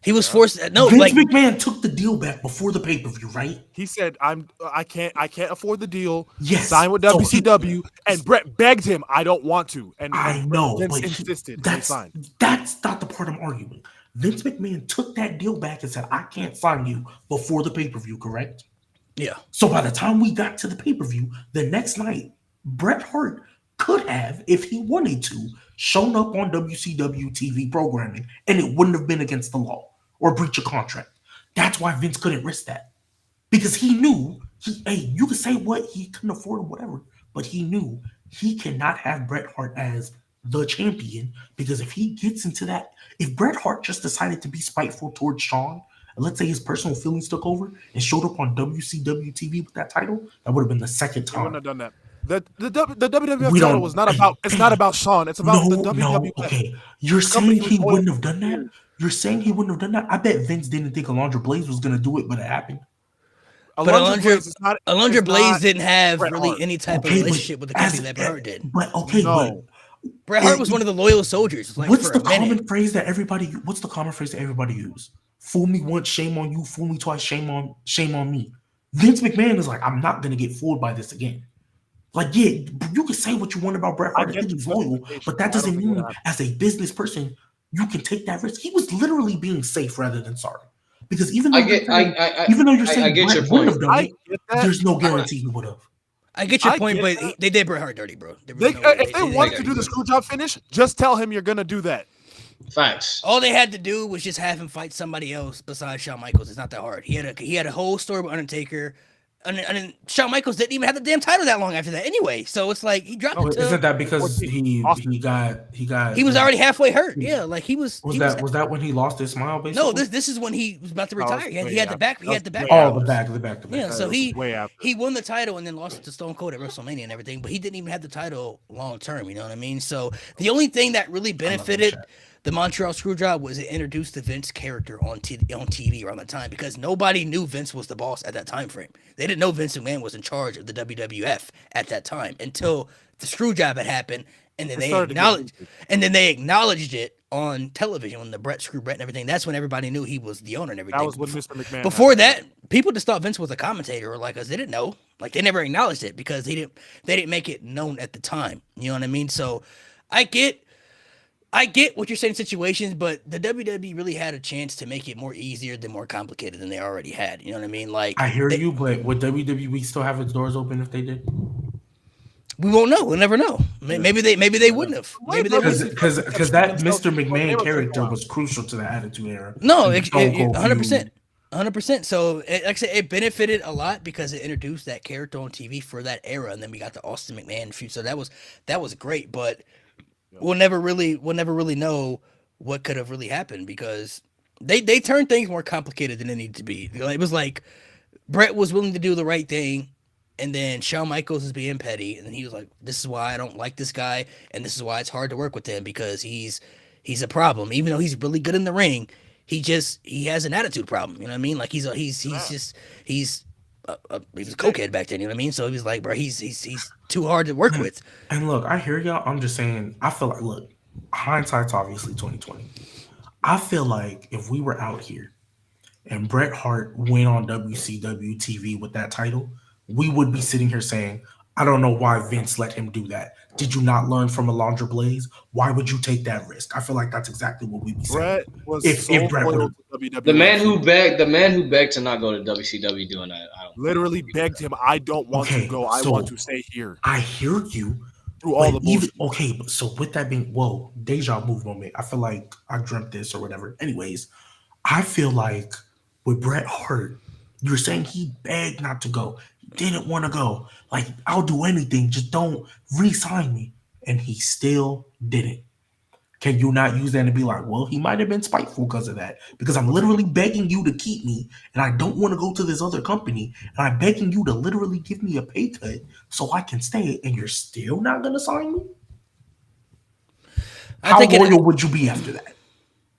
he was forced. No, Vince like McMahon took the deal back before the pay-per-view, right? He said, I can't afford the deal. Yes. Sign with So WCW. And Brett begged him, I don't want to. And I know, Vince but insisted. And they signed. that's not the part I'm arguing. Vince McMahon took that deal back and said, I can't sign you before the pay-per-view, correct? yeah. So by the time we got to the pay-per-view, the next night, Bret Hart could have, if he wanted to, shown up on WCW TV programming, and it wouldn't have been against the law or breach of contract. That's why Vince couldn't risk that. Because he knew, you could say what he couldn't afford or whatever, but he knew he cannot have Bret Hart as the champion, because if he gets into that, if Bret Hart just decided to be spiteful towards Shawn, and let's say his personal feelings took over and showed up on WCW TV with that title, that would have been the second He wouldn't time. have done that. The WWF title was not about. It's not about Shawn. It's about the WWF. Okay. You're saying he wouldn't have done that? You're saying he wouldn't have done that? I bet Vince didn't think Alundra Blaze was going to do it, but it happened. But Alundra Blaze didn't have Bret really Hart. any type of relationship with the company that Bret Hart did. But okay, No. Bret Hart was one of the loyal soldiers. Like, what's for the a minute. common phrase that everybody use? Fool me once, shame on you. Fool me twice, shame on me. Vince McMahon is like, I'm not gonna get fooled by this again. Like, yeah, you can say what you want about Bret Hart. I think he's loyal, but that doesn't mean as a business person you can take that risk. He was literally being safe rather than sorry. Because even though you're saying get Bret your wouldn't point. have done it, there's no guarantee he would have. I get your point, but they did Bret Hart dirty, bro. If they wanted to do the screw job finish, just tell him you're gonna do that. Facts. All they had to do was just have him fight somebody else besides Shawn Michaels. It's not that hard. He had a whole story with Undertaker, and then Shawn Michaels didn't even have the damn title that long after that anyway. So it's like he dropped it. Isn't that because he was already halfway hurt? Yeah, like he was. Was that when he lost his smile? Basically, no. This is when he was about to retire. He had the back. He had the back. Oh, the back. Yeah, so he way won the title and then lost it to Stone Cold at WrestleMania and everything, but he didn't even have the title long term. You know what I mean? So the only thing that really benefited the Montreal Screwjob was it introduced the Vince character on TV around that time, because nobody knew Vince was the boss at that time frame. They didn't know Vince McMahon was in charge of the WWF at that time until the Screwjob had happened, and then they acknowledged it on television when the Brett and everything. That's when everybody knew he was the owner and everything. That was when Mr. McMahon. Before that, people just thought Vince was a commentator, or like us. They didn't know. Like they never acknowledged it because they didn't make it known at the time. You know what I mean? So I get what you're saying situations, but the WWE really had a chance to make it more easier than more complicated than they already had. You know what I mean? Like I hear you, but would WWE still have its doors open if they did? We won't know. We'll never know. Maybe they wouldn't have. Maybe they because that Mr. McMahon character was crucial to the Attitude Era. No, 100%. 100%. So, like I said, it benefited a lot because it introduced that character on TV for that era, and then we got the Austin McMahon feud. So that was great, but Yeah. we'll never really know what could have really happened because they turned things more complicated than it needed to be. It was like Brett was willing to do the right thing, and then Shawn Michaels is being petty, and then he was like, "This is why I don't like this guy, and this is why it's hard to work with him because he's a problem. Even though he's really good in the ring, he has an attitude problem. You know what I mean? Like he's he was a cokehead back then. You know what I mean? So he was like, bro, he's too hard to work with. And look, I hear y'all. I'm just saying. I feel like, look, hindsight's obviously 2020. I feel like if we were out here and Bret Hart went on WCW TV with that title, we would be sitting here saying, I don't know why Vince let him do that. Did you not learn from Alundra Blaze? Why would you take that risk? I feel like that's exactly what we'd be saying. Brett was If Bret loyal would've- to WWF. The man who begged to not go to WCW doing that. I don't literally begged him, I don't want Okay, to go. I so- want to stay here. I hear you. Through all the But even bullshit. okay, but so with that being, whoa, deja vu moment. I feel like I dreamt this or whatever. Anyways, I feel like with Bret Hart, you're saying he begged not to go, didn't want to go. Like, I'll do anything, just don't re-sign me, and he still didn't. Can you not use that and be like, well, he might have been spiteful because of that? Because I'm literally begging you to keep me, and I don't want to go to this other company, and I'm begging you to literally give me a pay cut so I can stay, and you're still not going to sign me? How loyal would you be after that?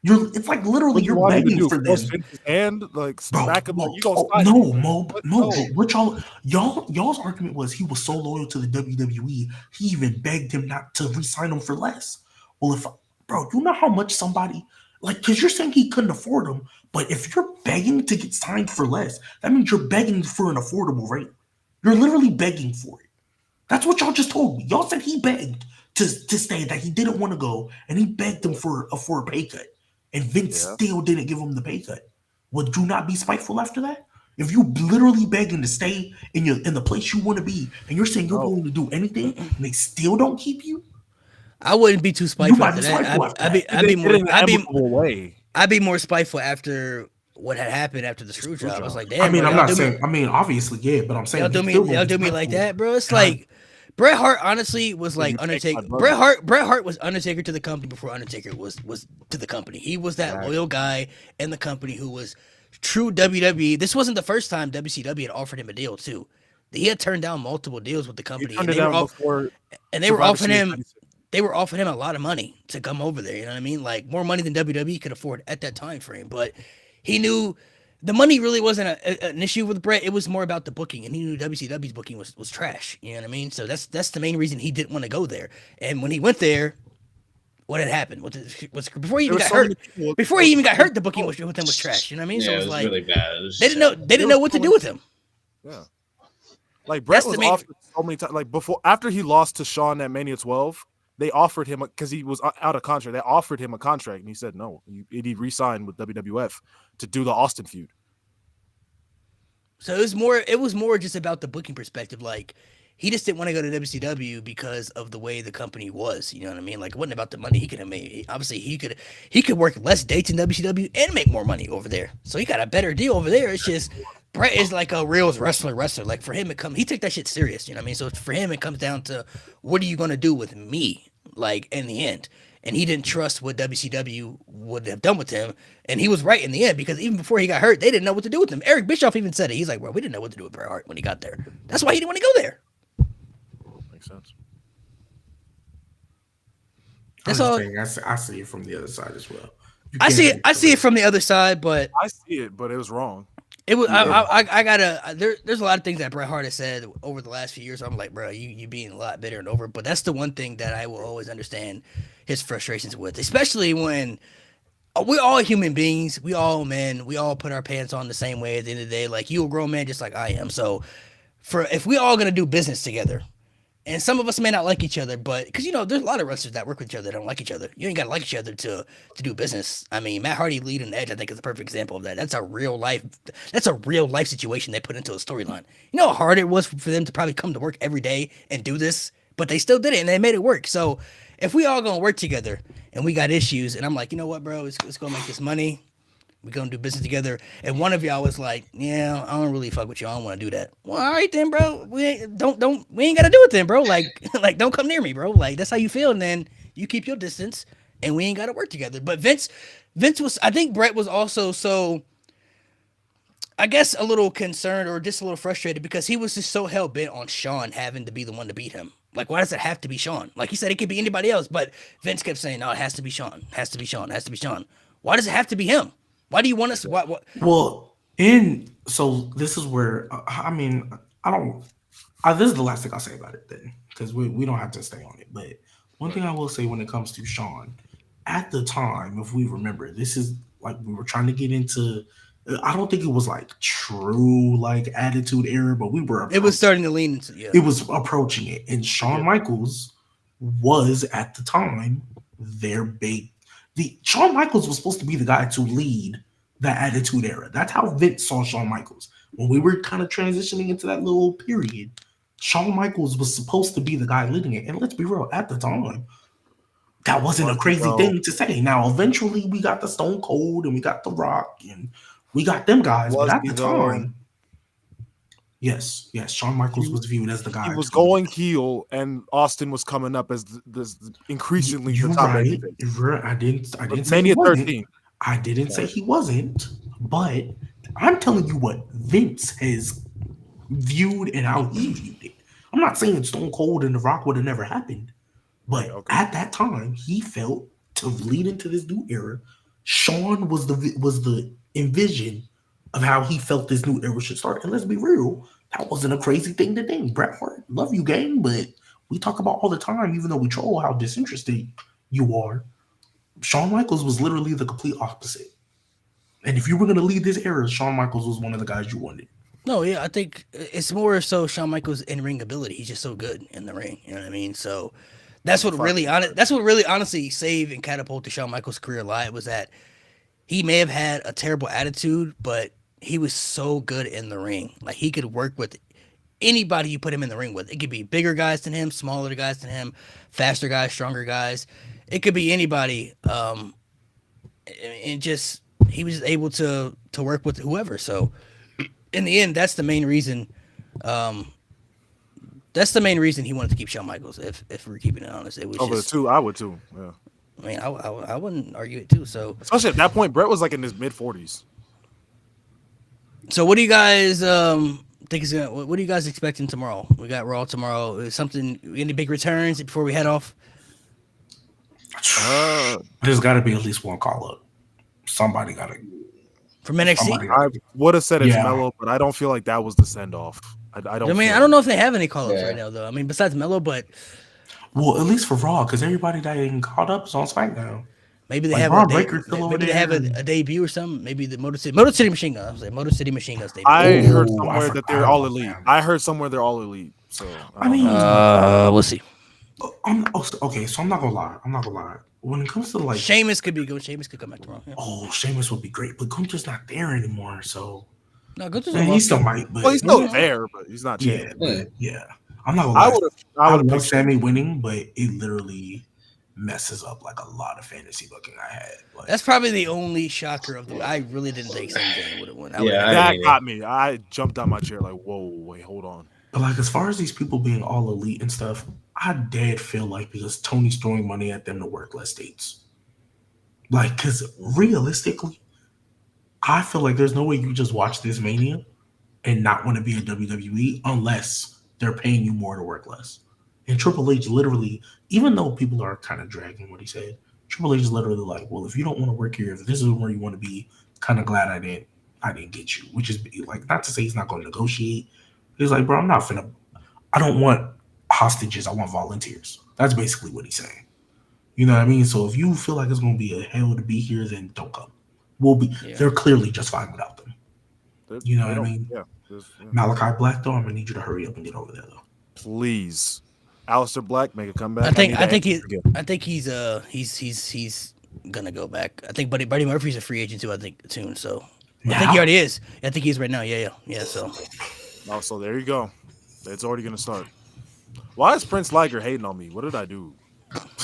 It's like literally What you you're want him to begging do? for them. Force Vince's hand, like Bro, smack him. Mo, Like, you gonna oh, sign no, me? Mo, What? no. No. What y'all's argument was he was so loyal to the WWE, he even begged him not to re-sign him for less. Well, bro, you know how much somebody because you're saying he couldn't afford him, but if you're begging to get signed for less, that means you're begging for an affordable rate. You're literally begging for it. That's what y'all just told me. Y'all said he begged to stay, that he didn't want to go, and he begged him for a pay cut. And Vince still didn't give him the pay cut. Would you not be spiteful after that? If you literally begging to stay in the place you want to be, and you're saying you're willing to do anything, and they still don't keep you, I wouldn't be too you spiteful might after be that. spiteful after I'd be that. I'd be more way. I'd be more spiteful after what had happened after the screw job. I was like, damn. I mean, bro, I'm y'all not do saying. me, I mean, obviously, yeah, but I'm saying y'all do me like that, bro. It's like Bret Hart honestly was like you take Undertaker. my brother. Bret Hart was Undertaker to the company before Undertaker was to the company. He was that loyal guy in the company who was true WWE. This wasn't the first time WCW had offered him a deal too. He had turned down multiple deals with the He company, turned and it down before. they were Survivor offering Series him. 96. They were offering him a lot of money to come over there. You know what I mean? Like more money than WWE could afford at that time frame. But he knew the money really wasn't an issue with Brett. It was more about the booking, and he knew WCW's booking was trash. You know what I mean? So that's the main reason he didn't want to go there. And when he went there, what had happened? Was before he even got hurt? Before he even got hurt, the booking with him was trash. You know what I mean? Yeah, so it it was was like really bad. they didn't know what to do with him. Yeah. Like Brett That's was the main- offered so many times. Like after he lost to Shawn at Mania 12, they offered him because he was out of contract. They offered him a contract, and he said no. He re-signed with WWF to do the Austin feud. So it was more just about the booking perspective. Like he just didn't want to go to WCW because of the way the company was. You know what I mean? Like it wasn't about the money he could have made. Obviously, he could work less dates in WCW and make more money over there. So he got a better deal over there. It's just Brett is like a real wrestler. Like for him, he took that shit serious. You know what I mean? So for him, it comes down to what are you gonna do with me? Like in the end. And he didn't trust what WCW would have done with him. And he was right in the end because even before he got hurt, they didn't know what to do with him. Eric Bischoff even said it. He's like, bro, we didn't know what to do with Bret Hart when he got there. That's why he didn't want to go there. Makes sense. That's all. I see it from the other side as well. I see it from the other side, but I see it, but it was wrong. it was. I gotta. There's a lot of things that Bret Hart has said over the last few years. I'm like, bro, you being a lot bitter and over. But that's the one thing that I will always understand his frustrations with, especially when we're all human beings. We all men. We all put our pants on the same way at the end of the day. Like you a grown man, just like I am. So, if we all gonna do business together. And some of us may not like each other, but because there's a lot of wrestlers that work with each other that don't like each other. You ain't gotta like each other to do business. I mean, Matt Hardy leading Edge, I think, is a perfect example of that. That's a real life situation they put into a storyline. You know how hard it was for them to probably come to work every day and do this, but they still did it and they made it work. So if we all gonna work together and we got issues, and I'm like, you know what, bro, let's go make this money. We're gonna do business together. And one of y'all was like, "Yeah, I don't really fuck with you. I don't want to do that." Well, all right then, bro. We ain't gotta do it then, bro. Like like don't come near me, bro. Like that's how you feel, and then you keep your distance, and we ain't gotta work together. But Vince was. I think Brett was also so. I guess a little concerned or just a little frustrated because he was just so hell bent on Shawn having to be the one to beat him. Like, why does it have to be Shawn? Like he said, it could be anybody else, but Vince kept saying, "No, it has to be Shawn. Has to be Shawn. Has to be Shawn." Why does it have to be him? Why do you want us? What? Well, so this is where I mean I don't. This is the last thing I'll say about it then, because we don't have to stay on it. But one thing I will say when it comes to Shawn, at the time, if we remember, this is like we were trying to get into. I don't think it was like true like attitude era, but we were. It was starting to lean into It was approaching it, and Shawn Michaels was at the time their big. The Shawn Michaels was supposed to be the guy to lead that attitude era. That's how Vince saw Shawn Michaels when we were kind of transitioning into that little period. Shawn Michaels was supposed to be the guy leading it, and let's be real, at the time, that wasn't a crazy thing to say. Now, eventually, we got the Stone Cold and we got the Rock and we got them guys, but at the time, yes, Shawn Michaels was viewed as the guy. He was going heel, and Austin was coming up as increasingly the top right. I didn't say he wasn't. 13. I didn't say he wasn't, but I'm telling you what Vince has viewed and how he viewed it. I'm not saying Stone Cold and The Rock would have never happened, but at that time, he felt to lead into this new era, Shawn was the envision of how he felt this new era should start. And let's be real, that wasn't a crazy thing to think. Bret Hart, love you, gang, but we talk about all the time, even though we troll how disinterested you are. Shawn Michaels was literally the complete opposite. And if you were going to lead this era, Shawn Michaels was one of the guys you wanted. No, yeah, I think it's more so Shawn Michaels' in-ring ability. He's just so good in the ring. You know what I mean? So that's what really honestly saved and catapulted Shawn Michaels' career a lot. Was that he may have had a terrible attitude, but he was so good in the ring. Like he could work with anybody you put him in the ring with. It could be bigger guys than him, smaller guys than him, faster guys, stronger guys. It could be anybody. And just he was able to work with whoever. So in the end, that's the main reason. That's the main reason he wanted to keep Shawn Michaels. If we're keeping it honest, it was over just, the two. I would too. Yeah. I mean, I wouldn't argue it too. So especially at that point, Brett was like in his mid-40s. So what do you guys think is gonna? What are you guys expecting tomorrow? We got Raw tomorrow. Is something? Any big returns before we head off? There's got to be at least one call up. Somebody got to. From NXT? I would have said it's Melo, but I don't feel like that was the send off. I don't. I mean, I don't know if they have any call ups right now, though. I mean, besides Melo, but well, at least for Raw, because everybody that ain't caught up is on SmackDown. Maybe they have a debut or something. Maybe the Motor City Machine Guns. I was like Motor City Machine Guns debut. I heard somewhere that they're all elite. I heard somewhere they're all elite. So I mean, we'll see. Okay, so I'm not gonna lie. When it comes to like Sheamus could be good. Sheamus could come back tomorrow. Yeah. Oh, Sheamus would be great, but Gunther's not there anymore. So no, Gunther's he still might. But he's still there, but he's not. Yeah. I'm not gonna lie. I would have Sami winning, but it literally messes up like a lot of fantasy booking I had. Like, that's probably the only shocker of the. I really didn't think Sami Zayn would have won. That got me. I jumped out my chair like, whoa, wait, hold on. But like as far as these people being all elite and stuff, I dead feel like because Tony's throwing money at them to work less dates. Like, because realistically, I feel like there's no way you just watch this Mania and not want to be a WWE unless they're paying you more to work less. And Triple H literally, even though people are kind of dragging what he said, Triple H is literally like, well, if you don't want to work here, if this is where you want to be, kind of glad I didn't get you. Which is like, not to say he's not going to negotiate. He's like, bro, I don't want hostages. I want volunteers. That's basically what he's saying. You know what I mean? So if you feel like it's going to be a hell to be here, then don't come. They're clearly just fine without them. You know what I mean? Yeah. Malachi Black, though, I'm going to need you to hurry up and get over there, though. Please. Aleister Black, make a comeback. I think he's gonna go back. I think Buddy Murphy's a free agent too. I think soon. So I think he already is. I think he is right now. Yeah. So. Oh, so there you go. It's already gonna start. Why is Prince Liger hating on me? What did I do?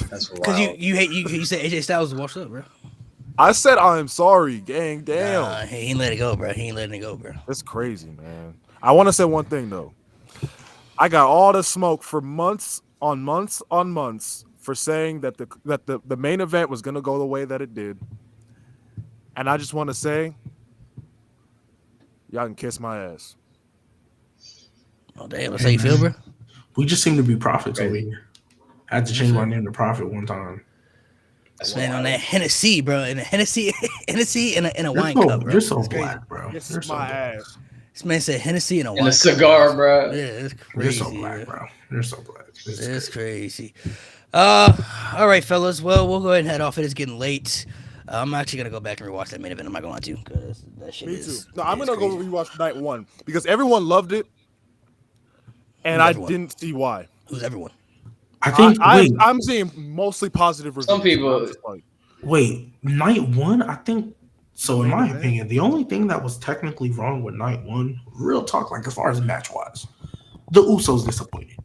That's because you hate you said AJ Styles was washed up, bro. I said I'm sorry, gang. Damn. Nah, he ain't let it go, bro. He ain't letting it go, bro. That's crazy, man. I want to say one thing though. I got all the smoke for months on months on months for saying that the main event was gonna go the way that it did. And I just want to say, y'all can kiss my ass. Oh damn, that's how you feel, bro? We just seem to be prophets over here. I had to change my name to Prophet one time. This man on that Hennessy, bro, and a Hennessy in a wine cup, bro. You're so It's crazy. black, bro. Kiss You're so my black. ass. This man said Hennessy in a wine And a cup, cigar, bro. Yeah, it's You're crazy. so black, bro. You're so black. It's crazy. All right, fellas. Well, we'll go ahead and head off. It is getting late. I'm actually gonna go back and rewatch that main event. I'm not going to because that shit Me too. is. No, I'm is gonna go crazy. rewatch night one because everyone loved it, and I didn't see why. Who's everyone? I think. I'm seeing mostly positive reviews. Some people- I'm just like, Wait, night one. I think. So, in Main my event? opinion, the only thing that was technically wrong with night one, real talk, like as far as match wise, the Usos disappointed.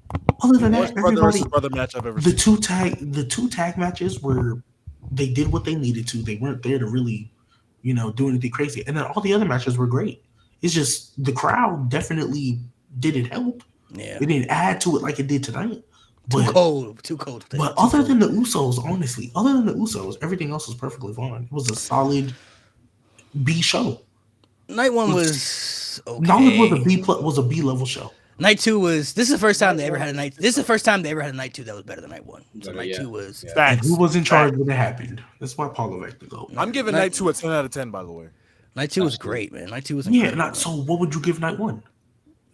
Other than worst that, brother everybody, versus brother match I've ever the seen. two tag matches were, they did what they needed to. They weren't there to really, do anything crazy. And then all the other matches were great. It's just the crowd definitely didn't help. Yeah. It didn't add to it like it did tonight. Too cold. But other than the Usos, honestly, everything else was perfectly fine. It was a solid B show. Night one was okay. Knowledge was a B level show. Night two was. This is the first time they ever had a night. This is the first time they ever had a night two that was better than night one. So night two was. And Facts. who was in charge when it happened? That's why Paulo Vec to go. I'm giving night two a 10 out of 10, by the way. Night two was great, man. Night two was Yeah, incredible. so what would you give night one?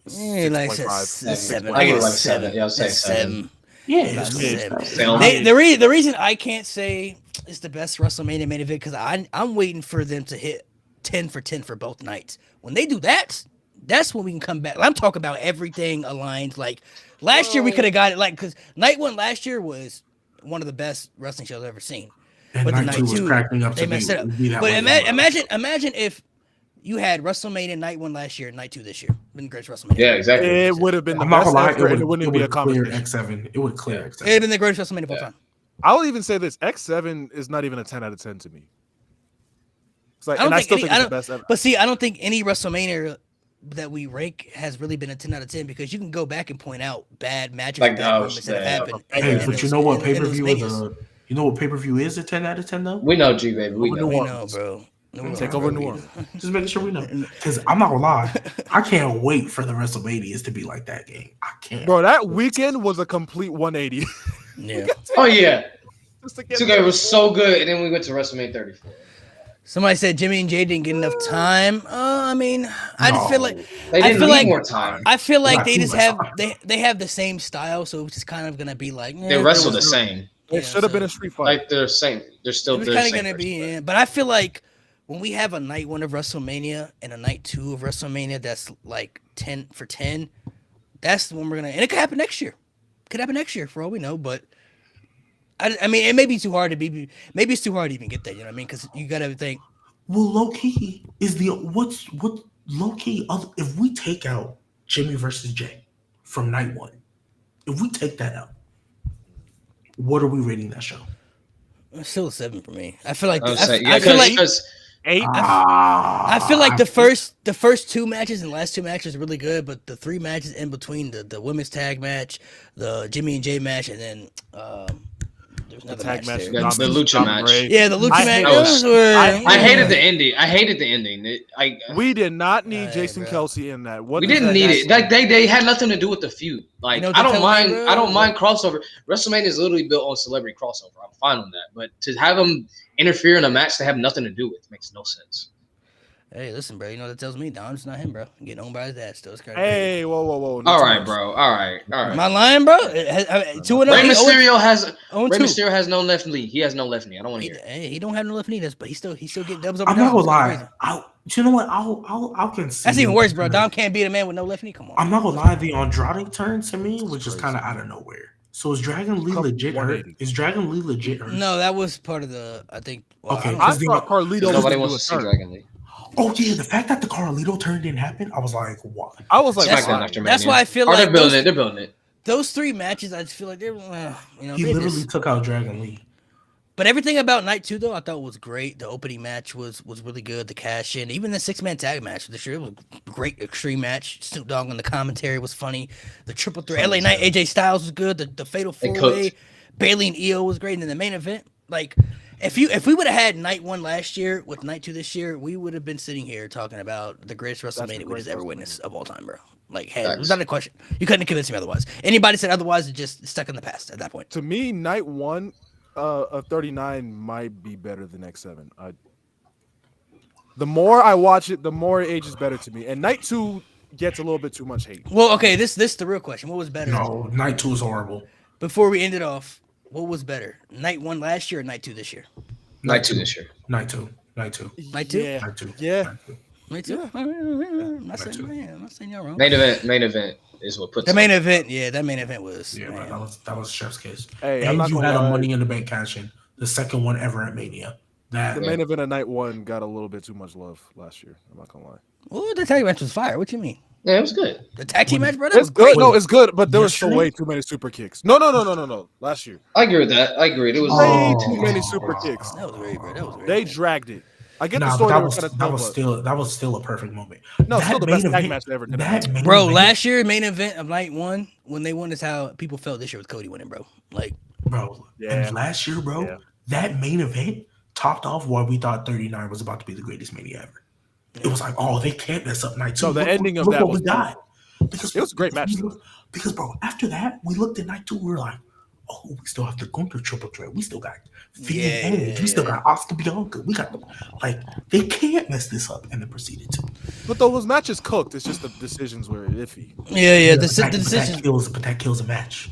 Yeah, like 6.5. 7. I give it like 7. 7. Yeah, I'll say 7. Yeah, About it's seven. good. Seven. The reason I can't say it's the best WrestleMania main event because I'm waiting for them to hit 10 for 10 for both nights. When they do that, that's when we can come back. I'm talking about everything aligned. Like last year, we could have got it because night one last year was one of the best wrestling shows I've ever seen. And But the night two was cracking up they to messed it up. be that But way. imagine if you had WrestleMania night one last year, and night two this year. Been the greatest WrestleMania. Yeah, exactly. It would have been the I'm not best gonna lie, ever, and it wouldn't be a clear competition. X7. It would clear It'd X7. been the greatest WrestleMania of all time. I'll even say this: X7 is not even a 10 out of 10 to me. It's like, I still think it's the best ever. But see, I don't think any WrestleMania that we rank has really been a 10 out of 10 because you can go back and point out bad matches, Like bad those, moments that have yeah. happened. Hey, in but you those- know what in pay per those view Manias. is? You know what pay per view is a 10 out of 10 though? We know, G, baby. We know. We know, bro. Take over New Orleans. Just making sure we know. Because I'm not gonna lie, I can't wait for the WrestleManias to be like that game. I can't. Bro, that weekend was a complete 180. Yeah. Oh, yeah. Just to get 2K was so good, and then we went to WrestleMania 34. Somebody said Jimmy and Jay didn't get enough time. I mean, I just feel like They I didn't feel need like- more time. I feel like Not they too just much have time. they have the same style, so it's just kind of gonna be like They wrestle the same. It should have been a street fight. Like they're same. They're still. It was they're kind of same gonna person, be, but- yeah. But I feel like when we have a night one of WrestleMania and a night two of WrestleMania that's like 10 for 10, that's when we're gonna. And it could happen next year. Could happen next year for all we know. But I mean, it may be too hard to be. Maybe it's too hard to even get there. You know what I mean? Because you gotta think. Well, low key is what low key. If we take out Jimmy versus Jay from night one, if we take that out, what are we rating that show? It's still a 7 for me. I feel like I would I say, feel yeah, like because 8. I feel like the first two matches and last two matches are really good, but the three matches in between the women's tag match, the Jimmy and Jay match, and then there's another tag match. there. the Lucha match. Yeah, the Lucha I match. hate Those were. I hated the ending. I hated the ending. We did not need Alright, Jason bro. Kelsey in that. What We does didn't that need guy it. say? Like they had nothing to do with the feud. Like You know what I they're don't telling me, mind. bro? I don't mind crossover. WrestleMania is literally built on celebrity crossover. I'm fine on that. But to have them interfere in a match they have nothing to do with makes no sense. Hey, listen, bro. You know what that tells me? Dom's not him, bro. Getting owned by his dad still. It's kind of Hey, whoa. All not too right, much. bro. All right. Am I lying, bro? 2-0. Rey Mysterio has Rey 2. Mysterio has no left knee. He has no left knee. I don't want to hear it. Hey, he don't have no left knee, but he still getting dubs over. I'm not Dom. gonna It's crazy. lie. You know what? I'll concede. That's even worse, bro. Dom can't beat a man with no left knee. Come on. I'm not gonna lie. The Andrade turn to me was just kind of out of nowhere. So is Dragon Lee legit hurt? 180. Is Dragon Lee legit hurt? No, that was part of the. I think. Well, Okay, I don't I know. Because thought Carlito was Nobody gonna wants do to a see turn. Dragon Lee. Oh yeah, the fact that the Carlito turn didn't happen, I was like, what? I was like, That's SmackDown why? after That's Mania. why I feel Or like they're building those- it. They're building it. Those three matches, I just feel like they're. He literally took out Dragon Lee. But everything about night 2 though, I thought was great. The opening match was really good. The cash in, even the 6-man tag match this year, it was a great extreme match. Snoop Dogg on the commentary was funny. The triple threat, LA Knight, AJ Styles was good. The fatal 4-way, Bailey and Io was great. And then the main event, like if we would have had night 1 last year with night 2 this year, we would have been sitting here talking about the greatest WrestleMania we just ever witnessed of all time, bro. Like, it was not a question. You couldn't convince me otherwise. Anybody said otherwise, it's just stuck in the past at that point. To me, night 1 of 39 might be better than X7. The more I watch it, the more it ages better to me. And night 2 gets a little bit too much hate. Well, okay, this is the real question. What was better? No, night 2 is horrible. Before we end it off, what was better? Night 1 last year or night 2 this year? Night 2 this year. Night 2. Night 2. Night 2? Yeah. Night 2. Yeah. Night 2? I'm not saying y'all wrong. Main event is what puts the main event. Yeah, that main event was. Yeah, man, that was chef's kiss. Hey, and you had a Money in the Bank cash in, the second one ever at Mania. The main event of night 1 got a little bit too much love last year. I'm not gonna lie. Oh, the tag match was fire. What you mean? Yeah, it was good. The tag team match, bro? That It's was great. good. No, it's good, but there was still way too many super kicks. No. Last year. I agree with that. I agree. It was way too many super kicks. That was great, bro. That was great. They dragged it. I get the Nah, story. but that was still a perfect moment. No, That still the main best tag event- match ever. Bro, last year main event of night 1 when they won is how people felt this year with Cody winning, bro. Like, bro, and last year, bro, that main event topped off why we thought 39 was about to be the greatest Mania ever. It was like, oh, they can't mess up night 2. No, the ending of look that what was we got. Because it was a great match. Because, bro, after that, we looked at night 2. We were like, oh, we still have the Gunther triple threat. We still got Fiend and Edge. We still got Oscar Bianca. We got them. Like, they can't mess this up, and they proceeded to. But those matches cooked. It's just the decisions were iffy. Yeah. The decision that kills a match.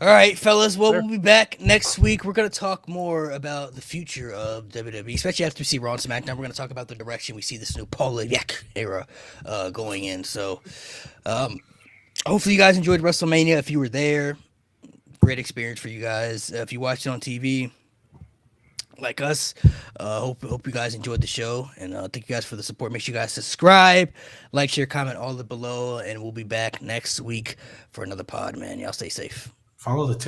All right, fellas. Well, we'll be back next week. We're going to talk more about the future of WWE, especially after we see Raw and SmackDown. We're going to talk about the direction we see this new Paul Levesque era going in. So, hopefully you guys enjoyed WrestleMania. If you were there, great experience for you guys. If you watched it on TV, like us, hope you guys enjoyed the show. And thank you guys for the support. Make sure you guys subscribe, like, share, comment all the below. And we'll be back next week for another pod, man. Y'all stay safe. Follow the